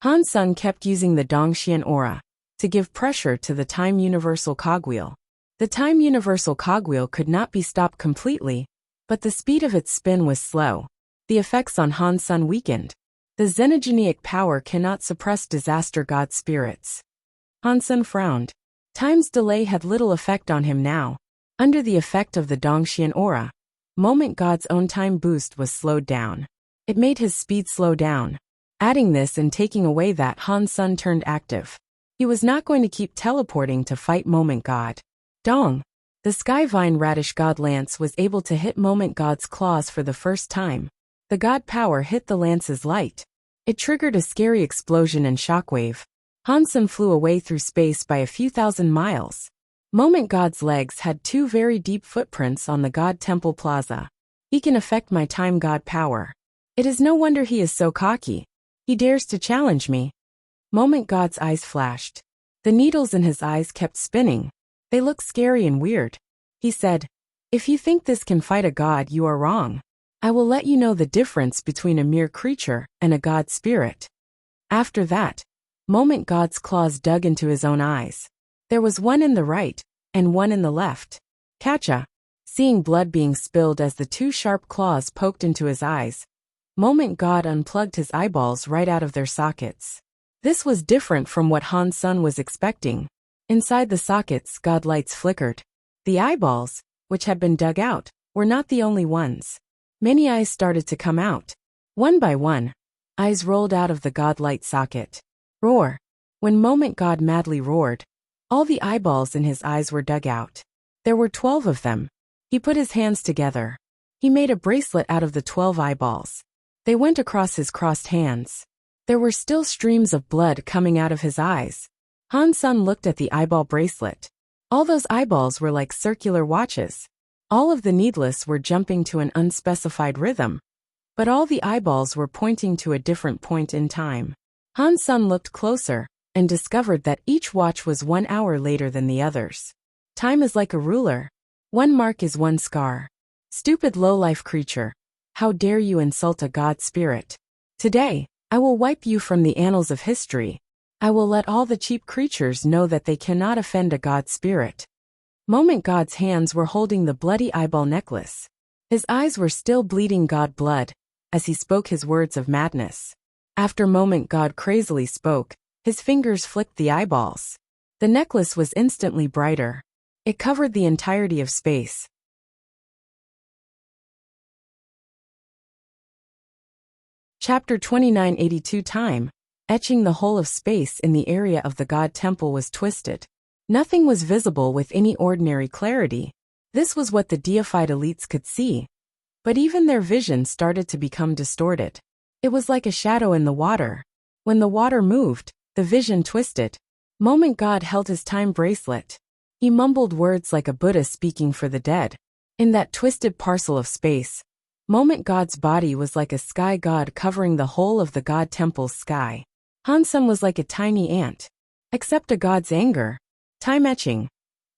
Han Sen kept using the Dongxian aura to give pressure to the time universal cogwheel. The time universal cogwheel could not be stopped completely, but the speed of its spin was slow. The effects on Han Sen weakened. The Xenogenic power cannot suppress disaster god spirits. Han Sen frowned. Time's delay had little effect on him now. Under the effect of the Dongxian aura, Moment God's own time boost was slowed down. It made his speed slow down. Adding this and taking away that, Han Sen turned active. He was not going to keep teleporting to fight Moment God. Dong! The Skyvine Radish God Lance was able to hit Moment God's claws for the first time. The God power hit the lance's light. It triggered a scary explosion and shockwave. Han Sen flew away through space by a few thousand miles. Moment God's legs had 2 very deep footprints on the God Temple Plaza. He can affect my time God power. It is no wonder he is so cocky. He dares to challenge me. Moment God's eyes flashed. The needles in his eyes kept spinning. They looked scary and weird. He said, "If you think this can fight a god, you are wrong. I will let you know the difference between a mere creature and a god spirit." After that, Moment God's claws dug into his own eyes. There was one in the right, and one in the left. Catcha! Seeing blood being spilled as the 2 sharp claws poked into his eyes, Moment God unplugged his eyeballs right out of their sockets. This was different from what Han Sen was expecting. Inside the sockets, God lights flickered. The eyeballs, which had been dug out, were not the only ones. Many eyes started to come out. One by one, eyes rolled out of the God light socket. Roar! When Moment God madly roared, all the eyeballs in his eyes were dug out. There were 12 of them. He put his hands together. He made a bracelet out of the 12 eyeballs. They went across his crossed hands. There were still streams of blood coming out of his eyes. Han Sen looked at the eyeball bracelet. All those eyeballs were like circular watches. All of the needless were jumping to an unspecified rhythm. But all the eyeballs were pointing to a different point in time. Han Sen looked closer and discovered that each watch was 1 hour later than the others. Time is like a ruler. One mark is one scar. Stupid low-life creature. How dare you insult a god spirit? Today, I will wipe you from the annals of history. I will let all the cheap creatures know that they cannot offend a god spirit. Moment God's hands were holding the bloody eyeball necklace. His eyes were still bleeding god blood as he spoke his words of madness. After Moment God crazily spoke, his fingers flicked the eyeballs. The necklace was instantly brighter. It covered the entirety of space. Chapter 2982 Time. Etching the whole of space in the area of the God Temple was twisted. Nothing was visible with any ordinary clarity. This was what the deified elites could see. But even their vision started to become distorted. It was like a shadow in the water. When the water moved, the vision twisted. Moment God held his time bracelet. He mumbled words like a Buddha speaking for the dead. In that twisted parcel of space, Moment God's body was like a sky god covering the whole of the God Temple's sky. Han Sen was like a tiny ant. Except a god's anger. Time etching.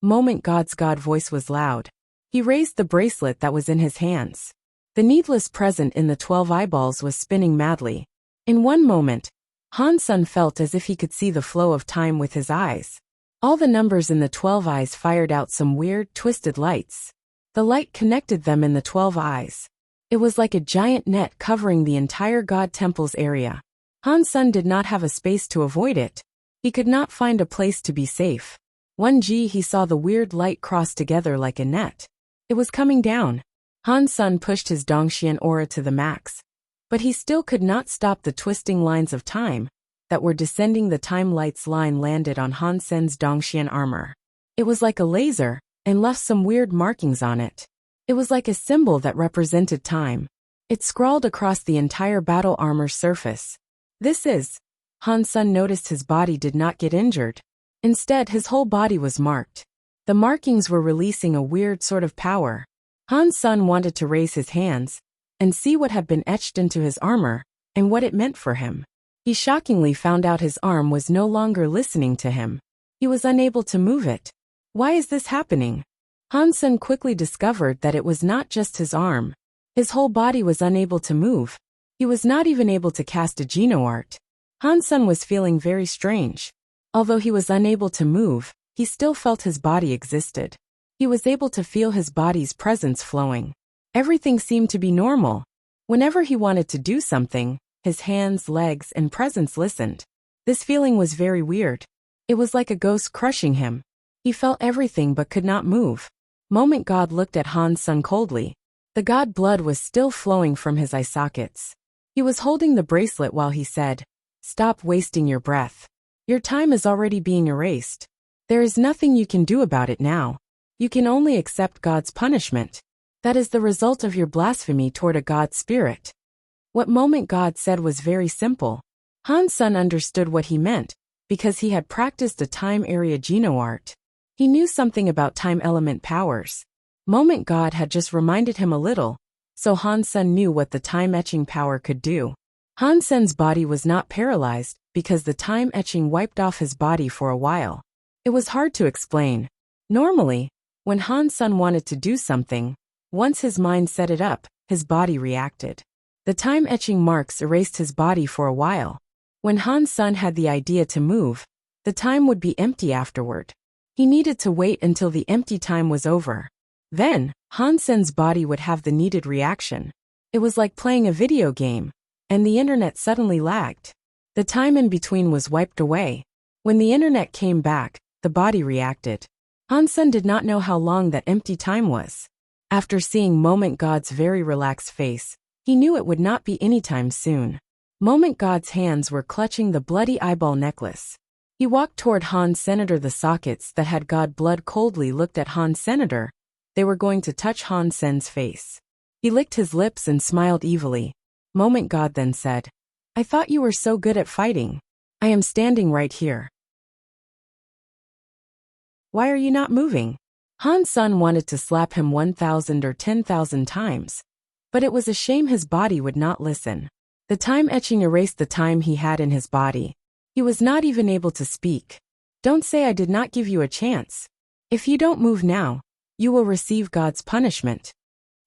Moment God's god voice was loud. He raised the bracelet that was in his hands. The needless present in the 12 eyeballs was spinning madly. In one moment, Han Sen felt as if he could see the flow of time with his eyes. All the numbers in the 12 eyes fired out some weird, twisted lights. The light connected them in the 12 eyes. It was like a giant net covering the entire God Temple's area. Han Sen did not have a space to avoid it. He could not find a place to be safe. 1G he saw the weird light cross together like a net. It was coming down. Han Sen pushed his Dongxian aura to the max. But he still could not stop the twisting lines of time that were descending. The time light's line landed on Han Sen's Dongxian armor. It was like a laser, and left some weird markings on it. It was like a symbol that represented time. It scrawled across the entire battle armor surface. This is... Han Sen noticed his body did not get injured. Instead, his whole body was marked. The markings were releasing a weird sort of power. Han's son wanted to raise his hands and see what had been etched into his armor and what it meant for him. He shockingly found out his arm was no longer listening to him. He was unable to move it. Why is this happening? Han's son quickly discovered that it was not just his arm. His whole body was unable to move. He was not even able to cast a Geno art. Han's son was feeling very strange. Although he was unable to move, he still felt his body existed. He was able to feel his body's presence flowing. Everything seemed to be normal. Whenever he wanted to do something, his hands, legs, and presence listened. This feeling was very weird. It was like a ghost crushing him. He felt everything but could not move. Moment God looked at Han's son coldly. The god blood was still flowing from his eye sockets. He was holding the bracelet while he said, "Stop wasting your breath. Your time is already being erased. There is nothing you can do about it now. You can only accept God's punishment. That is the result of your blasphemy toward a god spirit." What Moment God said was very simple. Han's son understood what he meant, because he had practiced a time area Geno art. He knew something about time element powers. Moment God had just reminded him a little, so Han's son knew what the time etching power could do. Han's son's body was not paralyzed, because the time etching wiped off his body for a while. It was hard to explain. Normally, when Han's son wanted to do something, once his mind set it up, his body reacted. The time etching marks erased his body for a while. When Han's son had the idea to move, the time would be empty afterward. He needed to wait until the empty time was over. Then, Han's son's body would have the needed reaction. It was like playing a video game, and the internet suddenly lagged. The time in between was wiped away. When the internet came back, the body reacted. Han's son did not know how long that empty time was. After seeing Moment God's very relaxed face, he knew it would not be anytime soon. Moment God's hands were clutching the bloody eyeball necklace. He walked toward Han's Senator. The sockets that had God blood coldly looked at Han's Senator. They were going to touch Han's son's face. He licked his lips and smiled evilly. Moment God then said, "I thought you were so good at fighting. I am standing right here. Why are you not moving?" Han's son wanted to slap him 1,000 or 10,000 times, but it was a shame his body would not listen. The time etching erased the time he had in his body. He was not even able to speak. "Don't say I did not give you a chance. If you don't move now, you will receive God's punishment."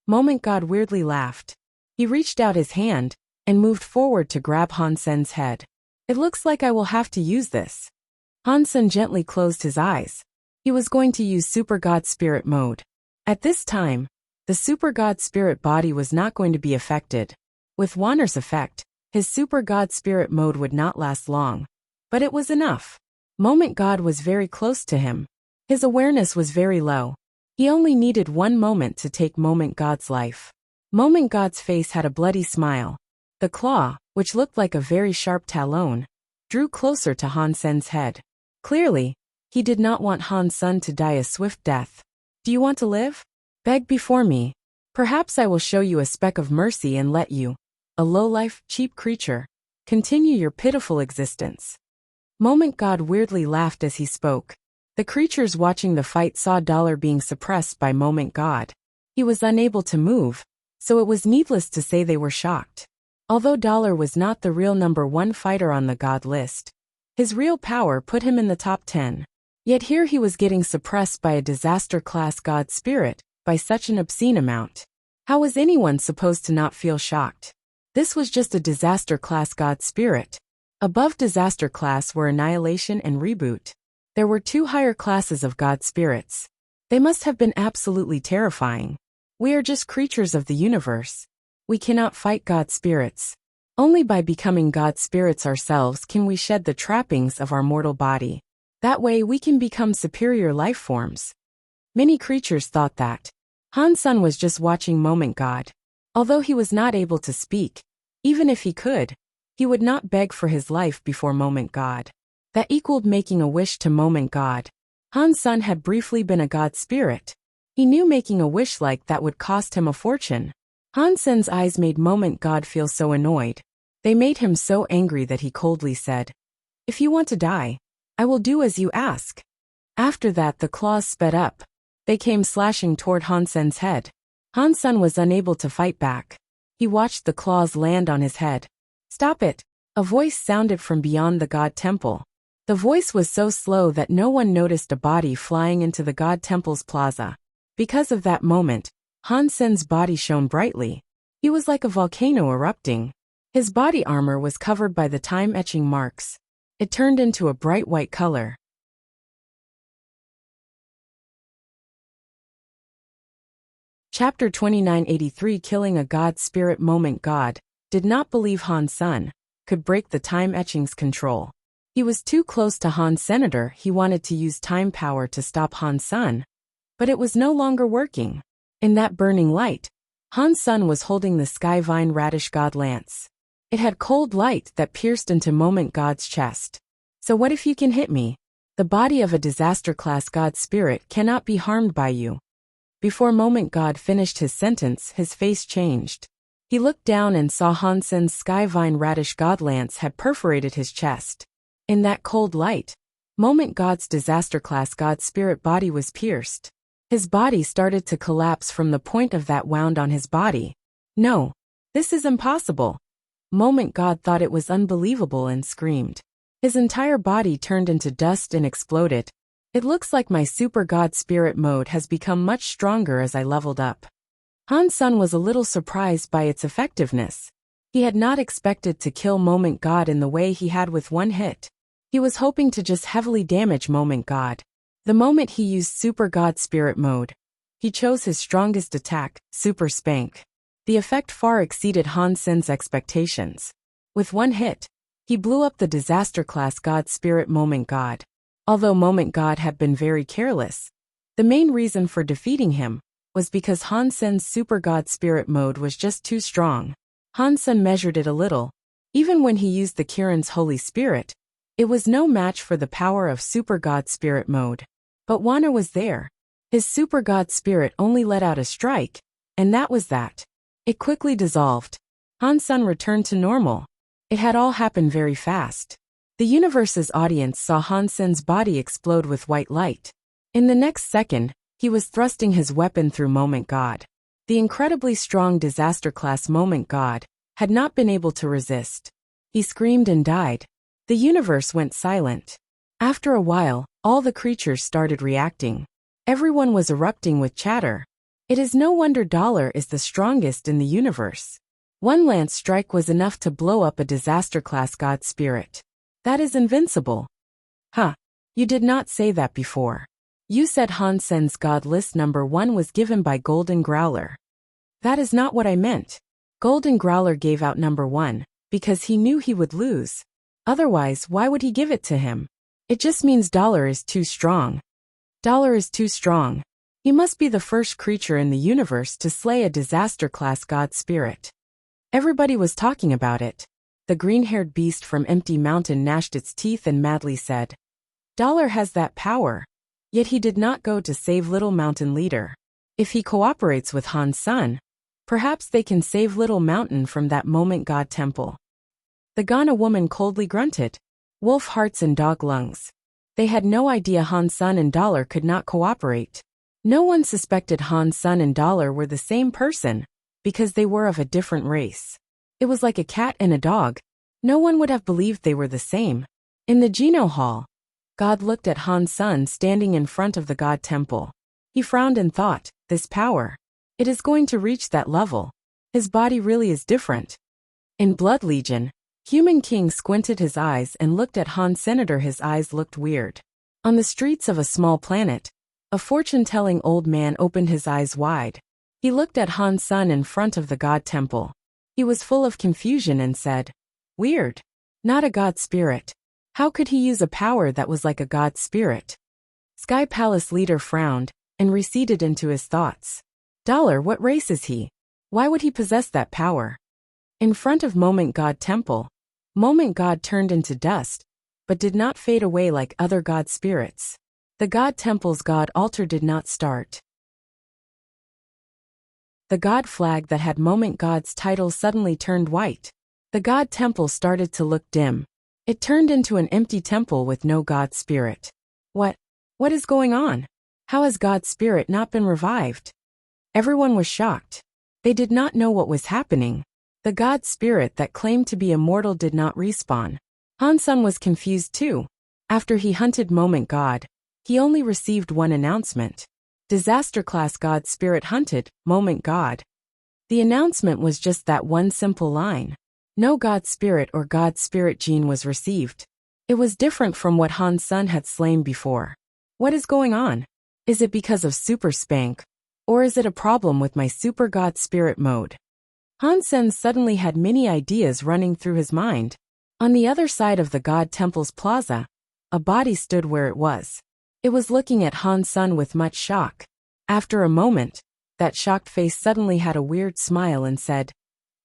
Moment God weirdly laughed. He reached out his hand and moved forward to grab Han's son's head. "It looks like I will have to use this." Han's son gently closed his eyes. He was going to use Super God Spirit mode. At this time, the Super God Spirit body was not going to be affected. With Wanner's effect, his Super God Spirit mode would not last long. But it was enough. Moment God was very close to him. His awareness was very low. He only needed one moment to take Moment God's life. Moment God's face had a bloody smile. The claw, which looked like a very sharp talon, drew closer to Han's son's head. Clearly, he did not want Han's son to die a swift death. "Do you want to live? Beg before me. Perhaps I will show you a speck of mercy and let you, a low-life, cheap creature, continue your pitiful existence." Moment God weirdly laughed as he spoke. The creatures watching the fight saw Dollar being suppressed by Moment God. He was unable to move, so it was needless to say they were shocked. Although Dollar was not the real #1 fighter on the God list, his real power put him in the top 10. Yet here he was getting suppressed by a disaster-class God spirit by such an obscene amount. How was anyone supposed to not feel shocked? This was just a disaster-class God spirit. Above disaster class were annihilation and reboot. There were 2 higher classes of God spirits. They must have been absolutely terrifying. We are just creatures of the universe. We cannot fight God spirits. Only by becoming God spirits ourselves can we shed the trappings of our mortal body. That way we can become superior life forms. Many creatures thought that. Han's son was just watching Moment God. Although he was not able to speak, even if he could, he would not beg for his life before Moment God. That equaled making a wish to Moment God. Han's son had briefly been a God spirit. He knew making a wish like that would cost him a fortune. Han's son's eyes made Moment God feel so annoyed. They made him so angry that he coldly said, "If you want to die, I will do as you ask." After that the claws sped up. They came slashing toward Han's son's head. Han Sen was unable to fight back. He watched the claws land on his head. "Stop it!" A voice sounded from beyond the god temple. The voice was so slow that no one noticed a body flying into the god temple's plaza. Because of that moment, Han Sen's body shone brightly. He was like a volcano erupting. His body armor was covered by the time-etching marks. It turned into a bright white color. Chapter 2983 Killing a God Spirit Moment God did not believe Han Sen could break the time-etching's control. He was too close to Han Senator. He wanted to use time power to stop Han Sen, but it was no longer working. In that burning light, Han Sen was holding the Skyvine Radish God Lance. It had cold light that pierced into Moment God's chest. "So what if you can hit me? The body of a disaster-class God Spirit cannot be harmed by you." Before Moment God finished his sentence, his face changed. He looked down and saw Han Sen's Skyvine Radish God Lance had perforated his chest. In that cold light, Moment God's disaster-class God Spirit body was pierced. His body started to collapse from the point of that wound on his body. "No, this is impossible." Moment God thought it was unbelievable and screamed. His entire body turned into dust and exploded. "It looks like my Super God Spirit mode has become much stronger as I leveled up." Han Sen was a little surprised by its effectiveness. He had not expected to kill Moment God in the way he had with one hit. He was hoping to just heavily damage Moment God. The moment he used Super God Spirit mode, he chose his strongest attack, Super Spank. The effect far exceeded Han Sen's expectations. With one hit, he blew up the disaster-class God Spirit Moment God. Although Moment God had been very careless, the main reason for defeating him was because Han Sen's Super God Spirit mode was just too strong. Han Sen measured it a little. Even when he used the Kirin's Holy Spirit, it was no match for the power of Super God Spirit mode. But Wana was there. His Super God Spirit only let out a strike, and that was that. It quickly dissolved. Han Sen returned to normal. It had all happened very fast. The universe's audience saw Han Sen's body explode with white light. In the next second, he was thrusting his weapon through Moment God. The incredibly strong disaster-class Moment God had not been able to resist. He screamed and died. The universe went silent. After a while, all the creatures started reacting. Everyone was erupting with chatter. It is no wonder Dollar is the strongest in the universe. One lance strike was enough to blow up a disaster-class God Spirit. That is invincible. Huh. You did not say that before. You said Han Sen's God list number 1 was given by Golden Growler. That is not what I meant. Golden Growler gave out number 1 because he knew he would lose. Otherwise, why would he give it to him? It just means Dollar is too strong. Dollar is too strong. He must be the first creature in the universe to slay a disaster-class God Spirit. Everybody was talking about it. The green-haired beast from Empty Mountain gnashed its teeth and madly said, "Dollar has that power." Yet he did not go to save Little Mountain Leader. If he cooperates with Han Sen, perhaps they can save Little Mountain from that Moment God Temple. The Ghana woman coldly grunted. Wolf hearts and dog lungs. They had no idea Han Sen and Dollar could not cooperate. No one suspected Han Sen and Dollar were the same person, because they were of a different race. It was like a cat and a dog. No one would have believed they were the same. In the Geno Hall, God looked at Han Sen standing in front of the God Temple. He frowned and thought, this power. It is going to reach that level. His body really is different. In Blood Legion, Human King squinted his eyes and looked at Han Senator. His eyes looked weird. On the streets of a small planet, a fortune-telling old man opened his eyes wide. He looked at Han Sen in front of the God Temple. He was full of confusion and said, "Weird. Not a God Spirit. How could he use a power that was like a God Spirit?" Sky Palace leader frowned and receded into his thoughts. Dollar, what race is he? Why would he possess that power? In front of Moment God Temple, Moment God turned into dust, but did not fade away like other God Spirits. The God Temple's God altar did not start. The God flag that had Moment God's title suddenly turned white. The God Temple started to look dim. It turned into an empty temple with no God Spirit. What is going on? How has God Spirit not been revived? Everyone was shocked. They did not know what was happening. The god spirit that claimed to be immortal did not respawn. Han Sen was confused too. After he hunted Moment God, he only received one announcement. Disaster class god spirit hunted, Moment God. The announcement was just that one simple line. No god spirit or god spirit gene was received. It was different from what Han Sen had slain before. What is going on? Is it because of Super Spank? Or is it a problem with my Super God Spirit mode? Han Sen suddenly had many ideas running through his mind. On the other side of the God Temple's plaza, a body stood where it was. It was looking at Han Sen with much shock. After a moment, that shocked face suddenly had a weird smile and said,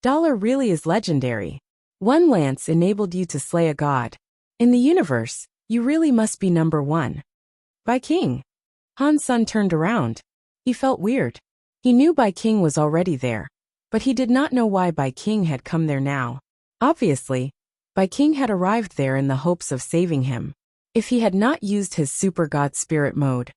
"Dollar really is legendary. One lance enabled you to slay a god. In the universe, you really must be number one." Bai King. Han Sen turned around. He felt weird. He knew Bai King was already there, but he did not know why Bai King had come there now. Obviously, Bai King had arrived there in the hopes of saving him. If he had not used his Super God Spirit mode,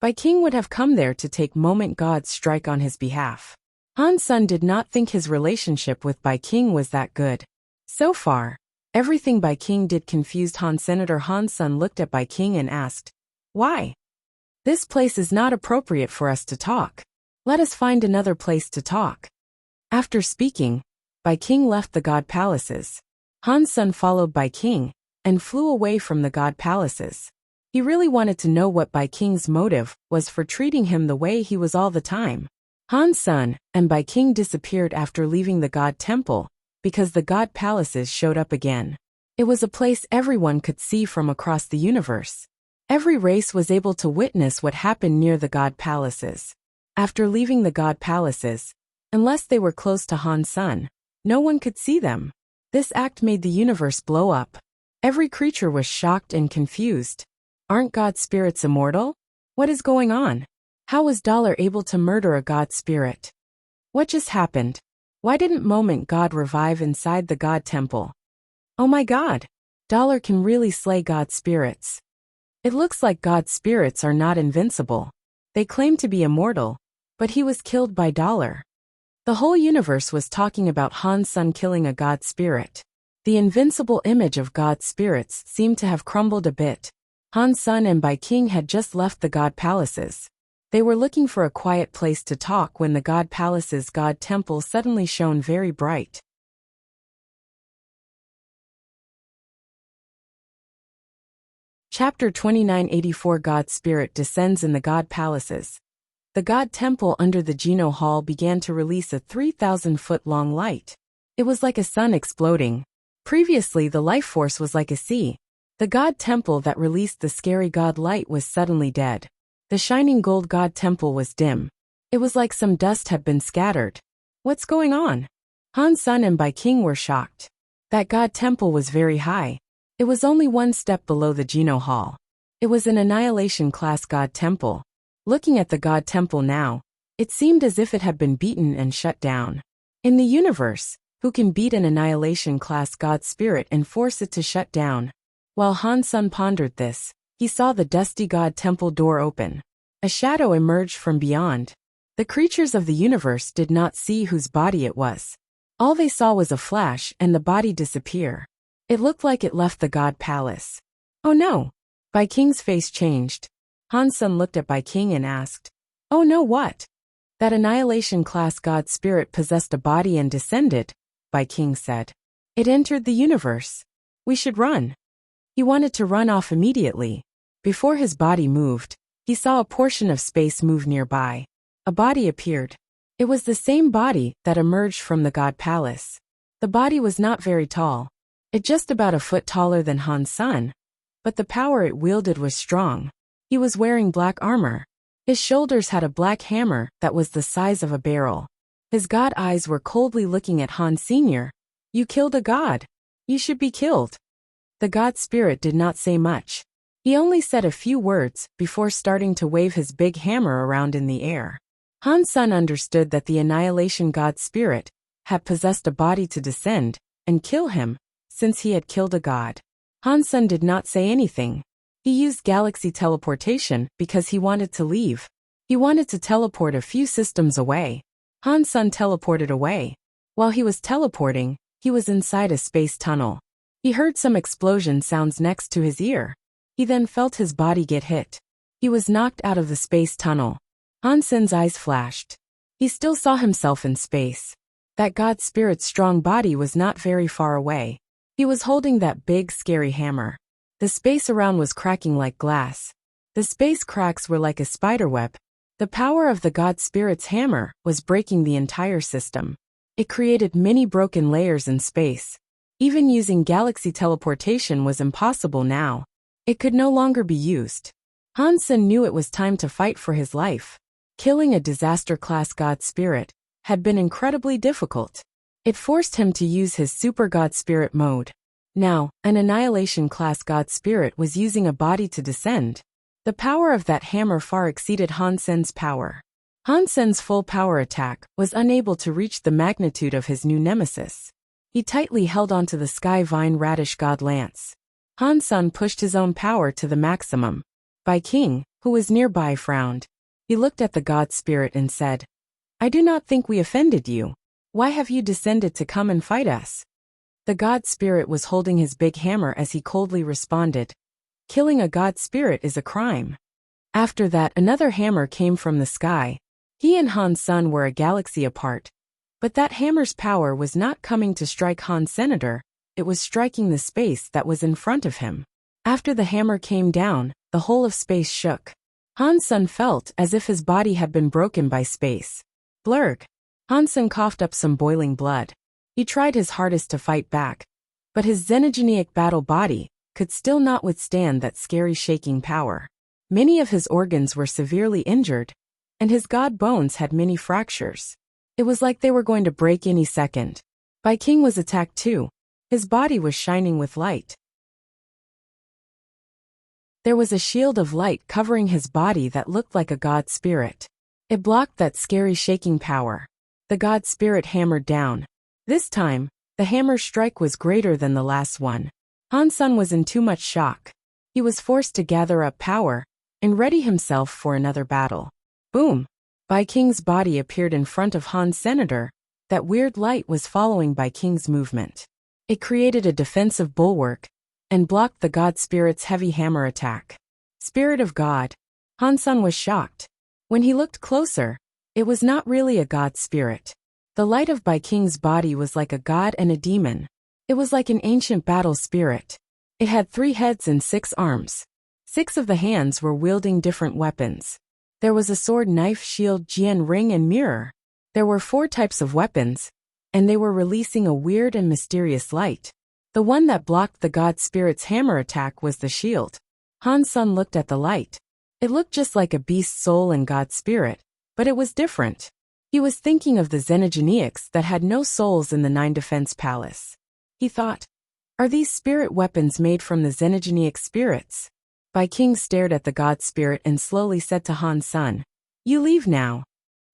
Bai King would have come there to take Moment God's strike on his behalf. Han Sen did not think his relationship with Bai King was that good. So far, everything Bai King did confused Han. Senator Han Sen looked at Bai King and asked, "Why? This place is not appropriate for us to talk. Let us find another place to talk." After speaking, Bai King left the god palaces. Han Sen followed Bai King and flew away from the god palaces. He really wanted to know what Bai King's motive was for treating him the way he was all the time. Han Sen and Bai King disappeared after leaving the god temple because the god palaces showed up again. It was a place everyone could see from across the universe. Every race was able to witness what happened near the god palaces. After leaving the god palaces, unless they were close to Han Sen, no one could see them. This act made the universe blow up. Every creature was shocked and confused. Aren't god spirits immortal? What is going on? How was Dollar able to murder a god spirit? What just happened? Why didn't Moment God revive inside the god temple? Oh my god! Dollar can really slay god spirits. It looks like god spirits are not invincible. They claim to be immortal, but he was killed by Dollar. The whole universe was talking about Han Sen killing a god spirit. The invincible image of god spirits seemed to have crumbled a bit. Han Sen and Bai King had just left the god palaces. They were looking for a quiet place to talk when the god palace's god temple suddenly shone very bright. Chapter 2984 God Spirit descends in the God Palaces. The God Temple under the Geno Hall began to release a 3,000-foot-long light. It was like a sun exploding. Previously the life force was like a sea. The God Temple that released the scary God light was suddenly dead. The shining gold God Temple was dim. It was like some dust had been scattered. What's going on? Han Sen and Bai King were shocked. That God Temple was very high. It was only one step below the Geno Hall. It was an Annihilation-class God Temple. Looking at the God Temple now, it seemed as if it had been beaten and shut down. In the universe, who can beat an Annihilation-class God Spirit and force it to shut down? While Han Sen pondered this, he saw the dusty God Temple door open. A shadow emerged from beyond. The creatures of the universe did not see whose body it was. All they saw was a flash and the body disappear. It looked like it left the God Palace. Oh no! Bai King's face changed. Han Sen looked at Bai King and asked, "Oh no, what?" "That Annihilation-class God Spirit possessed a body and descended," Bai King said. "It entered the universe. We should run." He wanted to run off immediately. Before his body moved, he saw a portion of space move nearby. A body appeared. It was the same body that emerged from the God Palace. The body was not very tall. It just about a foot taller than Han Sen, but the power it wielded was strong. He was wearing black armor. His shoulders had a black hammer that was the size of a barrel. His god eyes were coldly looking at Han Sr. "You killed a god. You should be killed." The god spirit did not say much. He only said a few words before starting to wave his big hammer around in the air. Han Sen understood that the Annihilation God Spirit had possessed a body to descend and kill him, since he had killed a god. Han Sen did not say anything. He used galaxy teleportation because he wanted to leave. He wanted to teleport a few systems away. Han Sen teleported away. While he was teleporting, he was inside a space tunnel. He heard some explosion sounds next to his ear. He then felt his body get hit. He was knocked out of the space tunnel. Han Sen's eyes flashed. He still saw himself in space. That god spirit's strong body was not very far away. He was holding that big, scary hammer. The space around was cracking like glass. The space cracks were like a spiderweb. The power of the god spirit's hammer was breaking the entire system. It created many broken layers in space. Even using galaxy teleportation was impossible now. It could no longer be used. Han Sen knew it was time to fight for his life. Killing a disaster-class god spirit had been incredibly difficult. It forced him to use his super god spirit mode. Now, an annihilation-class god spirit was using a body to descend. The power of that hammer far exceeded Han Sen's power. Han Sen's full power attack was unable to reach the magnitude of his new nemesis. He tightly held onto the sky vine radish god lance. Han Sen pushed his own power to the maximum. Bai King, who was nearby, frowned. He looked at the god spirit and said, "I do not think we offended you. Why have you descended to come and fight us?" The god spirit was holding his big hammer as he coldly responded, "Killing a god spirit is a crime." After that, another hammer came from the sky. He and Han Sen were a galaxy apart. But that hammer's power was not coming to strike Han Senator, it was striking the space that was in front of him. After the hammer came down, the whole of space shook. Han Sen felt as if his body had been broken by space. Blurg. Han Sen coughed up some boiling blood. He tried his hardest to fight back. But his xenogenic battle body could still not withstand that scary shaking power. Many of his organs were severely injured, and his god bones had many fractures. It was like they were going to break any second. Bai King was attacked too. His body was shining with light. There was a shield of light covering his body that looked like a god spirit. It blocked that scary shaking power. The god spirit hammered down. This time, the hammer's strike was greater than the last one. Han Sen was in too much shock. He was forced to gather up power and ready himself for another battle. Boom! Bai King's body appeared in front of Han Senator. That weird light was following Bai King's movement. It created a defensive bulwark and blocked the god spirit's heavy hammer attack. Spirit of God. Han Sen was shocked. When he looked closer, it was not really a god spirit. The light of Bai King's body was like a god and a demon. It was like an ancient battle spirit. It had 3 heads and 6 arms. 6 of the hands were wielding different weapons. There was a sword, knife, shield, jian, ring, and mirror. There were 4 types of weapons, and they were releasing a weird and mysterious light. The one that blocked the god spirit's hammer attack was the shield. Han Sen looked at the light. It looked just like a beast soul and god spirit, but it was different. He was thinking of the xenogenics that had no souls in the 9 Defense Palace. He thought, are these spirit weapons made from the xenogenic spirits? Bai King stared at the god spirit and slowly said to Han Sen, "You leave now.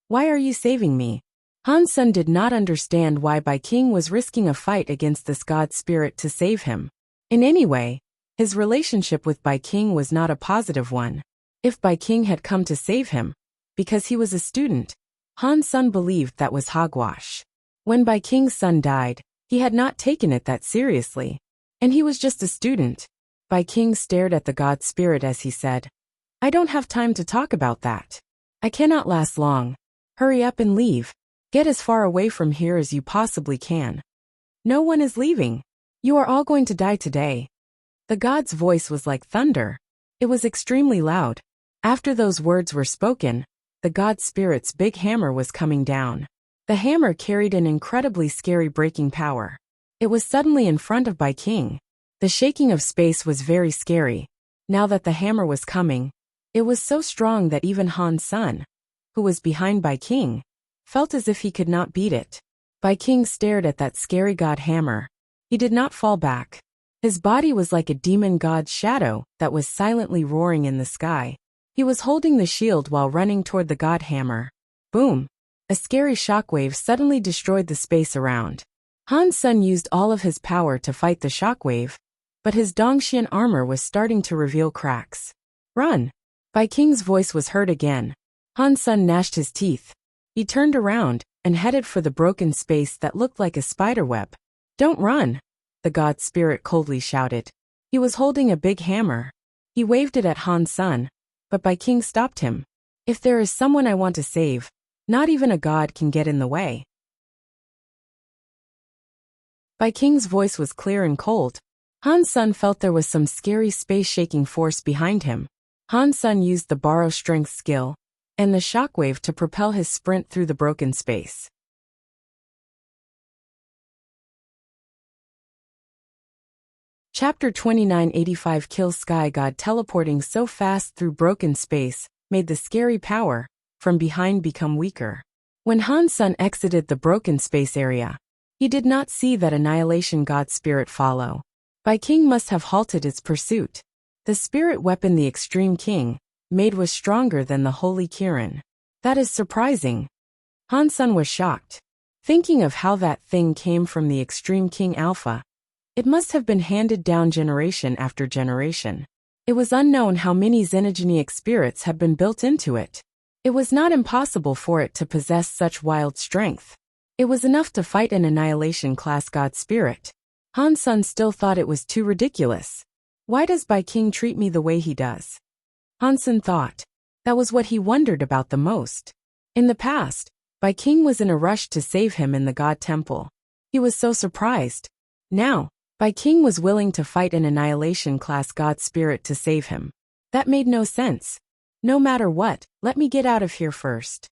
Why are you saving me?" Han Sen did not understand why Bai King was risking a fight against this god spirit to save him. In any way, his relationship with Bai King was not a positive one. If Bai King had come to save him, because he was a student, Han Sen believed that was hogwash. When Bai King's son died, he had not taken it that seriously. And he was just a student. Bai King stared at the god spirit as he said, "I don't have time to talk about that. I cannot last long. Hurry up and leave. Get as far away from here as you possibly can. No one is leaving. You are all going to die today." The god's voice was like thunder. It was extremely loud. After those words were spoken, the god spirit's big hammer was coming down. The hammer carried an incredibly scary breaking power. It was suddenly in front of Bai King. The shaking of space was very scary. Now that the hammer was coming, it was so strong that even Han Sen, who was behind Bai King, felt as if he could not beat it. Bai King stared at that scary god hammer. He did not fall back. His body was like a demon god's shadow that was silently roaring in the sky. He was holding the shield while running toward the god hammer. Boom! A scary shockwave suddenly destroyed the space around. Han Sen used all of his power to fight the shockwave, but his Dongxian armor was starting to reveal cracks. Run! Bai King's voice was heard again. Han Sen gnashed his teeth. He turned around and headed for the broken space that looked like a spiderweb. "Don't run," the god spirit coldly shouted. He was holding a big hammer. He waved it at Han Sen, but Bai King stopped him. "If there is someone I want to save, not even a god can get in the way." Bai King's voice was clear and cold. Han Sen felt there was some scary space-shaking force behind him. Han Sen used the borrow strength skill and the shockwave to propel his sprint through the broken space. Chapter 2985 Kill Sky God. Teleporting so fast through broken space made the scary power from behind become weaker. When Han Sen exited the broken space area, he did not see that annihilation god spirit follow. Bai King must have halted its pursuit. The spirit weapon the Extreme King made was stronger than the Holy Kirin. That is surprising. Han Sen was shocked. Thinking of how that thing came from the Extreme King Alpha, it must have been handed down generation after generation. It was unknown how many xenogenic spirits had been built into it. It was not impossible for it to possess such wild strength. It was enough to fight an annihilation class god spirit. Han Sen still thought it was too ridiculous. Why does Bai King treat me the way he does? Han Sen thought. That was what he wondered about the most. In the past, Bai King was in a rush to save him in the god temple. He was so surprised. Now, Bai King was willing to fight an annihilation class god spirit to save him. That made no sense. No matter what, let me get out of here first.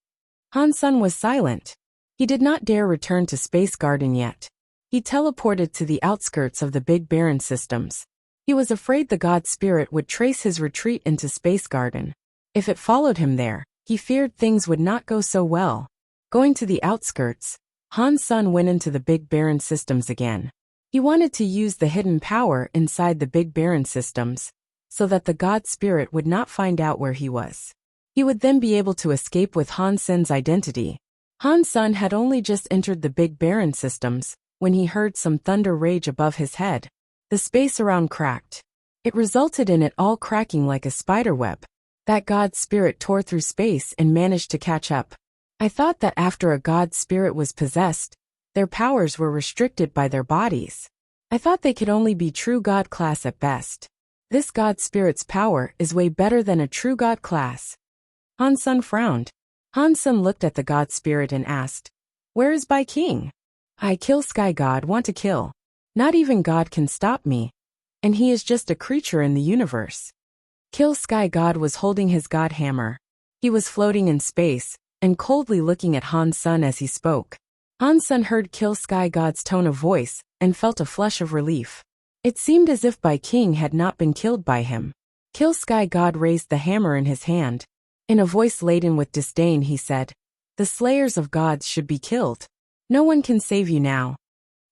Han Sen was silent. He did not dare return to Space Garden yet. He teleported to the outskirts of the Big Barren systems. He was afraid the god spirit would trace his retreat into Space Garden. If it followed him there, he feared things would not go so well. Going to the outskirts, Han Sen went into the Big Barren systems again. He wanted to use the hidden power inside the Big Barren systems, so that the god spirit would not find out where he was. He would then be able to escape with Han Sen's identity. Han Sen had only just entered the Big Barren systems when he heard some thunder rage above his head. The space around cracked. It resulted in it all cracking like a spiderweb. That god spirit tore through space and managed to catch up. I thought that after a god spirit was possessed, their powers were restricted by their bodies. I thought they could only be true god class at best. This god spirit's power is way better than a true god class. Han Sen frowned. Han Sen looked at the god spirit and asked, "Where is Bai King?" "I kill Sky God, want to kill. Not even God can stop me. And he is just a creature in the universe." Kill Sky God was holding his god hammer. He was floating in space and coldly looking at Han Sen as he spoke. Han Sen heard Kill Sky God's tone of voice and felt a flush of relief. It seemed as if Bai King had not been killed by him. Kill Sky God raised the hammer in his hand. In a voice laden with disdain he said, "The slayers of gods should be killed. No one can save you now."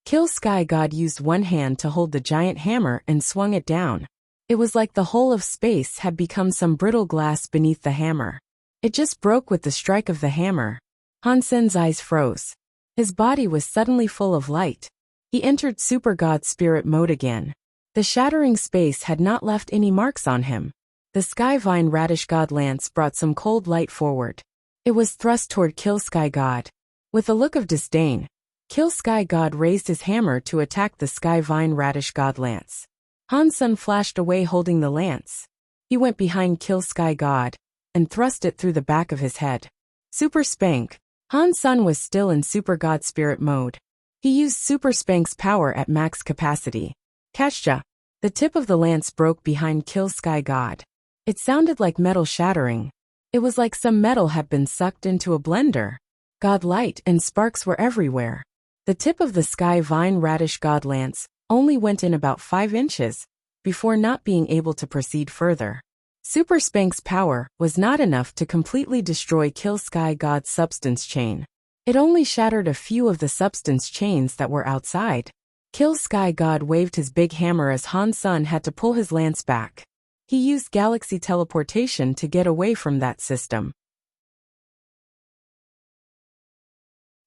Kill Sky God used one hand to hold the giant hammer and swung it down. It was like the whole of space had become some brittle glass beneath the hammer. It just broke with the strike of the hammer. Han Sen's eyes froze. His body was suddenly full of light. He entered Super God Spirit mode again. The shattering space had not left any marks on him. The Sky Vine Radish God Lance brought some cold light forward. It was thrust toward Kill Sky God. With a look of disdain, Kill Sky God raised his hammer to attack the Sky Vine Radish God Lance. Han Sen flashed away holding the lance. He went behind Kill Sky God and thrust it through the back of his head. Super Spank. Han Sen was still in Super God Spirit mode. He used Super Spank's power at max capacity. Catcha! The tip of the lance broke behind Kill Sky God. It sounded like metal shattering. It was like some metal had been sucked into a blender. God light and sparks were everywhere. The tip of the Sky Vine Radish God Lance only went in about 5 inches before not being able to proceed further. Super Spank's power was not enough to completely destroy Kill Sky God's substance chain. It only shattered a few of the substance chains that were outside. Kill Sky God waved his big hammer as Han Sen had to pull his lance back. He used galaxy teleportation to get away from that system.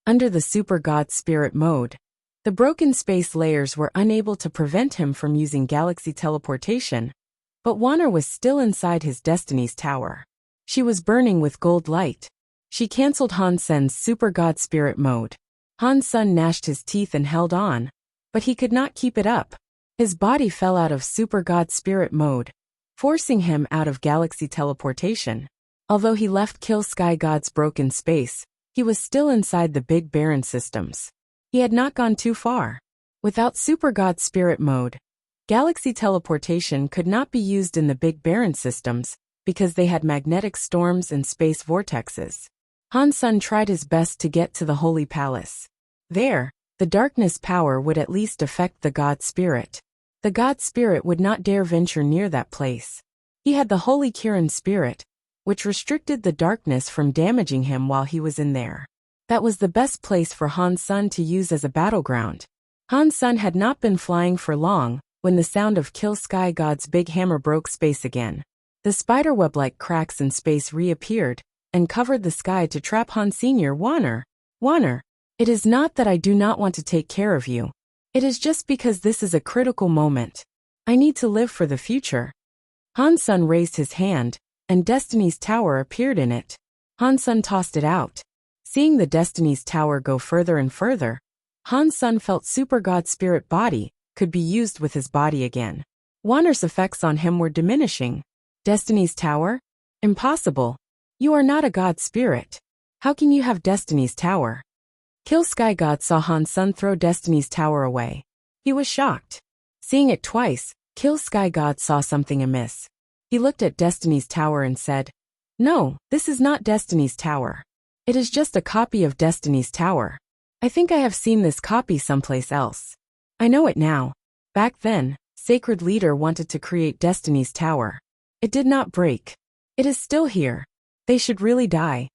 Under the Super God Spirit mode, the broken space layers were unable to prevent him from using galaxy teleportation, but Wanner was still inside his Destiny's Tower. She was burning with gold light. She cancelled Han Sen's Super God Spirit mode. Han Sen gnashed his teeth and held on, but he could not keep it up. His body fell out of Super God Spirit mode, forcing him out of galaxy teleportation. Although he left Kill Sky God's broken space, he was still inside the Big Barren systems. He had not gone too far. Without Super God Spirit mode, galaxy teleportation could not be used in the Big Barren systems because they had magnetic storms and space vortexes. Han Sen tried his best to get to the Holy Palace. There, the darkness power would at least affect the God Spirit. The God Spirit would not dare venture near that place. He had the Holy Kirin Spirit, which restricted the darkness from damaging him while he was in there. That was the best place for Han Sen to use as a battleground. Han Sen had not been flying for long when the sound of Kill Sky God's big hammer broke space again. The spiderweb-like cracks in space reappeared and covered the sky to trap Han Sr. Wanner, it is not that I do not want to take care of you. It is just because this is a critical moment. I need to live for the future. Han Sen raised his hand, and Destiny's Tower appeared in it. Han Sen tossed it out. Seeing the Destiny's Tower go further and further, Han Sen felt Super God Spirit body could be used with his body again. Wanner's effects on him were diminishing. Destiny's Tower? Impossible. You are not a God Spirit. How can you have Destiny's Tower? Kill Sky God saw Han Sen throw Destiny's Tower away. He was shocked. Seeing it twice, Kill Sky God saw something amiss. He looked at Destiny's Tower and said, "No, this is not Destiny's Tower. It is just a copy of Destiny's Tower. I think I have seen this copy someplace else. I know it now. Back then, Sacred Leader wanted to create Destiny's Tower. It did not break. It is still here. They should really die."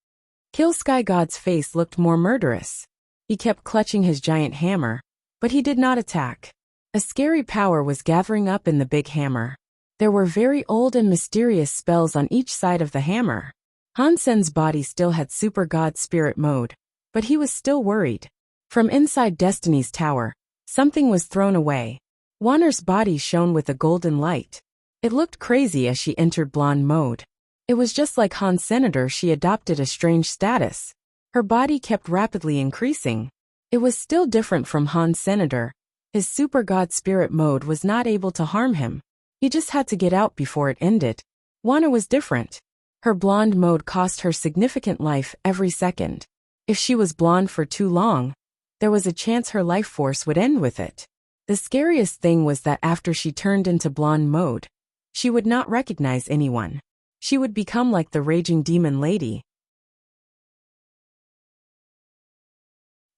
Kill Sky God's face looked more murderous. He kept clutching his giant hammer, but he did not attack. A scary power was gathering up in the big hammer. There were very old and mysterious spells on each side of the hammer. Han Sen's body still had Super God Spirit mode, but he was still worried. From inside Destiny's Tower, something was thrown away. Wanner's body shone with a golden light. It looked crazy as she entered blonde mode. It was just like Han Senator, she adopted a strange status. Her body kept rapidly increasing. It was still different from Han Senator. His Super God Spirit mode was not able to harm him. He just had to get out before it ended. Wanner was different. Her blonde mode cost her significant life every second. If she was blonde for too long, there was a chance her life force would end with it. The scariest thing was that after she turned into blonde mode, she would not recognize anyone. She would become like the raging demon lady.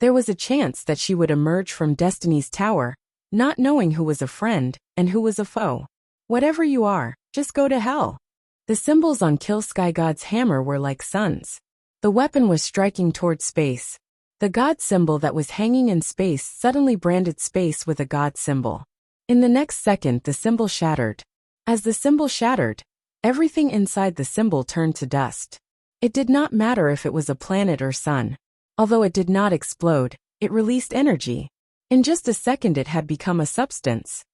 There was a chance that she would emerge from Destiny's Tower, not knowing who was a friend and who was a foe. Whatever you are, just go to hell. The symbols on Kill Sky God's hammer were like suns. The weapon was striking toward space. The God symbol that was hanging in space suddenly branded space with a God symbol. In the next second, the symbol shattered. As the symbol shattered, everything inside the symbol turned to dust. It did not matter if it was a planet or sun. Although it did not explode, it released energy. In just a second it had become a substance.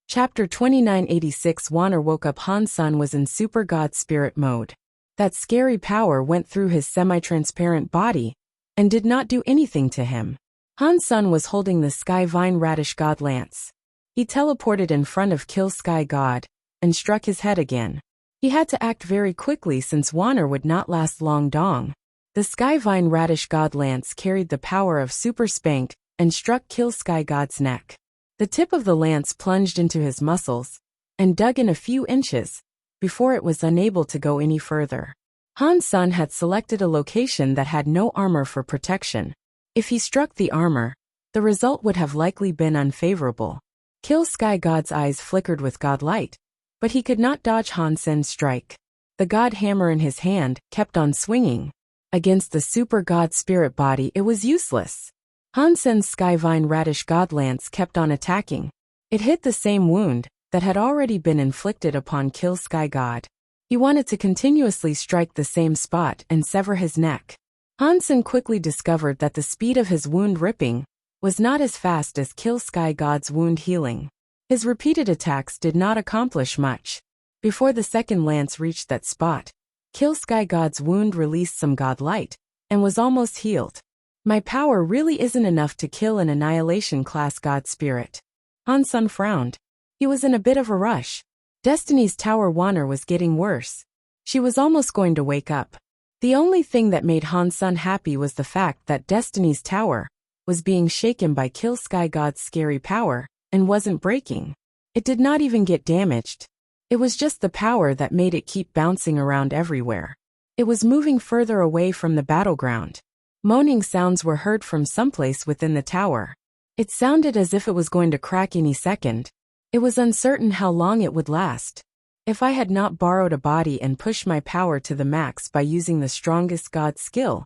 Chapter 2986. Wanner woke up. Han Sen was in Super God Spirit mode. That scary power went through his semi-transparent body and did not do anything to him. Han Sen was holding the Sky Vine Radish God Lance. He teleported in front of Kill Sky God and struck his head again. He had to act very quickly since Wanner would not last long. Dong. The Skyvine Radish God Lance carried the power of Super Spank and struck Kill Sky God's neck. The tip of the lance plunged into his muscles and dug in a few inches before it was unable to go any further. Han Sen had selected a location that had no armor for protection. If he struck the armor, the result would have likely been unfavorable. Kill Sky God's eyes flickered with God light, but he could not dodge Han Sen's strike. The God hammer in his hand kept on swinging. Against the Super God Spirit body it was useless. Han Sen's Skyvine Radish God Lance kept on attacking. It hit the same wound that had already been inflicted upon Kill Sky God. He wanted to continuously strike the same spot and sever his neck. Han Sen quickly discovered that the speed of his wound ripping was not as fast as Kill Sky God's wound healing. His repeated attacks did not accomplish much. Before the second lance reached that spot, Kill Sky God's wound released some god light, and was almost healed. My power really isn't enough to kill an annihilation class god spirit. Han Sun frowned. He was in a bit of a rush. Destiny's Tower Wanner was getting worse. She was almost going to wake up. The only thing that made Han Sun happy was the fact that Destiny's Tower was being shaken by Kill Sky God's scary power, and wasn't breaking. It did not even get damaged. It was just the power that made it keep bouncing around everywhere. It was moving further away from the battleground. Moaning sounds were heard from someplace within the tower. It sounded as if it was going to crack any second. It was uncertain how long it would last. If I had not borrowed a body and pushed my power to the max by using the strongest god skill,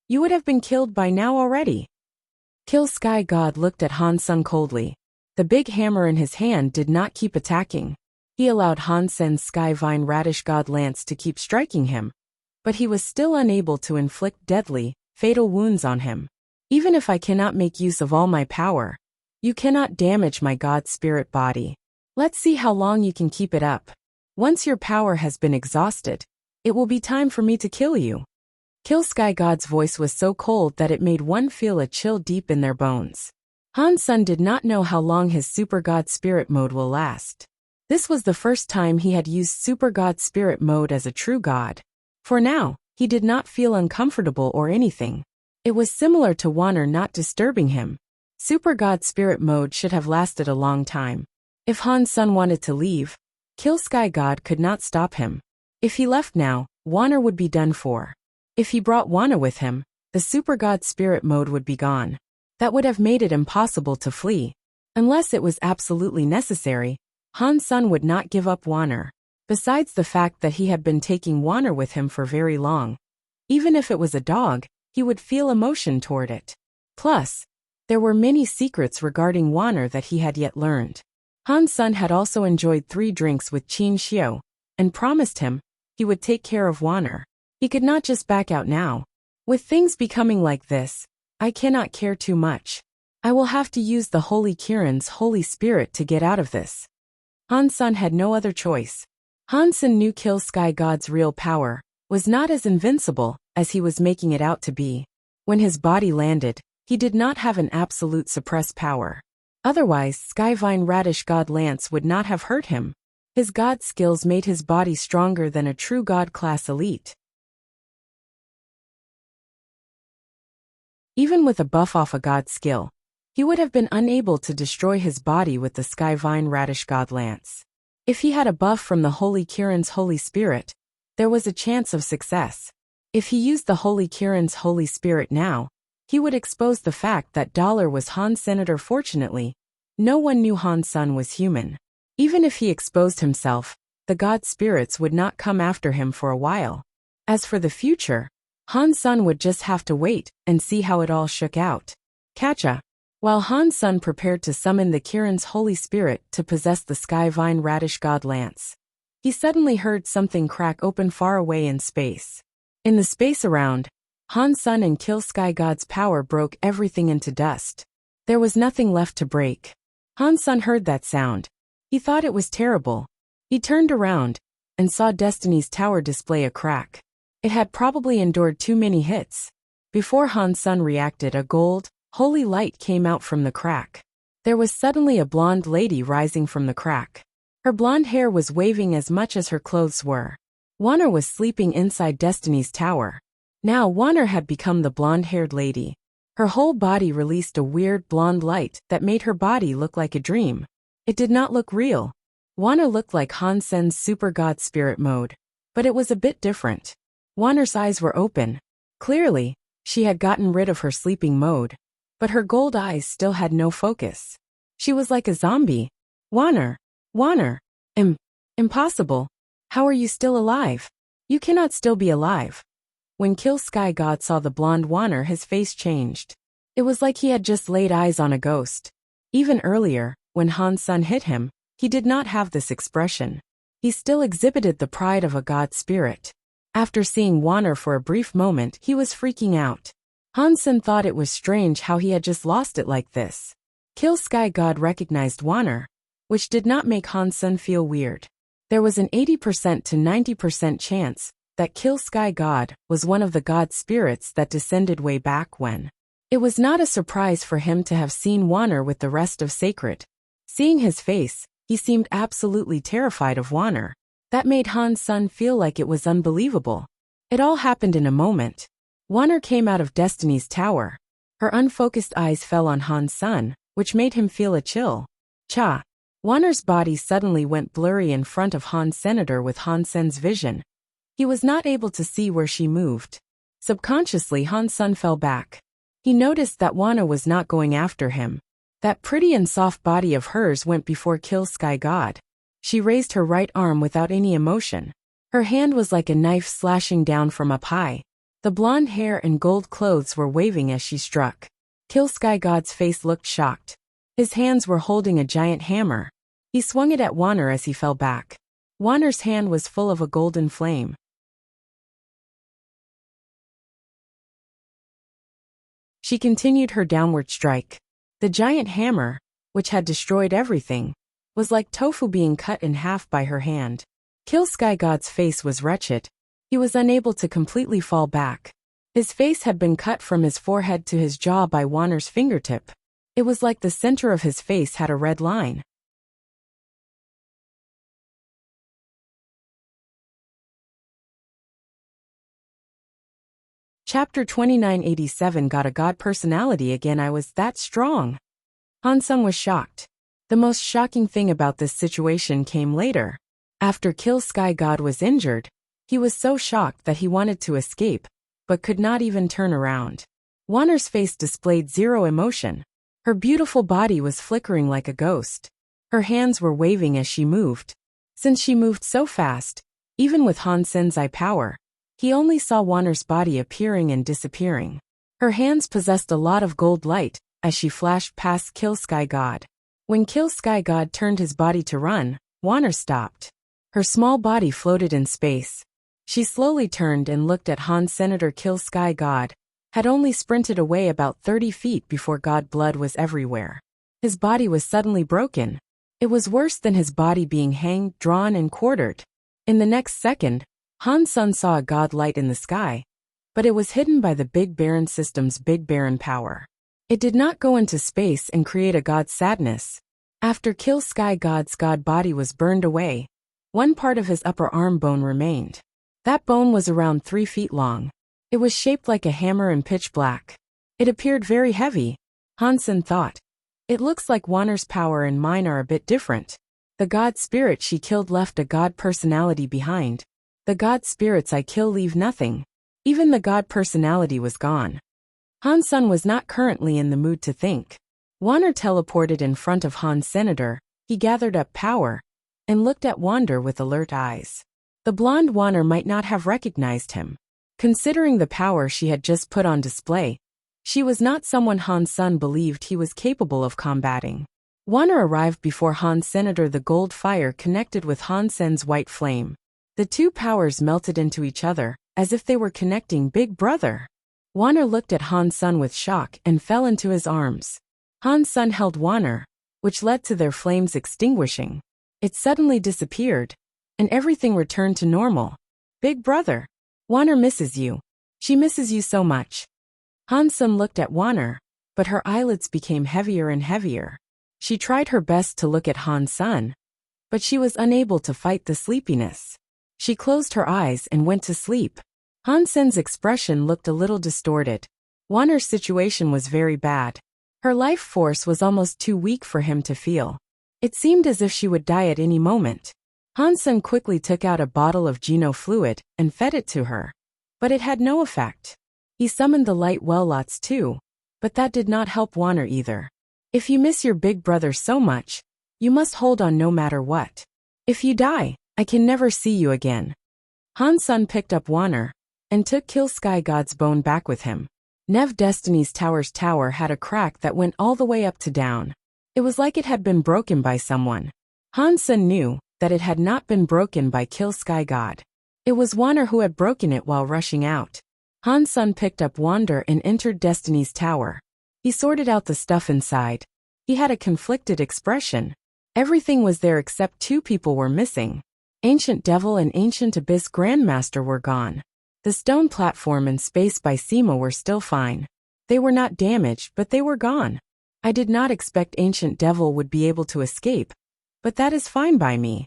you would have been killed by now already. Kill Sky God looked at Han Sun coldly. The big hammer in his hand did not keep attacking. He allowed Han Sen's Sky Vine Radish God Lance to keep striking him, but he was still unable to inflict deadly, fatal wounds on him. Even if I cannot make use of all my power, you cannot damage my god spirit body. Let's see how long you can keep it up. Once your power has been exhausted, it will be time for me to kill you. Kill Sky God's voice was so cold that it made one feel a chill deep in their bones. Han Sun did not know how long his Super God Spirit mode will last. This was the first time he had used Super God Spirit mode as a true god. For now, he did not feel uncomfortable or anything. It was similar to Wanner not disturbing him. Super God Spirit mode should have lasted a long time. If Han Sun wanted to leave, Kill Sky God could not stop him. If he left now, Wanner would be done for. If he brought Wanner with him, the Super God Spirit mode would be gone. That would have made it impossible to flee. Unless it was absolutely necessary, Han Sun would not give up Wanner. Besides the fact that he had been taking Wanner with him for very long. Even if it was a dog, he would feel emotion toward it. Plus, there were many secrets regarding Wanner that he had yet learned. Han Sun had also enjoyed 3 drinks with Qin Xiu, and promised him he would take care of Wanner. He could not just back out now. With things becoming like this, I cannot care too much. I will have to use the Holy Kirin's Holy Spirit to get out of this. Han Sun had no other choice. Han Sun knew Kill Sky God's real power was not as invincible as he was making it out to be. When his body landed, he did not have an absolute suppressed power. Otherwise, Skyvine Radish God Lance would not have hurt him. His god skills made his body stronger than a true god class elite. Even with a buff off a god skill, he would have been unable to destroy his body with the Skyvine Radish God Lance. If he had a buff from the Holy Kirin's Holy Spirit, there was a chance of success. If he used the Holy Kirin's Holy Spirit now, he would expose the fact that Dollar was Han's senator. Fortunately, no one knew Han Sun was human. Even if he exposed himself, the god spirits would not come after him for a while. As for the future, Han Sun would just have to wait and see how it all shook out. Catcha. While Han Sun prepared to summon the Kirin's Holy Spirit to possess the Skyvine Radish God Lance, he suddenly heard something crack open far away in space. In the space around, Han Sun and Kill Sky God's power broke everything into dust. There was nothing left to break. Han Sun heard that sound. He thought it was terrible. He turned around and saw Destiny's Tower display a crack. It had probably endured too many hits. Before Han Sun reacted, a gold, holy light came out from the crack. There was suddenly a blonde lady rising from the crack. Her blonde hair was waving as much as her clothes were. Wanner was sleeping inside Destiny's Tower. Now Wanner had become the blonde-haired lady. Her whole body released a weird blonde light that made her body look like a dream. It did not look real. Wanner looked like Han Sen's Super God Spirit mode, but it was a bit different. Wanner's eyes were open. Clearly, she had gotten rid of her sleeping mode, but her gold eyes still had no focus. She was like a zombie. Wanner. Impossible. How are you still alive? You cannot still be alive. When Kill Sky God saw the blonde Wanner, his face changed. It was like he had just laid eyes on a ghost. Even earlier, when Han Sun hit him, he did not have this expression. He still exhibited the pride of a god spirit. After seeing Wanner for a brief moment, he was freaking out. Hansen thought it was strange how he had just lost it like this. Kill Sky God recognized Wanner, which did not make Hansen feel weird. There was an 80% to 90% chance that Kill Sky God was one of the god spirits that descended way back when. It was not a surprise for him to have seen Wanner with the rest of Sacred. Seeing his face, he seemed absolutely terrified of Wanner. That made Hansen feel like it was unbelievable. It all happened in a moment. Wanner came out of Destiny's tower. Her unfocused eyes fell on Hansen, which made him feel a chill. Cha! Wanner's body suddenly went blurry in front of Senator with Hansen's vision. He was not able to see where she moved. Subconsciously Hansen fell back. He noticed that Wanner was not going after him. That pretty and soft body of hers went before Kill Sky God. She raised her right arm without any emotion. Her hand was like a knife slashing down from up high. The blonde hair and gold clothes were waving as she struck. Kill Sky God's face looked shocked. His hands were holding a giant hammer. He swung it at Wanner as he fell back. Wanner's hand was full of a golden flame. She continued her downward strike. The giant hammer, which had destroyed everything, was like tofu being cut in half by her hand. Kill Sky God's face was wretched. He was unable to completely fall back. His face had been cut from his forehead to his jaw by Wanner's fingertip. It was like the center of his face had a red line. Chapter 2987 Got a god personality again. I was that strong. Hansen was shocked. The most shocking thing about this situation came later. After Kill Sky God was injured, he was so shocked that he wanted to escape, but could not even turn around. Wanner's face displayed zero emotion. Her beautiful body was flickering like a ghost. Her hands were waving as she moved. Since she moved so fast, even with Hansen's eye power, he only saw Wanner's body appearing and disappearing. Her hands possessed a lot of gold light as she flashed past Kill Sky God. When Kill Sky God turned his body to run, Wanner stopped. Her small body floated in space. She slowly turned and looked at Senator. Kill Sky God had only sprinted away about 30 feet before God blood was everywhere. His body was suddenly broken. It was worse than his body being hanged, drawn, and quartered. In the next second, Hansen saw a god light in the sky, but it was hidden by the Big Baron system's Big Baron power. It did not go into space and create a god's sadness. After Kill Sky God's god body was burned away, one part of his upper arm bone remained. That bone was around 3 feet long. It was shaped like a hammer and pitch black. It appeared very heavy. Hansen thought. It looks like Wanner's power and mine are a bit different. The god spirit she killed left a god personality behind. The god spirits I kill leave nothing. Even the god personality was gone. Hansen was not currently in the mood to think. Wanner teleported in front of Senator. He gathered up power and looked at Wander with alert eyes. The blonde Wanner might not have recognized him. Considering the power she had just put on display, she was not someone Hansen believed he was capable of combating. Wanner arrived before Senator. The gold fire connected with Hansen's white flame. The two powers melted into each other, as if they were connecting. Big brother! Wanner looked at Hansen with shock and fell into his arms. Hansen held Wanner, which led to their flames extinguishing. It suddenly disappeared, and everything returned to normal. Big brother! Wanner misses you. She misses you so much. Hansen looked at Wanner, but her eyelids became heavier and heavier. She tried her best to look at Hansen, but she was unable to fight the sleepiness. She closed her eyes and went to sleep. Hansen's expression looked a little distorted. Wanner's situation was very bad. Her life force was almost too weak for him to feel. It seemed as if she would die at any moment. Hansen quickly took out a bottle of Geno fluid and fed it to her. But it had no effect. He summoned the light well-lots too, but that did not help Wanner either. If you miss your big brother so much, you must hold on no matter what. If you die, I can never see you again. Hansen picked up Wanner and took Kill Sky God's bone back with him. Nev Destiny's tower's tower had a crack that went all the way up to down. It was like it had been broken by someone. Hansen knew that it had not been broken by Kill Sky God. It was Wanner who had broken it while rushing out. Han Sun picked up Wander and entered Destiny's Tower. He sorted out the stuff inside. He had a conflicted expression. Everything was there except two people were missing. Ancient Devil and Ancient Abyss Grandmaster were gone. The stone platform and space by Sema were still fine. They were not damaged, but they were gone. I did not expect Ancient Devil would be able to escape, but that is fine by me.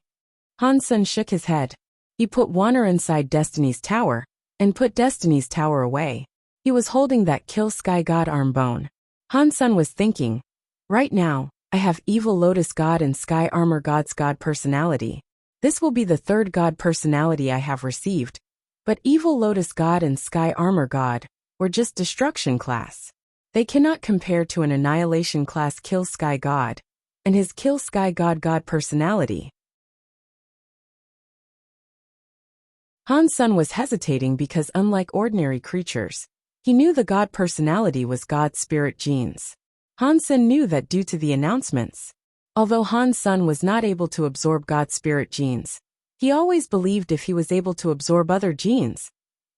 Han Sun shook his head. He put Wander inside Destiny's Tower, and put Destiny's Tower away. He was holding that Kill Sky God arm bone. Han Sun was thinking, right now, I have Evil Lotus God and Sky Armor God's God personality. This will be the third God personality I have received. But Evil Lotus God and Sky Armor God were just destruction class. They cannot compare to an annihilation class Kill Sky God and his Kill Sky God personality. Han Sun was hesitating because unlike ordinary creatures, he knew the God personality was God spirit genes. Han Sun knew that due to the announcements. Although Han Sun was not able to absorb God spirit genes, he always believed if he was able to absorb other genes,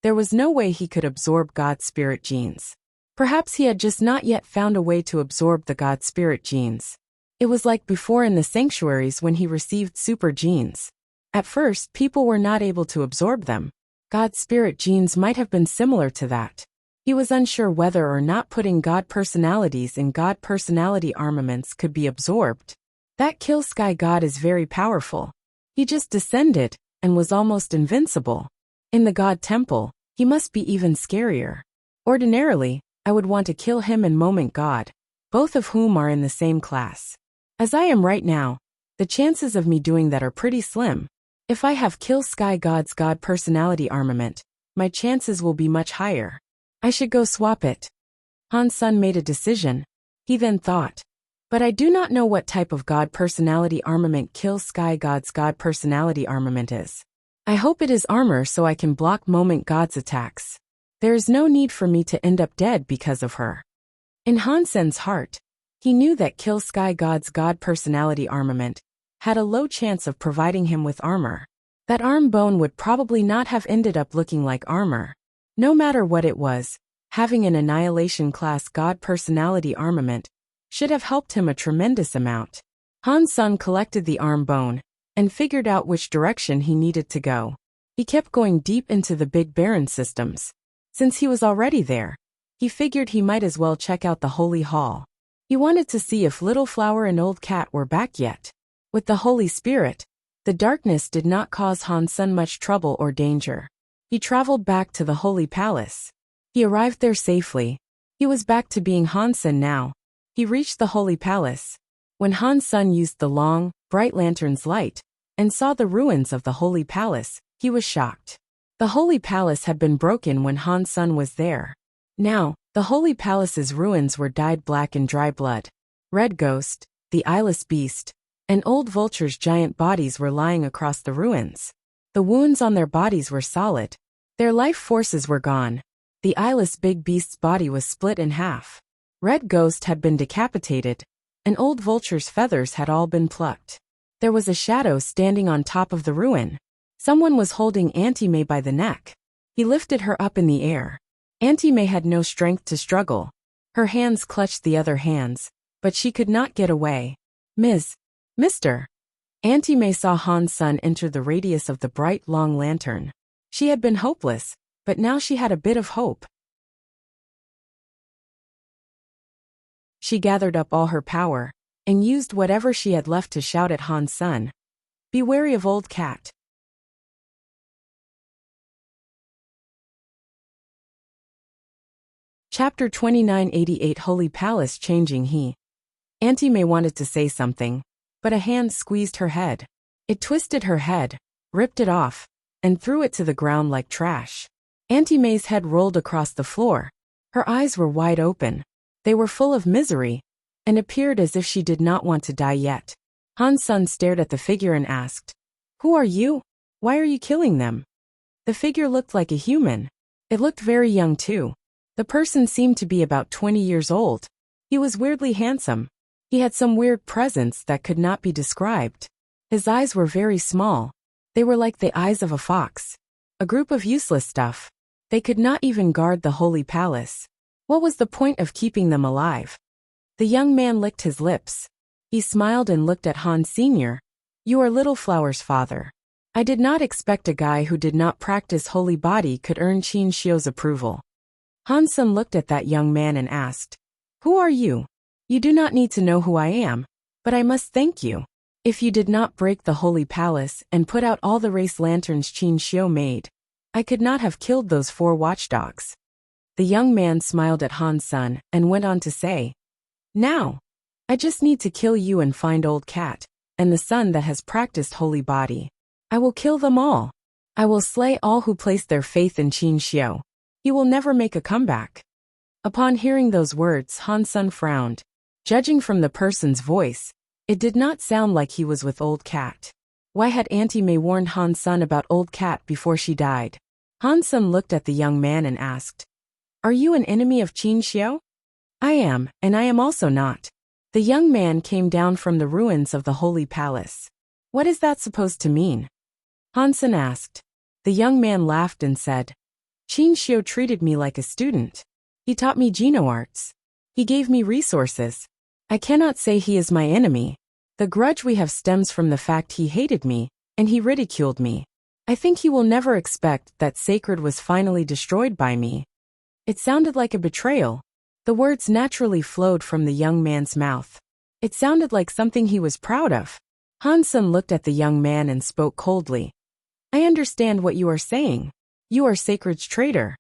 there was no way he could absorb God spirit genes. Perhaps he had just not yet found a way to absorb the God spirit genes. It was like before in the sanctuaries when he received super genes. At first, people were not able to absorb them. God spirit genes might have been similar to that. He was unsure whether or not putting God personalities in God personality armaments could be absorbed. That Kill Sky God is very powerful. He just descended and was almost invincible. In the God Temple, he must be even scarier. Ordinarily, I would want to kill him and Moment God, both of whom are in the same class. As I am right now, the chances of me doing that are pretty slim. If I have Kill Sky God's God personality armament, my chances will be much higher. I should go swap it. Han Sun made a decision. He then thought, but I do not know what type of God personality armament Kill Sky God's God personality armament is. I hope it is armor so I can block Moment God's attacks. There is no need for me to end up dead because of her. In Han Sun's heart, he knew that Kill Sky God's God personality armament had a low chance of providing him with armor. That arm bone would probably not have ended up looking like armor. No matter what it was, having an annihilation class God personality armament should have helped him a tremendous amount. Han Sun collected the arm bone and figured out which direction he needed to go. He kept going deep into the Big Baron systems. Since he was already there, he figured he might as well check out the Holy Hall. He wanted to see if Little Flower and Old Cat were back yet. With the Holy Spirit, the darkness did not cause Han Sun much trouble or danger. He traveled back to the Holy Palace. He arrived there safely. He was back to being Han Sun now. He reached the Holy Palace. When Han Sun used the long, bright lantern's light and saw the ruins of the Holy Palace, he was shocked. The Holy Palace had been broken when Han Sun was there. Now, the Holy Palace's ruins were dyed black in dry blood. Red Ghost, the Eyeless Beast, and Old Vulture's giant bodies were lying across the ruins. The wounds on their bodies were solid. Their life forces were gone. The eyeless Big Beast's body was split in half. Red Ghost had been decapitated, and Old Vulture's feathers had all been plucked. There was a shadow standing on top of the ruin. Someone was holding Auntie May by the neck. He lifted her up in the air. Auntie May had no strength to struggle. Her hands clutched the other hands, but she could not get away. Mr. Auntie May saw Han Sun enter the radius of the bright, long lantern. She had been hopeless, but now she had a bit of hope. She gathered up all her power and used whatever she had left to shout at Han Sun. Be wary of Old Cat. Chapter 2988 Holy Palace Changing Auntie May wanted to say something, but a hand squeezed her head. It twisted her head, ripped it off, and threw it to the ground like trash. Auntie May's head rolled across the floor. Her eyes were wide open. They were full of misery, and appeared as if she did not want to die yet. Han Sun stared at the figure and asked, "Who are you? Why are you killing them?" The figure looked like a human. It looked very young too. The person seemed to be about 20 years old. He was weirdly handsome. He had some weird presence that could not be described. His eyes were very small. They were like the eyes of a fox. A group of useless stuff. They could not even guard the holy palace. What was the point of keeping them alive? The young man licked his lips. He smiled and looked at Han Sr. You are Little Flower's father. I did not expect a guy who did not practice holy body could earn Qin Shio's approval. Han Sen looked at that young man and asked, Who are you? You do not need to know who I am, but I must thank you. If you did not break the holy palace and put out all the race lanterns Qin Shio made, I could not have killed those 4 watchdogs. The young man smiled at Han Sen and went on to say, Now, I just need to kill you and find Old Cat, and the son that has practiced holy body. I will kill them all. I will slay all who place their faith in Qin Shio. He will never make a comeback. Upon hearing those words, Han Sen frowned. Judging from the person's voice, it did not sound like he was with Old Cat. Why had Auntie May warned Han Sen about Old Cat before she died? Han Sen looked at the young man and asked, Are you an enemy of Qin Shio? I am, and I am also not. The young man came down from the ruins of the holy palace. What is that supposed to mean? Han Sen asked. The young man laughed and said, Qin Shio treated me like a student. He taught me Geno arts. He gave me resources. I cannot say he is my enemy. The grudge we have stems from the fact he hated me, and he ridiculed me. I think he will never expect that sacred was finally destroyed by me. It sounded like a betrayal. The words naturally flowed from the young man's mouth. It sounded like something he was proud of. Han Sen looked at the young man and spoke coldly. I understand what you are saying. You are Sacred's traitor.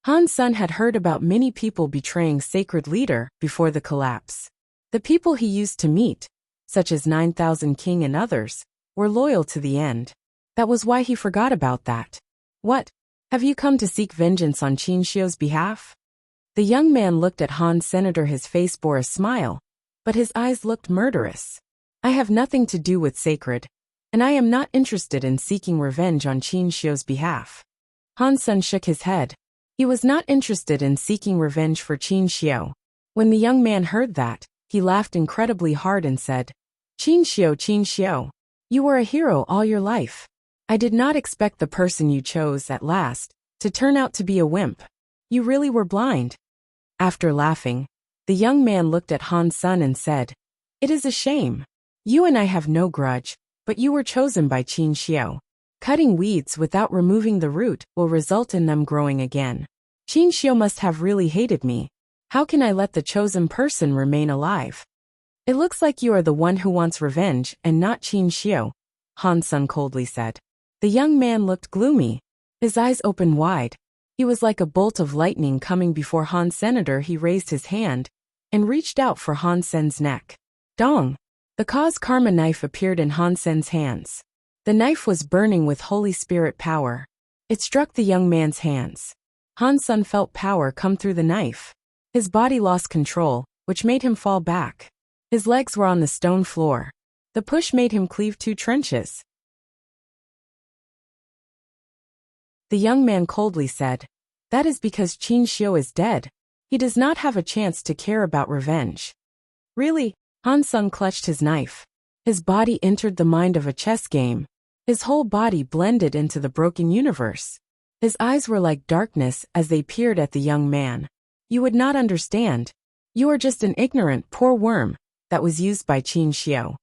Han Sen had heard about many people betraying Sacred Leader before the collapse. The people he used to meet, such as 9,000 King and others, were loyal to the end. That was why he forgot about that. What? Have you come to seek vengeance on Qin Shio's behalf? The young man looked at Han Senator. His face bore a smile, but his eyes looked murderous. I have nothing to do with Sacred, and I am not interested in seeking revenge on Qin Shio's behalf. Han Sen shook his head. He was not interested in seeking revenge for Qin Shio. When the young man heard that, he laughed incredibly hard and said, Qin Shio, you were a hero all your life. I did not expect the person you chose at last to turn out to be a wimp. You really were blind. After laughing, the young man looked at Han Sen and said, It is a shame. You and I have no grudge, but you were chosen by Qin Shio. Cutting weeds without removing the root will result in them growing again. Qin Shio must have really hated me. How can I let the chosen person remain alive? It looks like you are the one who wants revenge and not Qin Shio, Han Sen coldly said. The young man looked gloomy. His eyes opened wide. He was like a bolt of lightning coming before Han Senator. He raised his hand and reached out for Han Sen's neck. Dong! The cause karma knife appeared in Han Sen's hands. The knife was burning with Holy Spirit power. It struck the young man's hands. Han Sen felt power come through the knife. His body lost control, which made him fall back. His legs were on the stone floor. The push made him cleave 2 trenches. The young man coldly said, That is because Qin Shio is dead. He does not have a chance to care about revenge. Really? Han Sen clutched his knife. His body entered the mind of a chess game. His whole body blended into the broken universe. His eyes were like darkness as they peered at the young man. You would not understand. You are just an ignorant, poor worm that was used by Qin Shio.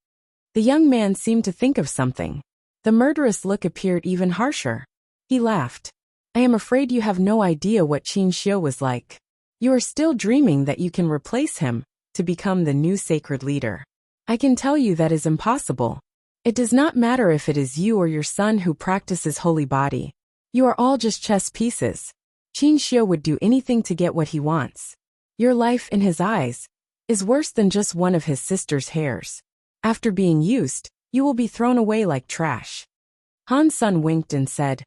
The young man seemed to think of something. The murderous look appeared even harsher. He laughed. I am afraid you have no idea what Qin Shio was like. You are still dreaming that you can replace him to become the new sacred leader. I can tell you that is impossible. It does not matter if it is you or your son who practices holy body. You are all just chess pieces. Qin Shio would do anything to get what he wants. Your life in his eyes is worse than just one of his sister's hairs. After being used, you will be thrown away like trash. Han Sen winked and said,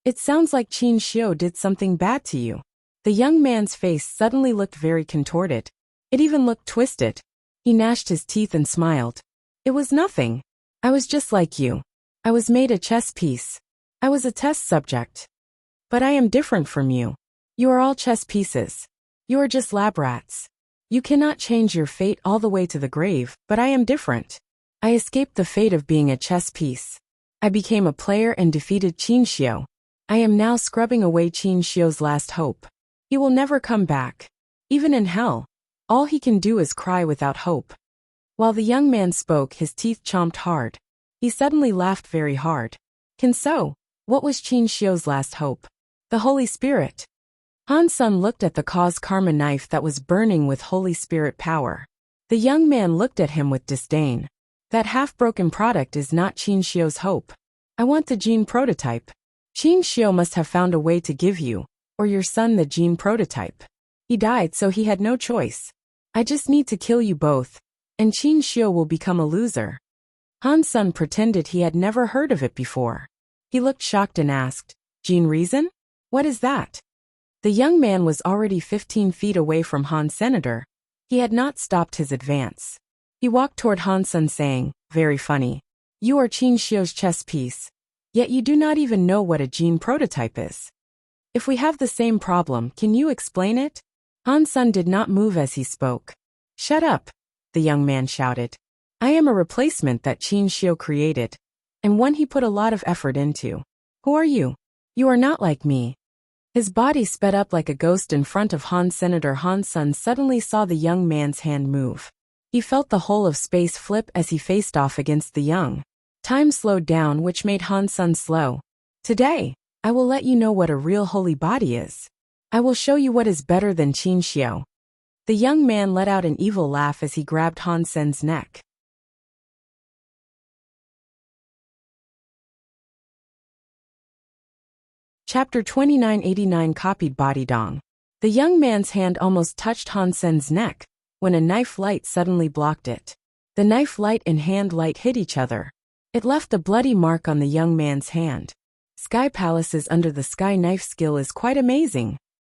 It sounds like Qin Shio did something bad to you. The young man's face suddenly looked very contorted. It even looked twisted. He gnashed his teeth and smiled. It was nothing. I was just like you. I was made a chess piece. I was a test subject. But I am different from you. You are all chess pieces. You are just lab rats. You cannot change your fate all the way to the grave, but I am different. I escaped the fate of being a chess piece. I became a player and defeated Qin Shio. I am now scrubbing away Qin Xiu's last hope. He will never come back. Even in hell, all he can do is cry without hope. While the young man spoke, his teeth chomped hard. He suddenly laughed very hard. So, what was Qin Xiu's last hope? The Holy Spirit. Han Sun looked at the cause karma knife that was burning with Holy Spirit power. The young man looked at him with disdain. That half-broken product is not Qin Xiu's hope. I want the gene prototype. Qin Xiu must have found a way to give you, or your son, the gene prototype. He died, so he had no choice. I just need to kill you both, and Qin Xiu will become a loser. Han Sun pretended he had never heard of it before. He looked shocked and asked, Gene reason? What is that? The young man was already 15 feet away from Han Senator. He had not stopped his advance. He walked toward Han Sun saying, very funny. You are Qin Xiu's chess piece. Yet you do not even know what a gene prototype is. If we have the same problem, can you explain it? Han Sun did not move as he spoke. Shut up, the young man shouted. I am a replacement that Qin Xiu created, and one he put a lot of effort into. Who are you? You are not like me. His body sped up like a ghost in front of Han Senator. Han Sun suddenly saw the young man's hand move. He felt the whole of space flip as he faced off against the young. Time slowed down, which made Han Sun slow. Today, I will let you know what a real holy body is. I will show you what is better than Qin Xiu. The young man let out an evil laugh as he grabbed Han Sun's neck. Chapter 2989 Copied Body Dong. The young man's hand almost touched Han Sun's neck, when a knife light suddenly blocked it. The knife light and hand light hit each other. It left a bloody mark on the young man's hand. Sky Palaces under the sky knife skill is quite amazing.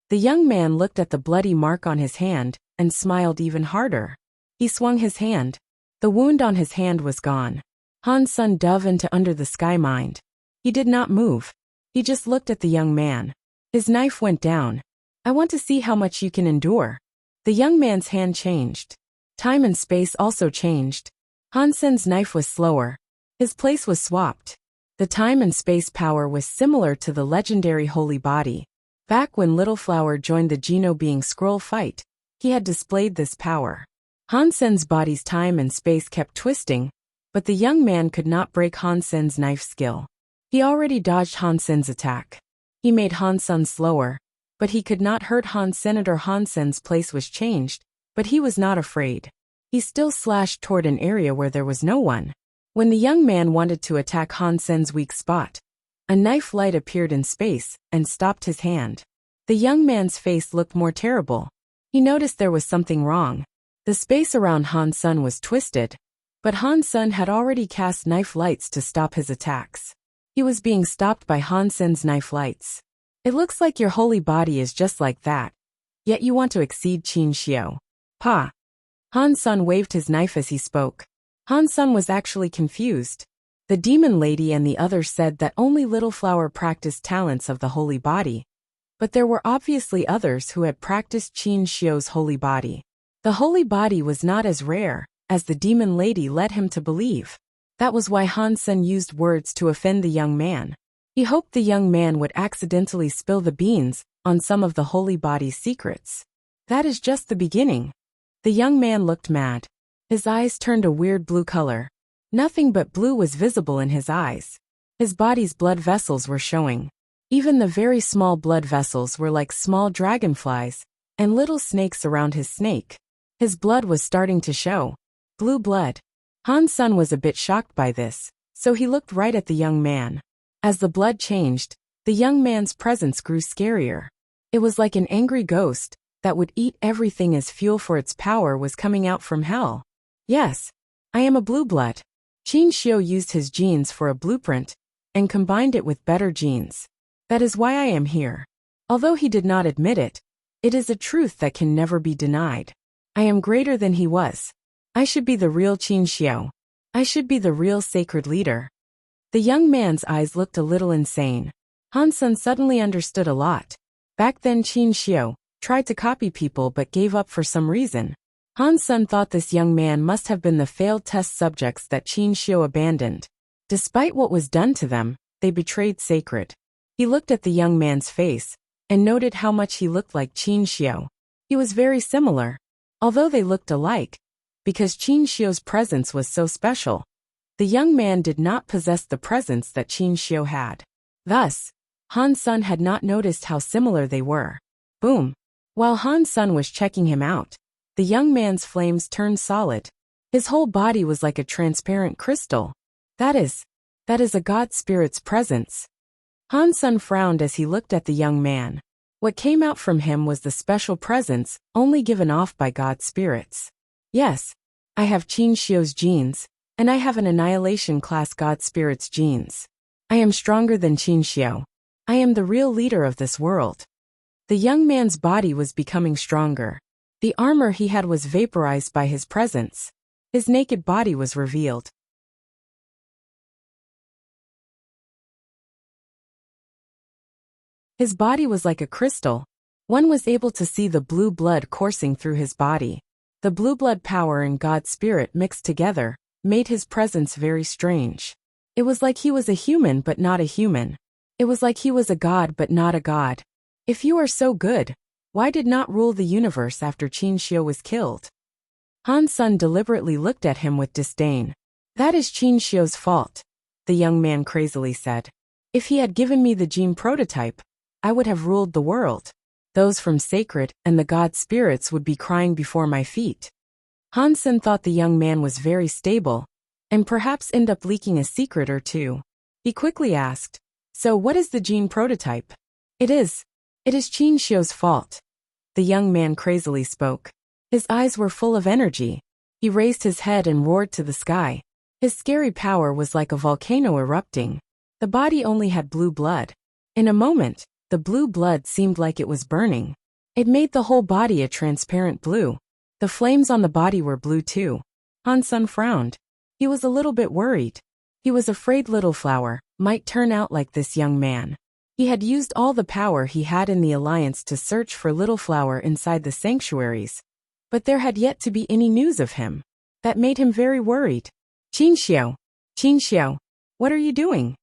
The young man looked at the bloody mark on his hand, and smiled even harder. He swung his hand. The wound on his hand was gone. Han Sun dove into under the sky mind. He did not move. He just looked at the young man. His knife went down. I want to see how much you can endure. The young man's hand changed. Time and space also changed. Han Sun's knife was slower. His place was swapped. The time and space power was similar to the legendary holy body. Back when Little Flower joined the Geno Being Scroll fight, he had displayed this power. Han Sun's body's time and space kept twisting, but the young man could not break Han Sun's knife skill. He already dodged Han Sun's attack. He made Han Sun slower, but he could not hurt Han Senator. Han Sun's place was changed, but he was not afraid. He still slashed toward an area where there was no one. When the young man wanted to attack Han Sun's weak spot, a knife light appeared in space and stopped his hand. The young man's face looked more terrible. He noticed there was something wrong. The space around Han Sun was twisted, but Han Sun had already cast knife lights to stop his attacks. He was being stopped by Han Sun's knife lights. It looks like your holy body is just like that. Yet you want to exceed Qin Xiu. Pa! Han Sun waved his knife as he spoke. Han Sun was actually confused. The demon lady and the others said that only Little Flower practiced talents of the holy body. But there were obviously others who had practiced Qin Xiu's holy body. The holy body was not as rare as the demon lady led him to believe. That was why Han Sun used words to offend the young man. He hoped the young man would accidentally spill the beans on some of the holy body's secrets. That is just the beginning. The young man looked mad. His eyes turned a weird blue color. Nothing but blue was visible in his eyes. His body's blood vessels were showing. Even the very small blood vessels were like small dragonflies, and little snakes around his snake. His blood was starting to show. Blue blood. Han Sun was a bit shocked by this, so he looked right at the young man. As the blood changed, the young man's presence grew scarier. It was like an angry ghost that would eat everything as fuel for its power was coming out from hell. Yes, I am a blue blood. Qin Xiu used his genes for a blueprint and combined it with better genes. That is why I am here. Although he did not admit it, it is a truth that can never be denied. I am greater than he was. I should be the real Qin Xiu. I should be the real sacred leader. The young man's eyes looked a little insane. Han Sun suddenly understood a lot. Back then Qin Xiu tried to copy people but gave up for some reason. Han Sun thought this young man must have been the failed test subjects that Qin Xiu abandoned. Despite what was done to them, they betrayed sacred. He looked at the young man's face and noted how much he looked like Qin Xiu. He was very similar, although they looked alike, because Qin Xiu's presence was so special. The young man did not possess the presence that Qin Xiu had. Thus, Han Sen had not noticed how similar they were. Boom! While Han Sen was checking him out, the young man's flames turned solid. His whole body was like a transparent crystal. That is a god spirit's presence. Han Sen frowned as he looked at the young man. What came out from him was the special presence only given off by god spirits. Yes, I have Qin Xiu's genes, and I have an annihilation class god spirit's genes. I am stronger than Qin Xiu. I am the real leader of this world. The young man's body was becoming stronger. The armor he had was vaporized by his presence. His naked body was revealed. His body was like a crystal. One was able to see the blue blood coursing through his body. The blue blood power and God spirit mixed together made his presence very strange. It was like he was a human but not a human. It was like he was a god but not a god. If you are so good, why did not rule the universe after Qin Xiu was killed? Han Sen deliberately looked at him with disdain. That is Qin Xiu's fault, the young man crazily said. If he had given me the gene prototype, I would have ruled the world. Those from sacred and the god spirits would be crying before my feet. Han Sen thought the young man was very stable, and perhaps end up leaking a secret or two. He quickly asked, so what is the gene prototype? It is Qin Xiu's fault. The young man crazily spoke. His eyes were full of energy. He raised his head and roared to the sky. His scary power was like a volcano erupting. The body only had blue blood. In a moment, the blue blood seemed like it was burning. It made the whole body a transparent blue. The flames on the body were blue too. Han Sen frowned. He was a little bit worried. He was afraid Little Flower might turn out like this young man. He had used all the power he had in the alliance to search for Little Flower inside the sanctuaries, but there had yet to be any news of him. That made him very worried. Qin Xiu, what are you doing?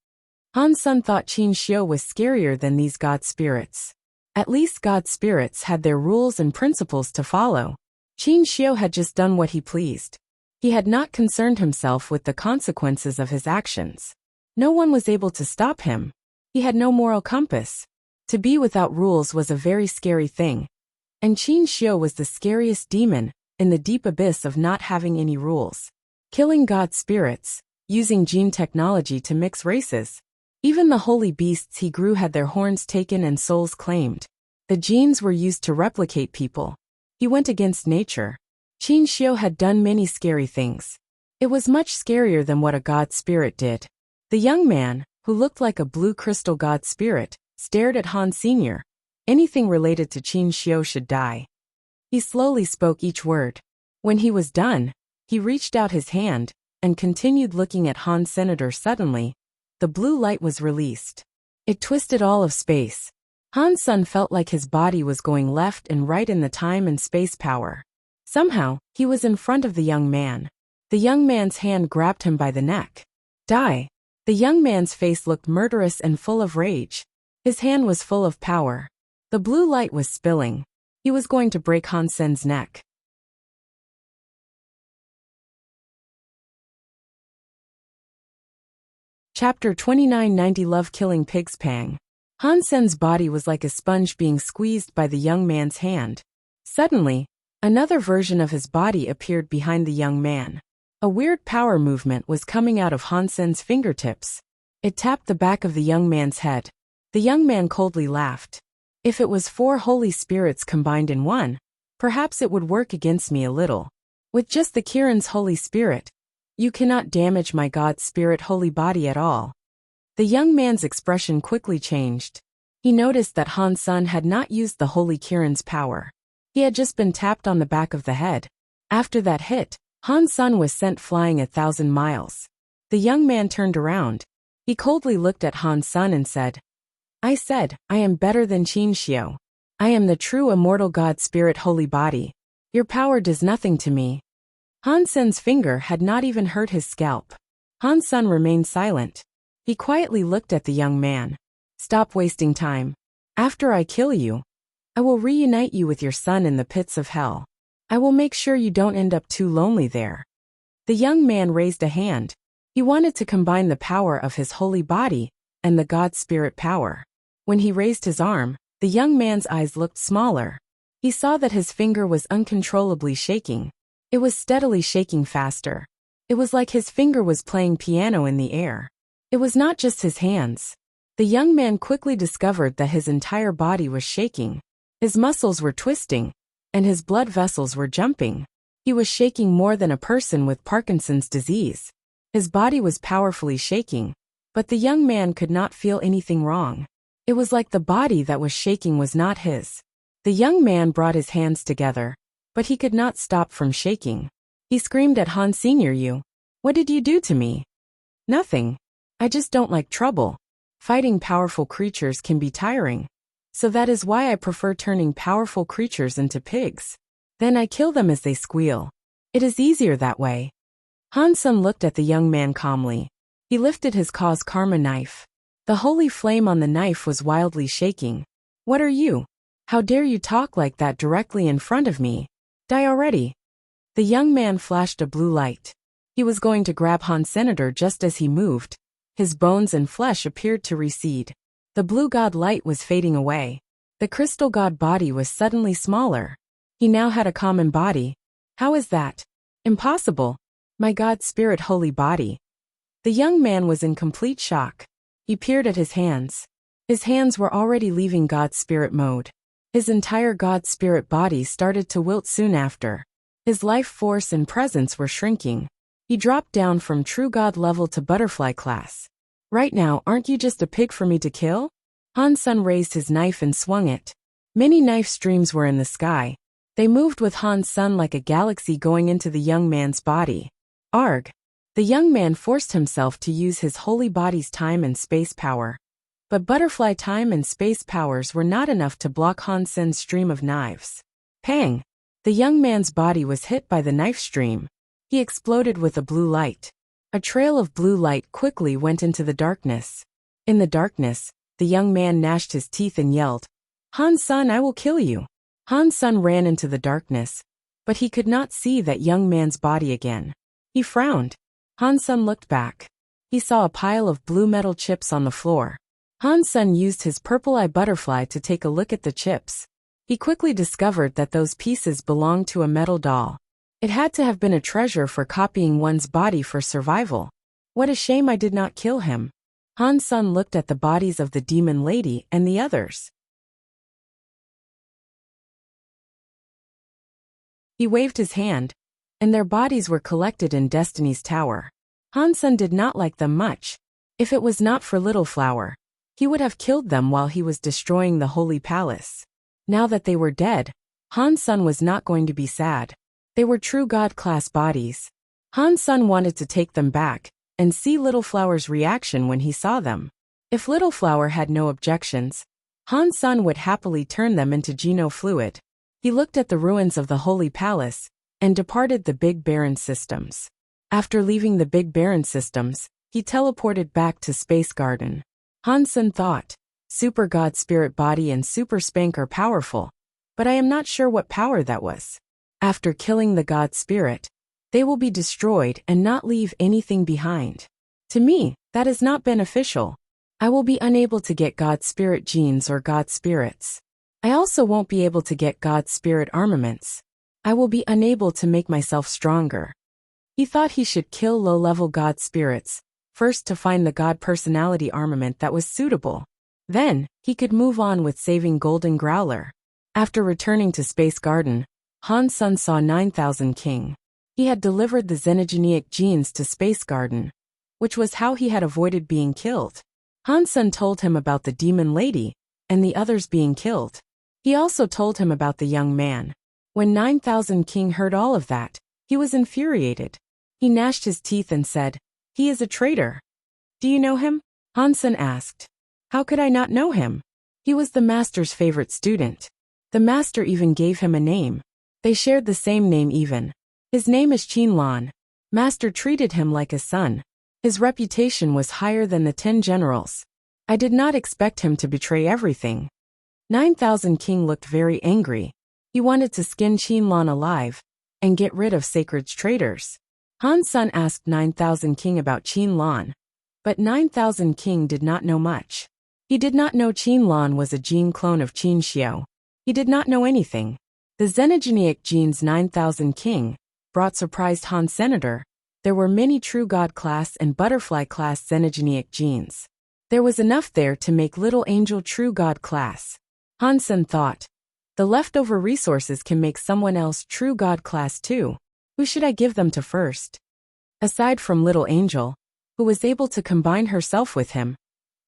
Han Sen thought Qin Xiu was scarier than these god spirits. At least god spirits had their rules and principles to follow. Qin Xiu had just done what he pleased. He had not concerned himself with the consequences of his actions. No one was able to stop him. He had no moral compass. To be without rules was a very scary thing. And Qin Xiu was the scariest demon in the deep abyss of not having any rules. Killing god spirits, using gene technology to mix races. Even the holy beasts he grew had their horns taken and souls claimed. The genes were used to replicate people. He went against nature. Qin Xiu had done many scary things. It was much scarier than what a god spirit did. The young man, who looked like a blue crystal god spirit, stared at Han Sr. Anything related to Qin Xiu should die. He slowly spoke each word. When he was done, he reached out his hand and continued looking at Han Senator. Suddenly, the blue light was released. It twisted all of space. Han Sen felt like his body was going left and right in the time and space power. Somehow, he was in front of the young man. The young man's hand grabbed him by the neck. Die! The young man's face looked murderous and full of rage. His hand was full of power. The blue light was spilling. He was going to break Han Sen's neck. Chapter 2990 Love Killing Pigs Pang. Han Sen's body was like a sponge being squeezed by the young man's hand. Suddenly, another version of his body appeared behind the young man. A weird power movement was coming out of Han Sen's fingertips. It tapped the back of the young man's head. The young man coldly laughed. If it was 4 holy spirits combined in one, perhaps it would work against me a little. With just the Kirin's holy spirit, you cannot damage my god spirit holy body at all. The young man's expression quickly changed. He noticed that Han Sen had not used the holy Kirin's power. He had just been tapped on the back of the head. After that hit, Han Sen was sent flying 1,000 miles. The young man turned around. He coldly looked at Han Sen and said, I am better than Qin Xiu. I am the true immortal god spirit holy body. Your power does nothing to me. Han Sen's finger had not even hurt his scalp. Han Sen remained silent. He quietly looked at the young man. Stop wasting time. After I kill you, I will reunite you with your son in the pits of hell. I will make sure you don't end up too lonely there. The young man raised a hand. He wanted to combine the power of his holy body and the God Spirit power. When he raised his arm, the young man's eyes looked smaller. He saw that his finger was uncontrollably shaking. It was steadily shaking faster. It was like his finger was playing piano in the air. It was not just his hands. The young man quickly discovered that his entire body was shaking. His muscles were twisting, and his blood vessels were jumping. He was shaking more than a person with Parkinson's disease. His body was powerfully shaking, but the young man could not feel anything wrong. It was like the body that was shaking was not his. The young man brought his hands together, but he could not stop from shaking. He screamed at Han Senior, "You! What did you do to me?" "Nothing. I just don't like trouble. Fighting powerful creatures can be tiring. So that is why I prefer turning powerful creatures into pigs. Then I kill them as they squeal. It is easier that way." Han Sen looked at the young man calmly. He lifted his Cause Karma knife. The holy flame on the knife was wildly shaking. "What are you? How dare you talk like that directly in front of me? Die already." The young man flashed a blue light. He was going to grab Han Senator just as he moved. His bones and flesh appeared to recede. The blue god light was fading away. The crystal god body was suddenly smaller. He now had a common body. How is that? Impossible. My God Spirit holy body. The young man was in complete shock. He peered at his hands. His hands were already leaving God Spirit mode. His entire God Spirit body started to wilt soon after. His life force and presence were shrinking. He dropped down from true God level to butterfly class. "Right now, aren't you just a pig for me to kill?" Han Sen raised his knife and swung it. Many knife streams were in the sky. They moved with Han Sen like a galaxy going into the young man's body. Arg! The young man forced himself to use his holy body's time and space power. But butterfly time and space powers were not enough to block Han Sen's stream of knives. Pang! The young man's body was hit by the knife stream. He exploded with a blue light. A trail of blue light quickly went into the darkness. In the darkness, the young man gnashed his teeth and yelled, "Han Sen, I will kill you." Han Sen ran into the darkness, but he could not see that young man's body again. He frowned. Han Sen looked back. He saw a pile of blue metal chips on the floor. Han Sen used his purple eye butterfly to take a look at the chips. He quickly discovered that those pieces belonged to a metal doll. It had to have been a treasure for copying one's body for survival. What a shame I did not kill him. Han Sen looked at the bodies of the demon lady and the others. He waved his hand, and their bodies were collected in Destiny's Tower. Han Sen did not like them much. If it was not for Little Flower, he would have killed them while he was destroying the Holy Palace. Now that they were dead, Han Sen was not going to be sad. They were true God-class bodies. Han Sen wanted to take them back and see Little Flower's reaction when he saw them. If Little Flower had no objections, Han Sen would happily turn them into Geno fluid. He looked at the ruins of the Holy Palace and departed the Big Baron systems. After leaving the Big Baron systems, he teleported back to Space Garden. Han Sen thought, Super God Spirit Body and Super Spank are powerful, but I am not sure what power that was. After killing the God Spirit, they will be destroyed and not leave anything behind. To me, that is not beneficial. I will be unable to get God Spirit genes or God Spirits. I also won't be able to get God Spirit armaments. I will be unable to make myself stronger. He thought he should kill low-level God Spirits, first to find the God Personality armament that was suitable. Then, he could move on with saving Golden Growler. After returning to Space Garden, Han Sen saw 9000 King. He had delivered the xenogenic genes to Space Garden, which was how he had avoided being killed. Han Sen told him about the demon lady and the others being killed. He also told him about the young man. When 9000 King heard all of that, he was infuriated. He gnashed his teeth and said, "He is a traitor." "Do you know him?" Han Sen asked. "How could I not know him? He was the master's favorite student. The master even gave him a name. They shared the same name even. His name is Qin Lan. Master treated him like a son. His reputation was higher than the 10 generals. I did not expect him to betray everything. 9000 King looked very angry. He wanted to skin Qinlan alive and get rid of Sacred's traitors. Han Sun asked 9000 King about Qinlan, but 9000 King did not know much. He did not know Qinlan was a gene clone of Qin Xiao. He did not know anything. The xenogenic genes 9000 King brought surprised Han Senator. There were many true God class and butterfly class xenogenic genes. There was enough there to make little angel true God class. Han Sen thought, the leftover resources can make someone else true God class too. Who should I give them to first? Aside from little angel, who was able to combine herself with him,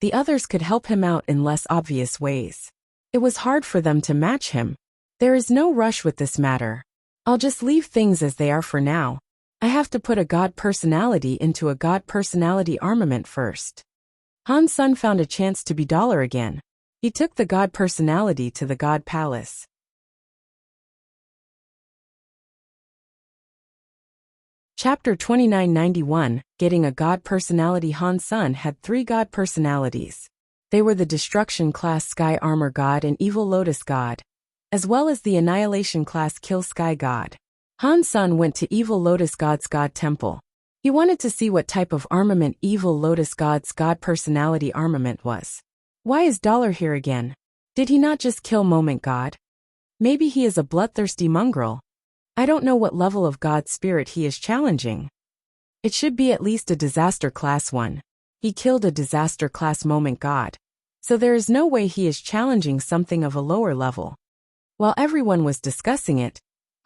the others could help him out in less obvious ways. It was hard for them to match him. There is no rush with this matter. I'll just leave things as they are for now. I have to put a God personality into a God personality armament first. Han Sun found a chance to be dollar again. He took the God personality to the God Palace. Chapter 2991, Getting a God Personality. Han Sun had 3 God personalities. They were the Destruction Class Sky Armor God and Evil Lotus God, as well as the Annihilation Class Kill Sky God. Han Sun went to Evil Lotus God's God Temple. He wanted to see what type of armament Evil Lotus God's God Personality armament was. Why is Dollar here again? Did he not just kill Moment God? Maybe he is a bloodthirsty mongrel. I don't know what level of God spirit he is challenging. It should be at least a disaster class 1. He killed a disaster class Moment God, so there is no way he is challenging something of a lower level. While everyone was discussing it,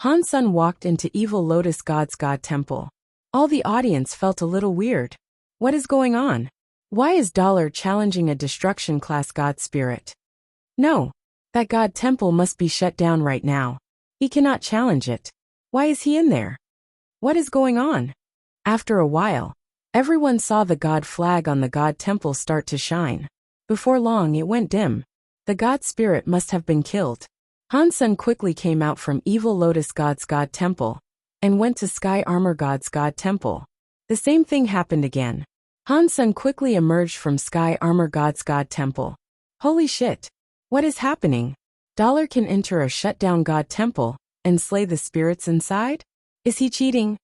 Han Sun walked into Evil Lotus God's God Temple. All the audience felt a little weird. What is going on? Why is Dollar challenging a destruction class God spirit? No. That God temple must be shut down right now. He cannot challenge it. Why is he in there? What is going on? After a while, everyone saw the God flag on the God temple start to shine. Before long it went dim. The God spirit must have been killed. Han Sun quickly came out from Evil Lotus God's God temple and went to Sky Armor God's God temple. The same thing happened again. Han Sun quickly emerged from Sky Armor God's God temple. Holy shit! What is happening? Dollar can enter a shut-down God temple and slay the spirits inside? Is he cheating?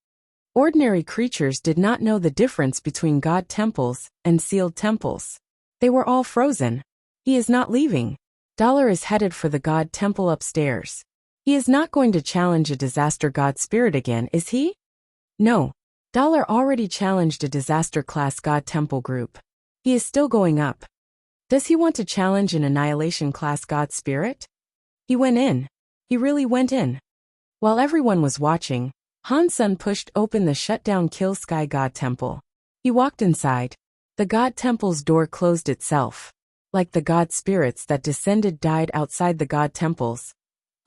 Ordinary creatures did not know the difference between God temples and sealed temples. They were all frozen. He is not leaving. Dollar is headed for the God temple upstairs. He is not going to challenge a disaster God spirit again, is he? No. Dollar already challenged a disaster class God temple group. He is still going up. Does he want to challenge an annihilation class God spirit? He went in. He really went in. While everyone was watching, Han Sun pushed open the shut-down Kill Sky God temple. He walked inside. The God temple's door closed itself. Like the God spirits that descended died outside the God temples.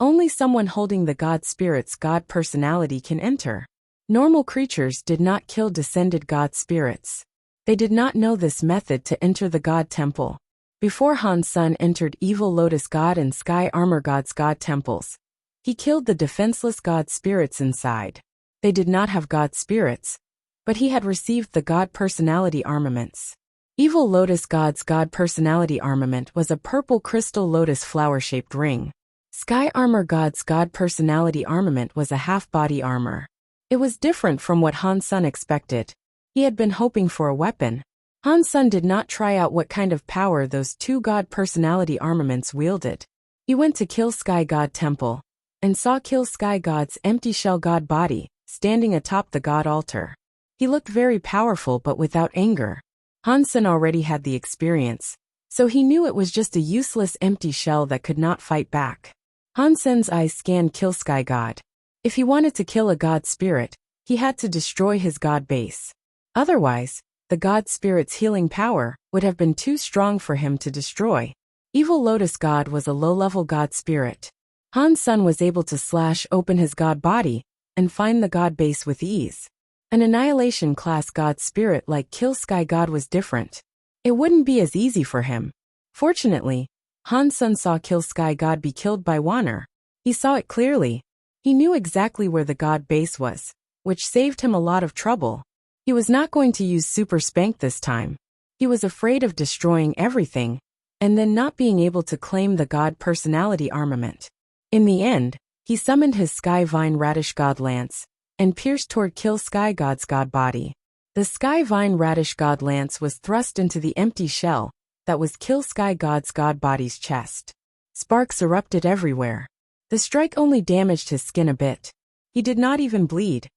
Only someone holding the God spirit's God personality can enter. Normal creatures did not kill descended God spirits. They did not know this method to enter the God temple. Before Han Sun entered Evil Lotus God and Sky Armor God's God temples, he killed the defenseless God spirits inside. They did not have God spirits, but he had received the God personality armaments. Evil Lotus God's God personality armament was a purple crystal lotus flower-shaped ring. Sky Armor God's God personality armament was a half-body armor. It was different from what Han Sun expected. He had been hoping for a weapon. Han Sun did not try out what kind of power those 2 God personality armaments wielded. He went to Kill Sky God Temple and saw Kill Sky God's empty shell God body standing atop the God altar. He looked very powerful but without anger. Han Sun already had the experience, so he knew it was just a useless empty shell that could not fight back. Han Sun's eyes scanned Kill Sky God. If he wanted to kill a God spirit, he had to destroy his God base. Otherwise, the God spirit's healing power would have been too strong for him to destroy. Evil Lotus God was a low-level God spirit. Han Sun was able to slash open his God body and find the God base with ease. An annihilation class God spirit like Kill Sky God was different. It wouldn't be as easy for him. Fortunately, Han Sun saw Kill Sky God be killed by Wanner. He saw it clearly. He knew exactly where the God base was, which saved him a lot of trouble. He was not going to use Super Spank this time. He was afraid of destroying everything, and then not being able to claim the god personality armament. In the end, he summoned his Sky Vine Radish God Lance, and pierced toward Kill Sky God's god body. The Sky Vine Radish God Lance was thrust into the empty shell that was Kill Sky God's god body's chest. Sparks erupted everywhere. The strike only damaged his skin a bit. He did not even bleed.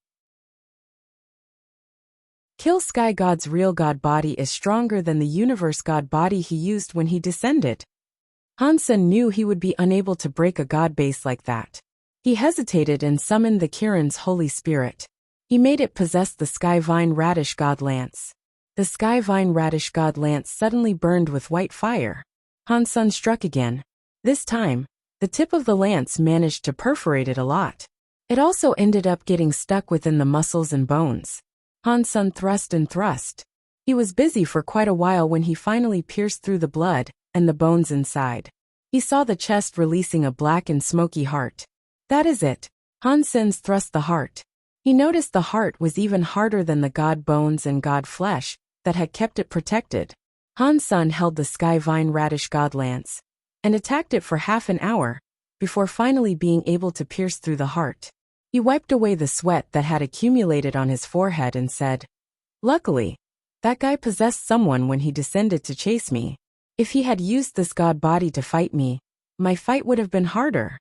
Kill Sky God's real god body is stronger than the universe god body he used when he descended. Hansen knew he would be unable to break a god base like that. He hesitated and summoned the Kirin's Holy Spirit. He made it possess the Sky Vine Radish God Lance. The Sky Vine Radish God Lance suddenly burned with white fire. Hansen struck again. This time, the tip of the lance managed to perforate it a lot. It also ended up getting stuck within the muscles and bones. Hansen thrust and thrust. He was busy for quite a while when he finally pierced through the blood and the bones inside. He saw the chest releasing a black and smoky heart. That is it. Hansen's thrust the heart. He noticed the heart was even harder than the god bones and god flesh that had kept it protected. Hansen held the Sky Vine Radish God Lance and attacked it for half an hour before finally being able to pierce through the heart. He wiped away the sweat that had accumulated on his forehead and said, "Luckily, that guy possessed someone when he descended to chase me. If he had used this god body to fight me, my fight would have been harder."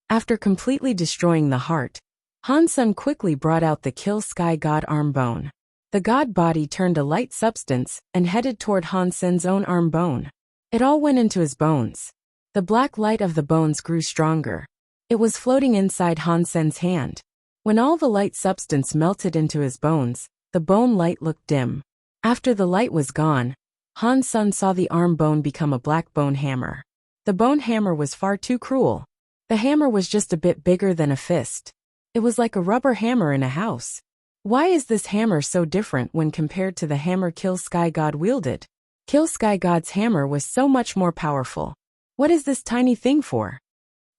After completely destroying the heart, Hansen quickly brought out the Kill Sky God arm bone. The god body turned a light substance and headed toward Hansen's own arm bone. It all went into his bones. The black light of the bones grew stronger. It was floating inside Hansen's hand. When all the light substance melted into his bones, the bone light looked dim. After the light was gone, Hansen saw the arm bone become a black bone hammer. The bone hammer was far too cruel. The hammer was just a bit bigger than a fist. It was like a rubber hammer in a house. Why is this hammer so different when compared to the hammer Kill Sky God wielded? Kill Sky God's hammer was so much more powerful. What is this tiny thing for?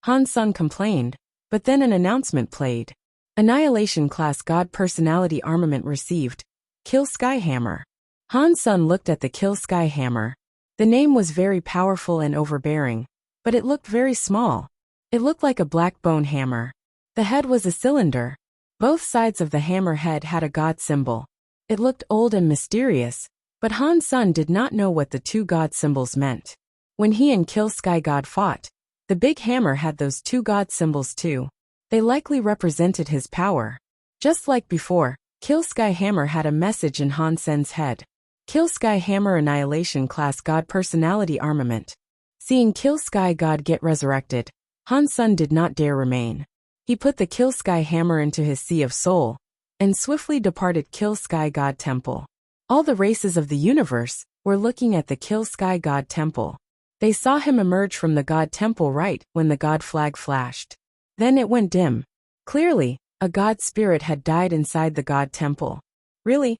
Hansen complained, but then an announcement played. Annihilation Class God Personality Armament received. Kill Sky Hammer. Hansen looked at the Kill Sky Hammer. The name was very powerful and overbearing, but it looked very small. It looked like a black bone hammer. The head was a cylinder. Both sides of the hammer head had a god symbol. It looked old and mysterious, but Hansen did not know what the two god symbols meant. When he and Kill Sky God fought, the big hammer had those two god symbols too. They likely represented his power. Just like before, Kill Sky Hammer had a message in Hansen's head. Kill Sky Hammer Annihilation Class God Personality Armament. Seeing Kill Sky God get resurrected, Hansen did not dare remain. He put the Kill Sky Hammer into his Sea of Soul, and swiftly departed Kill Sky God Temple. All the races of the universe were looking at the Kill Sky God Temple. They saw him emerge from the God Temple right when the God flag flashed. Then it went dim. Clearly, a God spirit had died inside the God Temple. Really?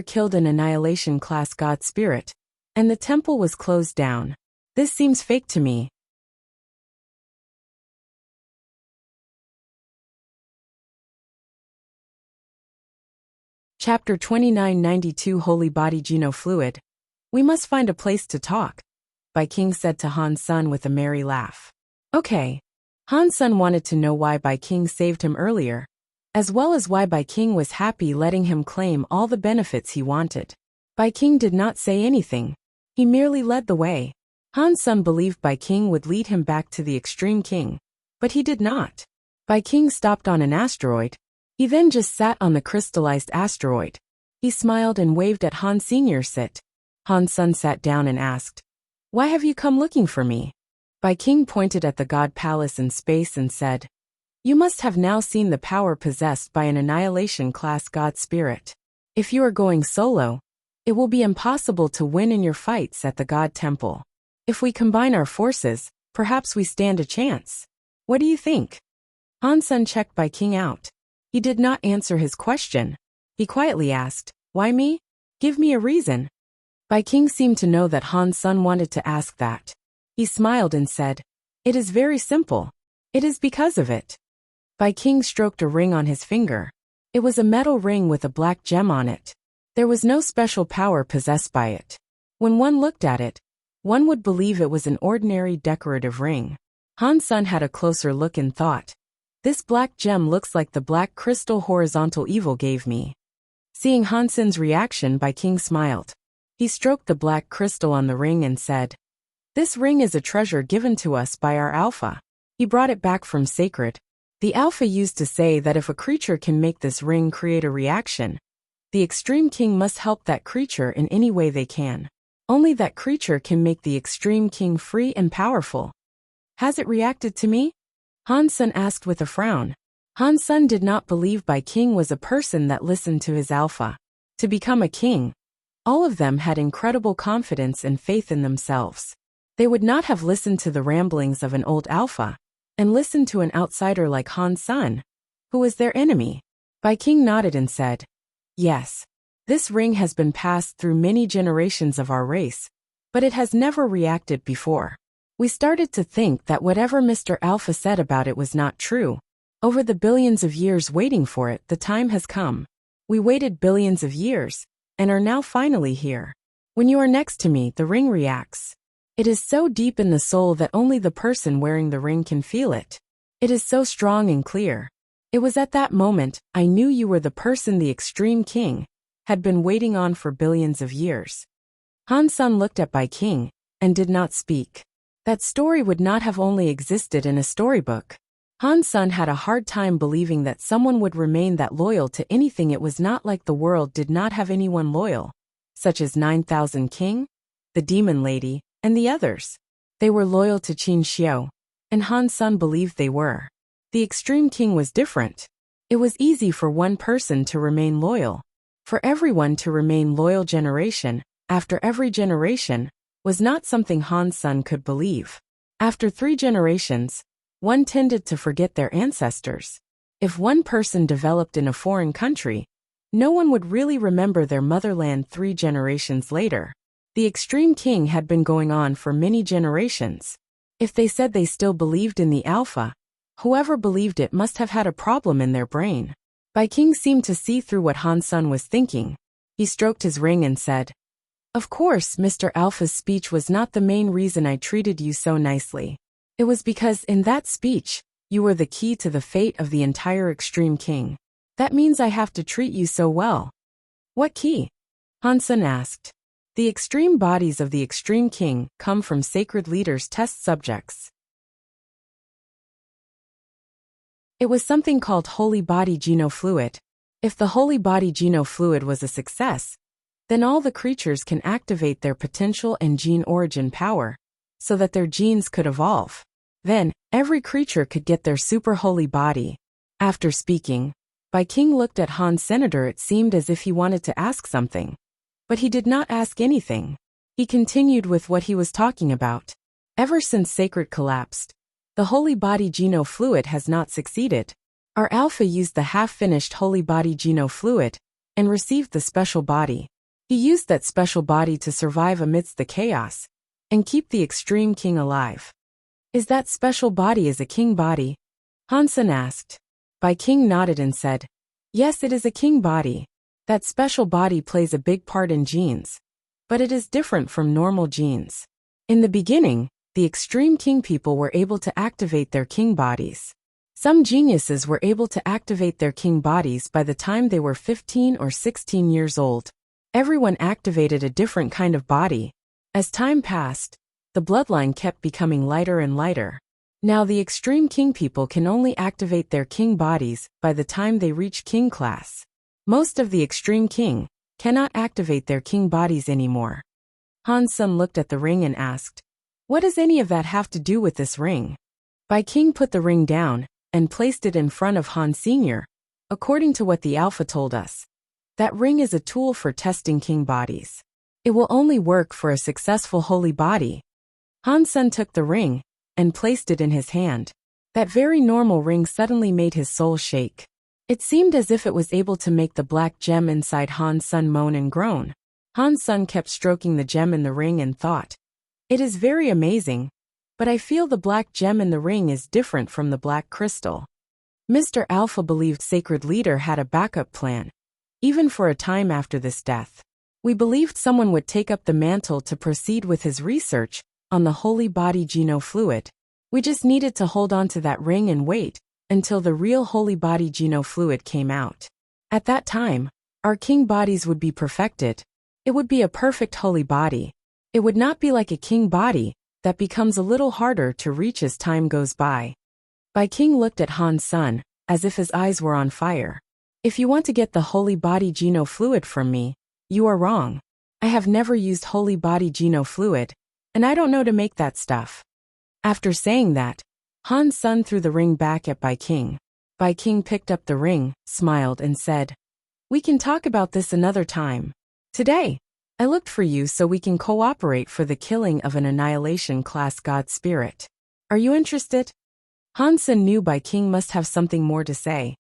Killed an Annihilation Class God spirit, and the temple was closed down. This seems fake to me. Chapter 2992 Holy Body Geno Fluid. We must find a place to talk, Bai King said to Hansen with a merry laugh. Okay. Hansen wanted to know why Bai King saved him earlier, as well as why Bai King was happy letting him claim all the benefits he wanted. Bai King did not say anything. He merely led the way. Hansen believed Bai King would lead him back to the Extreme King, but he did not. Bai King stopped on an asteroid. He then just sat on the crystallized asteroid. He smiled and waved at Han Senior. Sit. Hansen sat down and asked, "Why have you come looking for me?" Bai King pointed at the God Palace in space and said, "You must have now seen the power possessed by an Annihilation Class God Spirit. If you are going solo, it will be impossible to win in your fights at the God Temple. If we combine our forces, perhaps we stand a chance. What do you think?" Hansen checked Bai King out. He did not answer his question. He quietly asked, "Why me? Give me a reason." Bai King seemed to know that Hansen wanted to ask that. He smiled and said, "It is very simple. It is because of it." Bai King stroked a ring on his finger. It was a metal ring with a black gem on it. There was no special power possessed by it. When one looked at it, one would believe it was an ordinary decorative ring. Han Sen had a closer look and thought, "This black gem looks like the black crystal horizontal evil gave me." Seeing Han Sen's reaction, Bai King smiled. He stroked the black crystal on the ring and said, "This ring is a treasure given to us by our Alpha. He brought it back from sacred. The Alpha used to say that if a creature can make this ring create a reaction, the Extreme King must help that creature in any way they can. Only that creature can make the Extreme King free and powerful." "Has it reacted to me?" Han Sen asked with a frown. Han Sen did not believe Bai King was a person that listened to his Alpha. To become a king, all of them had incredible confidence and faith in themselves. They would not have listened to the ramblings of an old Alpha and listened to an outsider like Han Sen, who was their enemy. Bai King nodded and said, "Yes, this ring has been passed through many generations of our race, but it has never reacted before. We started to think that whatever Mr. Alpha said about it was not true. Over the billions of years waiting for it, the time has come. We waited billions of years, and are now finally here. When you are next to me, the ring reacts. It is so deep in the soul that only the person wearing the ring can feel it. It is so strong and clear. It was at that moment I knew you were the person the Extreme King had been waiting on for billions of years." Han Sen looked at Bai King and did not speak. That story would not have only existed in a storybook. Han Sen had a hard time believing that someone would remain that loyal to anything. It was not like the world did not have anyone loyal, such as 9,000 King, the Demon Lady, and the others. They were loyal to Qin Xiao, and Han Sen believed they were. The Extreme King was different. It was easy for one person to remain loyal. For everyone to remain loyal generation after every generation was not something Han Sen could believe. After 3 generations, one tended to forget their ancestors. If one person developed in a foreign country, no one would really remember their motherland 3 generations later. The Extreme King had been going on for many generations. If they said they still believed in the Alpha, whoever believed it must have had a problem in their brain. Bai King seemed to see through what Han Sen was thinking. He stroked his ring and said, "Of course, Mr. Alpha's speech was not the main reason I treated you so nicely. It was because in that speech, you were the key to the fate of the entire Extreme King. That means I have to treat you so well." "What key?" Han Sen asked. "The extreme bodies of the Extreme King come from sacred leaders' test subjects. It was something called Holy Body Geno Fluid. If the Holy Body Geno Fluid was a success, then all the creatures can activate their potential and gene origin power, so that their genes could evolve. Then, every creature could get their super holy body." After speaking, Bai King looked at Han Senator. It seemed as if he wanted to ask something, but he did not ask anything. He continued with what he was talking about. "Ever since Sacred collapsed, the Holy Body Geno Fluid has not succeeded. Our Alpha used the half-finished Holy Body Geno Fluid and received the special body. He used that special body to survive amidst the chaos and keep the Extreme King alive." "Is that special body a king body?" Han Sen asked. Bai King nodded and said, "Yes, it is a king body. That special body plays a big part in genes, but it is different from normal genes. In the beginning, the Extreme King people were able to activate their king bodies. Some geniuses were able to activate their king bodies by the time they were 15 or 16 years old. Everyone activated a different kind of body. As time passed, the bloodline kept becoming lighter and lighter. Now the Extreme King people can only activate their king bodies by the time they reach king class. Most of the Extreme King cannot activate their king bodies anymore." Han Sen looked at the ring and asked, "What does any of that have to do with this ring?" Bai King put the ring down and placed it in front of Han Sr. "According to what the Alpha told us, that ring is a tool for testing king bodies. It will only work for a successful holy body." Han Sen took the ring and placed it in his hand. That very normal ring suddenly made his soul shake. It seemed as if it was able to make the black gem inside Han Sen moan and groan. Han Sen kept stroking the gem in the ring and thought, "It is very amazing, but I feel the black gem in the ring is different from the black crystal." Mr. Alpha believed Sacred Leader had a backup plan, even for a time after this death. We believed someone would take up the mantle to proceed with his research on the holy body genofluid. We just needed to hold on to that ring and wait until the real holy body genofluid came out. At that time, our king bodies would be perfected. It would be a perfect holy body. It would not be like a king body that becomes a little harder to reach as time goes by. Bai King looked at Han's son, as if his eyes were on fire. If you want to get the holy body genofluid from me, you are wrong. I have never used holy body genofluid, and I don't know to make that stuff. After saying that, Han's son threw the ring back at Bai King. Bai King picked up the ring, smiled, and said, "We can talk about this another time. Today, I looked for you so we can cooperate for the killing of an annihilation class god spirit. Are you interested?" Han's son knew Bai King must have something more to say.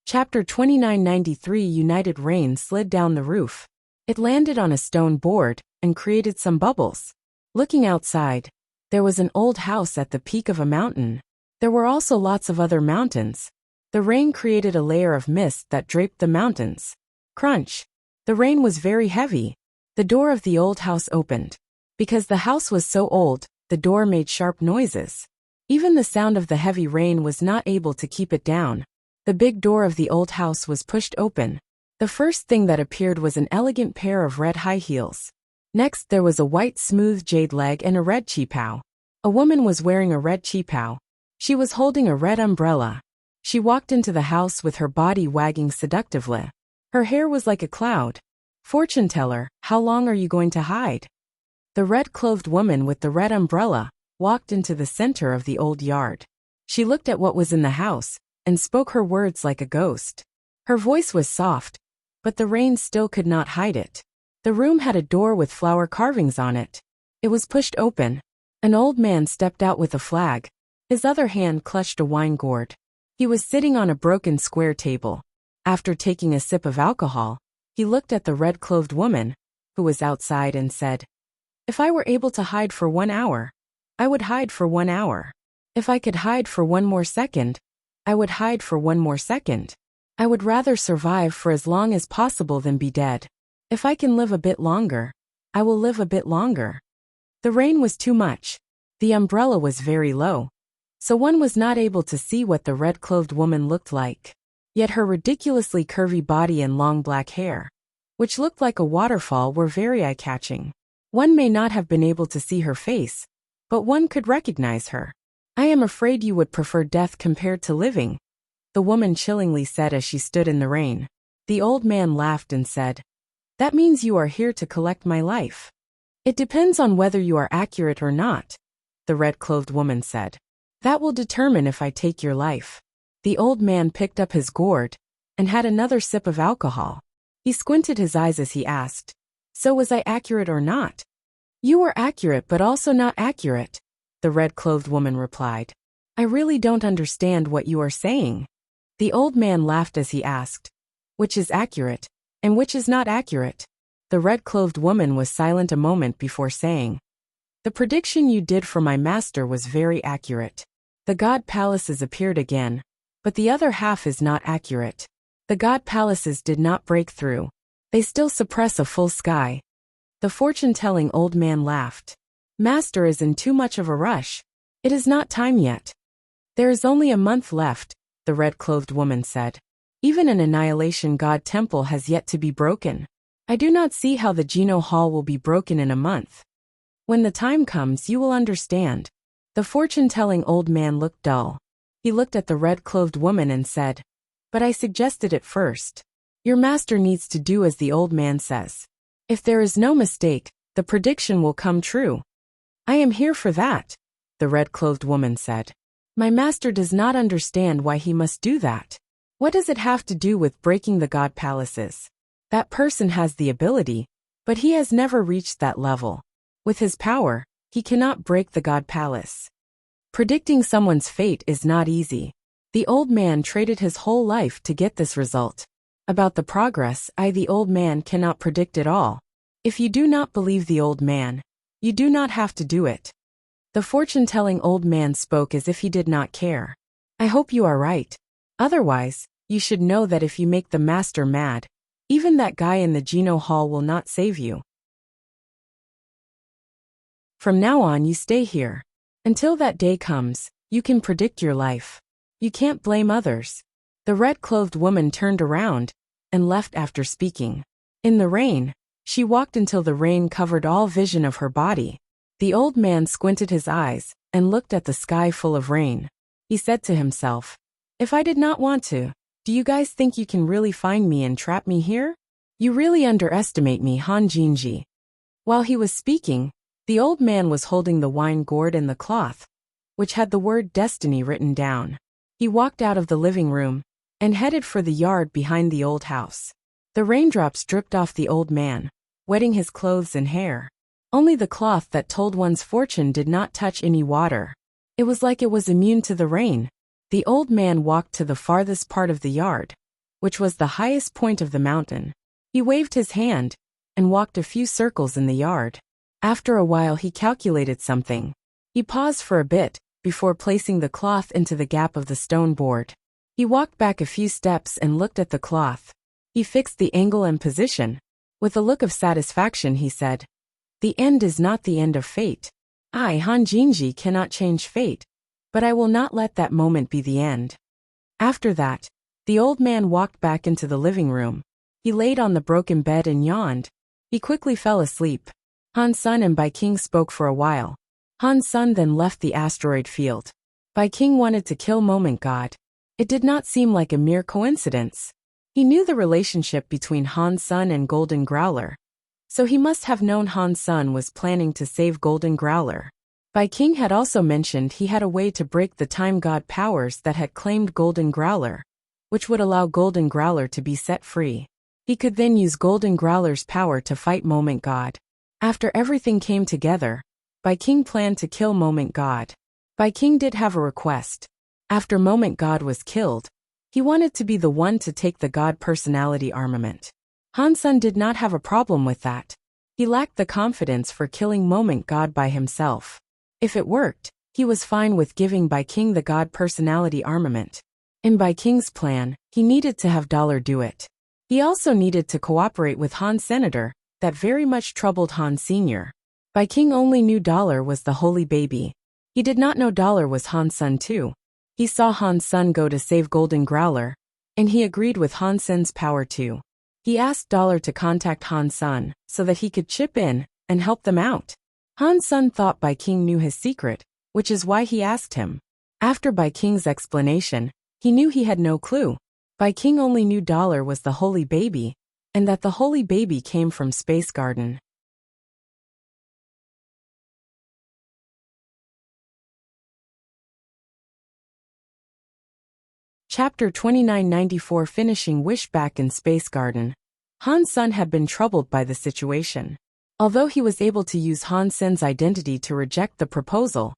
Chapter 2993 United Rain slid down the roof. It landed on a stone board and created some bubbles. Looking outside, there was an old house at the peak of a mountain. There were also lots of other mountains. The rain created a layer of mist that draped the mountains. Crunch! The rain was very heavy. The door of the old house opened. Because the house was so old, the door made sharp noises. Even the sound of the heavy rain was not able to keep it down. The big door of the old house was pushed open. The first thing that appeared was an elegant pair of red high heels. Next there was a white smooth jade leg and a red qipao. A woman was wearing a red qipao. She was holding a red umbrella. She walked into the house with her body wagging seductively. Her hair was like a cloud. "Fortune teller, how long are you going to hide?" The red-clothed woman with the red umbrella walked into the center of the old yard. She looked at what was in the house and spoke her words like a ghost. Her voice was soft, but the rain still could not hide it. The room had a door with flower carvings on it. It was pushed open. An old man stepped out with a flag. His other hand clutched a wine gourd. He was sitting on a broken square table. After taking a sip of alcohol, he looked at the red-clothed woman, who was outside, and said, "If I were able to hide for 1 hour, I would hide for 1 hour. If I could hide for 1 more second, I would hide for 1 more second. I would rather survive for as long as possible than be dead. If I can live a bit longer, I will live a bit longer." The rain was too much. The umbrella was very low, so one was not able to see what the red-clothed woman looked like. Yet her ridiculously curvy body and long black hair, which looked like a waterfall, were very eye-catching. One may not have been able to see her face, but one could recognize her. "I am afraid you would prefer death compared to living," the woman chillingly said as she stood in the rain. The old man laughed and said, "That means you are here to collect my life." "It depends on whether you are accurate or not," the red-clothed woman said. "That will determine if I take your life." The old man picked up his gourd and had another sip of alcohol. He squinted his eyes as he asked, "So was I accurate or not?" "You were accurate but also not accurate," the red-clothed woman replied. "I really don't understand what you are saying." The old man laughed as he asked, "Which is accurate, and which is not accurate?" The red-clothed woman was silent a moment before saying, "The prediction you did for my master was very accurate. The god palaces appeared again, but the other half is not accurate. The god palaces did not break through. They still suppress a full sky." The fortune-telling old man laughed. "Master is in too much of a rush. It is not time yet." "There is only a month left," the red-clothed woman said. "Even an annihilation god temple has yet to be broken. I do not see how the Geno Hall will be broken in a month. When the time comes, you will understand." The fortune-telling old man looked dull. He looked at the red-clothed woman and said, "But I suggested it first. Your master needs to do as the old man says. If there is no mistake, the prediction will come true." "I am here for that," the red-clothed woman said. "My master does not understand why he must do that. What does it have to do with breaking the god palaces? That person has the ability, but he has never reached that level. With his power, he cannot break the god palace. Predicting someone's fate is not easy. The old man traded his whole life to get this result. About the progress, the old man cannot predict it all. If you do not believe the old man, you do not have to do it." The fortune-telling old man spoke as if he did not care. I hope you are right. Otherwise, you should know that if you make the master mad, even that guy in the Geno Hall will not save you. From now on you stay here. Until that day comes, you can predict your life. You can't blame others. The red-clothed woman turned around and left after speaking. In the rain, she walked until the rain covered all vision of her body. The old man squinted his eyes and looked at the sky full of rain. He said to himself, "If I did not want to, do you guys think you can really find me and trap me here? You really underestimate me, Han Jinji." While he was speaking, the old man was holding the wine gourd and the cloth, which had the word destiny written down. He walked out of the living room and headed for the yard behind the old house. The raindrops dripped off the old man, wetting his clothes and hair. Only the cloth that told one's fortune did not touch any water. It was like it was immune to the rain. The old man walked to the farthest part of the yard, which was the highest point of the mountain. He waved his hand and walked a few circles in the yard. After a while he calculated something. He paused for a bit before placing the cloth into the gap of the stone board. He walked back a few steps and looked at the cloth. He fixed the angle and position. With a look of satisfaction he said, "The end is not the end of fate. I, Han Jinji, cannot change fate, but I will not let that moment be the end." After that, the old man walked back into the living room. He laid on the broken bed and yawned. He quickly fell asleep. Han Sun and Bai King spoke for a while. Han Sun then left the asteroid field. Bai King wanted to kill Moment God. It did not seem like a mere coincidence. He knew the relationship between Han Sun and Golden Growler, so he must have known Han Sun was planning to save Golden Growler. Bai King had also mentioned he had a way to break the time god powers that had claimed Golden Growler, which would allow Golden Growler to be set free. He could then use Golden Growler's power to fight Moment God. After everything came together, Bai King planned to kill Moment God. Bai King did have a request. After Moment God was killed, he wanted to be the one to take the God personality armament. Han Sun did not have a problem with that. He lacked the confidence for killing Moment God by himself. If it worked, he was fine with giving Bai King the God personality armament. In Bai King's plan, he needed to have Dollar do it. He also needed to cooperate with Han Senator, that very much troubled Han Sr. Bai King only knew Dollar was the holy baby. He did not know Dollar was Han Sun too. He saw Han Sun go to save Golden Growler, and he agreed with Han Sun's power too. He asked Dollar to contact Han Sun so that he could chip in and help them out. Han Sun thought Bai King knew his secret, which is why he asked him. After Bai King's explanation, he knew he had no clue. Bai King only knew Dollar was the holy baby, and that the holy baby came from Space Garden. Chapter 2994 Finishing Wish. Back in Space Garden, Han Sun had been troubled by the situation. Although he was able to use Han Sen's identity to reject the proposal,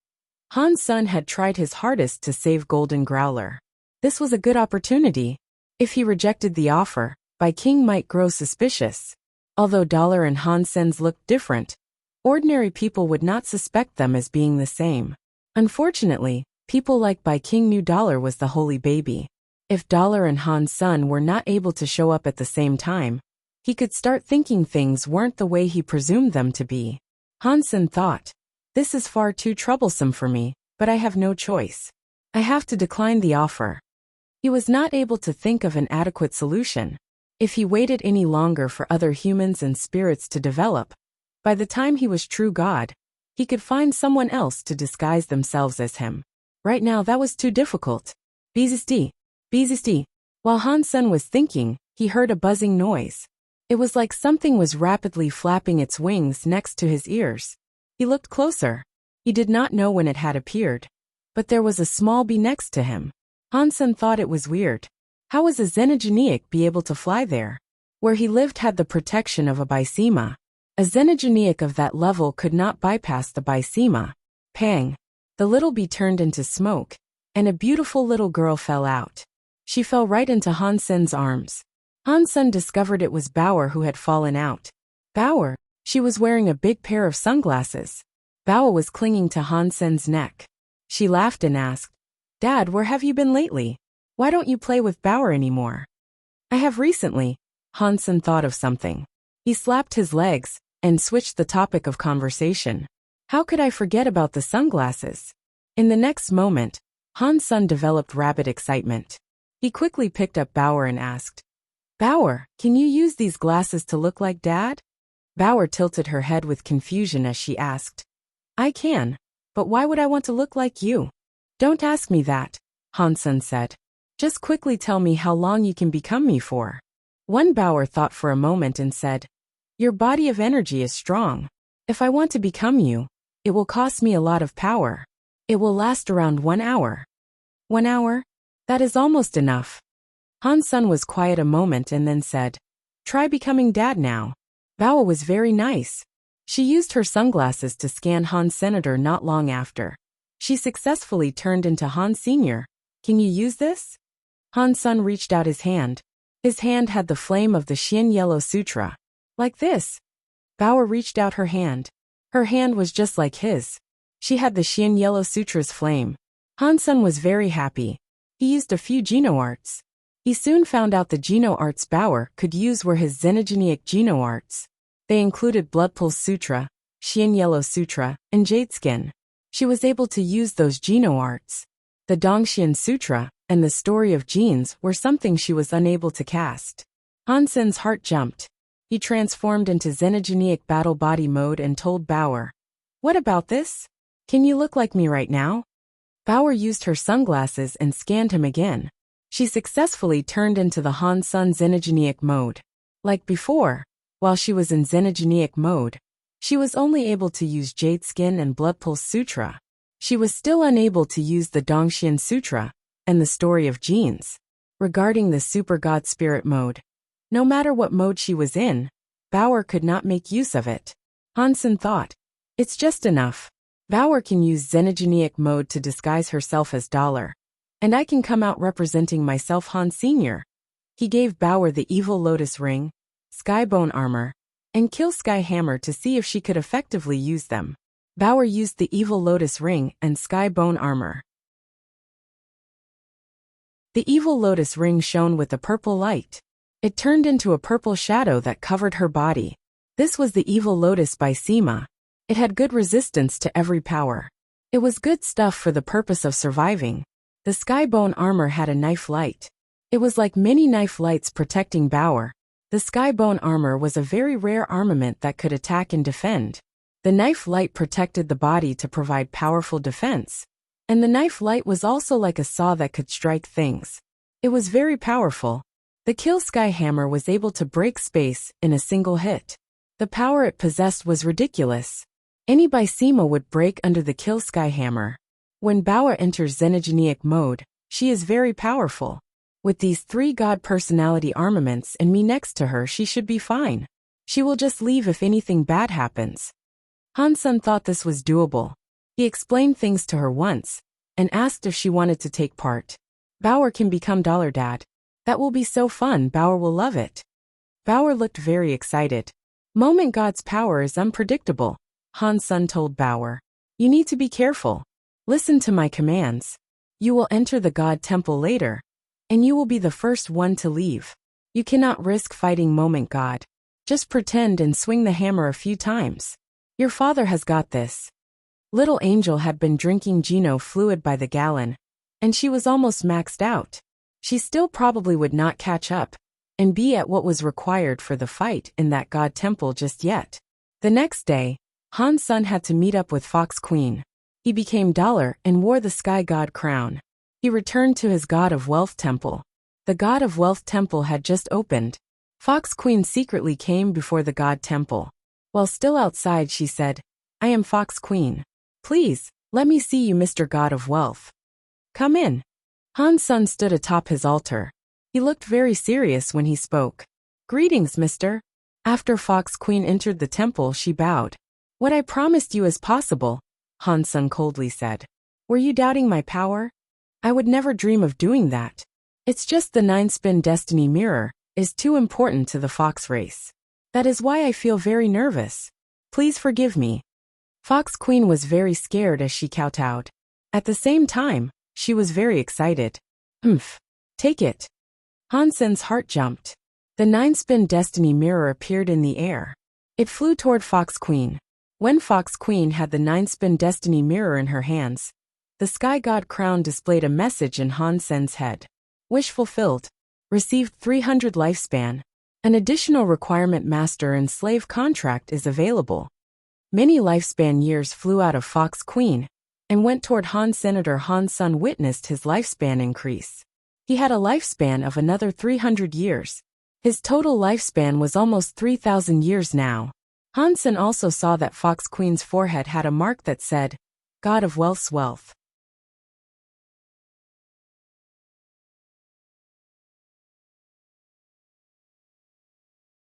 Han Sun had tried his hardest to save Golden Growler. This was a good opportunity. If he rejected the offer, Bai King might grow suspicious. Although Dollar and Han Sen's looked different, ordinary people would not suspect them as being the same. Unfortunately, people like Bai King knew Dollar was the holy baby. If Dollar and Han Sun were not able to show up at the same time, he could start thinking things weren't the way he presumed them to be. Han Sun thought, "This is far too troublesome for me, but I have no choice. I have to decline the offer." He was not able to think of an adequate solution. If he waited any longer for other humans and spirits to develop, by the time he was true God, he could find someone else to disguise themselves as him. Right now that was too difficult. Beezesti, Beezesti. While Han Sun was thinking, he heard a buzzing noise. It was like something was rapidly flapping its wings next to his ears. He looked closer. He did not know when it had appeared, but there was a small bee next to him. Han Sun thought it was weird. How was a Xenogeniac be able to fly there? Where he lived had the protection of a Bysema. A Xenogeniac of that level could not bypass the Bysema. Pang! The little bee turned into smoke, and a beautiful little girl fell out. She fell right into Han Sun's arms. Han Sun discovered it was Bauer who had fallen out. Bauer! She was wearing a big pair of sunglasses. Bauer was clinging to Han Sun's neck. She laughed and asked, Dad, where have you been lately? Why don't you play with Bauer anymore? I have recently. Hansen thought of something. He slapped his legs and switched the topic of conversation. How could I forget about the sunglasses? In the next moment, Hansen developed rapid excitement. He quickly picked up Bauer and asked, Bauer, can you use these glasses to look like Dad? Bauer tilted her head with confusion as she asked, I can, but why would I want to look like you? Don't ask me that, Hansen said. Just quickly tell me how long you can become me for. One Bauer thought for a moment and said, Your body of energy is strong. If I want to become you, it will cost me a lot of power. It will last around 1 hour. 1 hour? That is almost enough. Hansen was quiet a moment and then said, Try becoming Dad now. Bauer was very nice. She used her sunglasses to scan Han Senator not long after. She successfully turned into Han Sr. Can you use this? Hansen reached out his hand. His hand had the flame of the Shin Yellow Sutra. Like this. Bauer reached out her hand. Her hand was just like his. She had the Shin Yellow Sutra's flame. Hansen was very happy. He used a few Geno arts. He soon found out the Geno arts Bauer could use were his Xenogenic Geno arts. They included Blood Pulse Sutra, Shin Yellow Sutra, and Jade Skin. She was able to use those Geno arts. The Dongxian Sutra and the Story of Genes were something she was unable to cast. Hansen's heart jumped. He transformed into Xenogenic Battle Body mode and told Bauer, What about this? Can you look like me right now? Bauer used her sunglasses and scanned him again. She successfully turned into the Hansen Xenogenic mode. Like before, while she was in Xenogenic mode, she was only able to use Jade Skin and Blood Pulse Sutra. She was still unable to use the Dongxian Sutra and the Story of Genes. Regarding the Super God Spirit mode, no matter what mode she was in, Bauer could not make use of it. Hansen thought, It's just enough. Bauer can use Xenogenic mode to disguise herself as Dollar. And I can come out representing myself Han Sr. He gave Bauer the Evil Lotus Ring, Skybone Armor, and Kill Sky Hammer to see if she could effectively use them. Bauer used the Evil Lotus Ring and Skybone Armor. The Evil Lotus Ring shone with a purple light. It turned into a purple shadow that covered her body. This was the Evil Lotus by Sima. It had good resistance to every power. It was good stuff for the purpose of surviving. The Skybone Armor had a knife light. It was like many knife lights protecting Bauer. The Skybone Armor was a very rare armament that could attack and defend. The knife light protected the body to provide powerful defense. And the knife light was also like a saw that could strike things. It was very powerful. The Kill Sky Hammer was able to break space in a single hit. The power it possessed was ridiculous. Any by Sima would break under the Kill Sky Hammer. When Bauer enters Xenogenic mode, she is very powerful. With these 3 God personality armaments and me next to her, she should be fine. She will just leave if anything bad happens. Hansen thought this was doable. He explained things to her once and asked if she wanted to take part. Bauer can become Dollar Dad. That will be so fun, Bauer will love it. Bauer looked very excited. Moment God's power is unpredictable, Hansen told Bauer. You need to be careful. Listen to my commands. You will enter the God Temple later, and you will be the first one to leave. You cannot risk fighting Moment God. Just pretend and swing the hammer a few times. Your father has got this. Little Angel had been drinking Geno fluid by the gallon, and she was almost maxed out. She still probably would not catch up and be at what was required for the fight in that God Temple just yet. The next day, Hansen had to meet up with Fox Queen. He became Dollar and wore the Sky God crown. He returned to his God of Wealth Temple. The God of Wealth Temple had just opened. Fox Queen secretly came before the God Temple. While still outside, she said, I am Fox Queen. Please, let me see you, Mr. God of Wealth. Come in. Hansen stood atop his altar. He looked very serious when he spoke. Greetings, mister. After Fox Queen entered the temple, she bowed. What I promised you is possible, Hansen coldly said. Were you doubting my power? I would never dream of doing that. It's just the 9-spin destiny mirror is too important to the fox race. That is why I feel very nervous. Please forgive me. Fox Queen was very scared as she kowtowed. At the same time, She was very excited. Humph. Take it. Han Sen's heart jumped. The 9-spin destiny mirror appeared in the air. It flew toward Fox Queen. When Fox Queen had the 9-spin destiny mirror in her hands, the Sky God crown displayed a message in Han Sen's head. Wish fulfilled. Received 300 lifespan. An additional requirement master and slave contract is available. Many lifespan years flew out of Fox Queen and went toward Han. Senator Han Sun witnessed his lifespan increase. He had a lifespan of another 300 years. His total lifespan was almost 3,000 years now. Han Sun also saw that Fox Queen's forehead had a mark that said, God of Wealth's Wealth.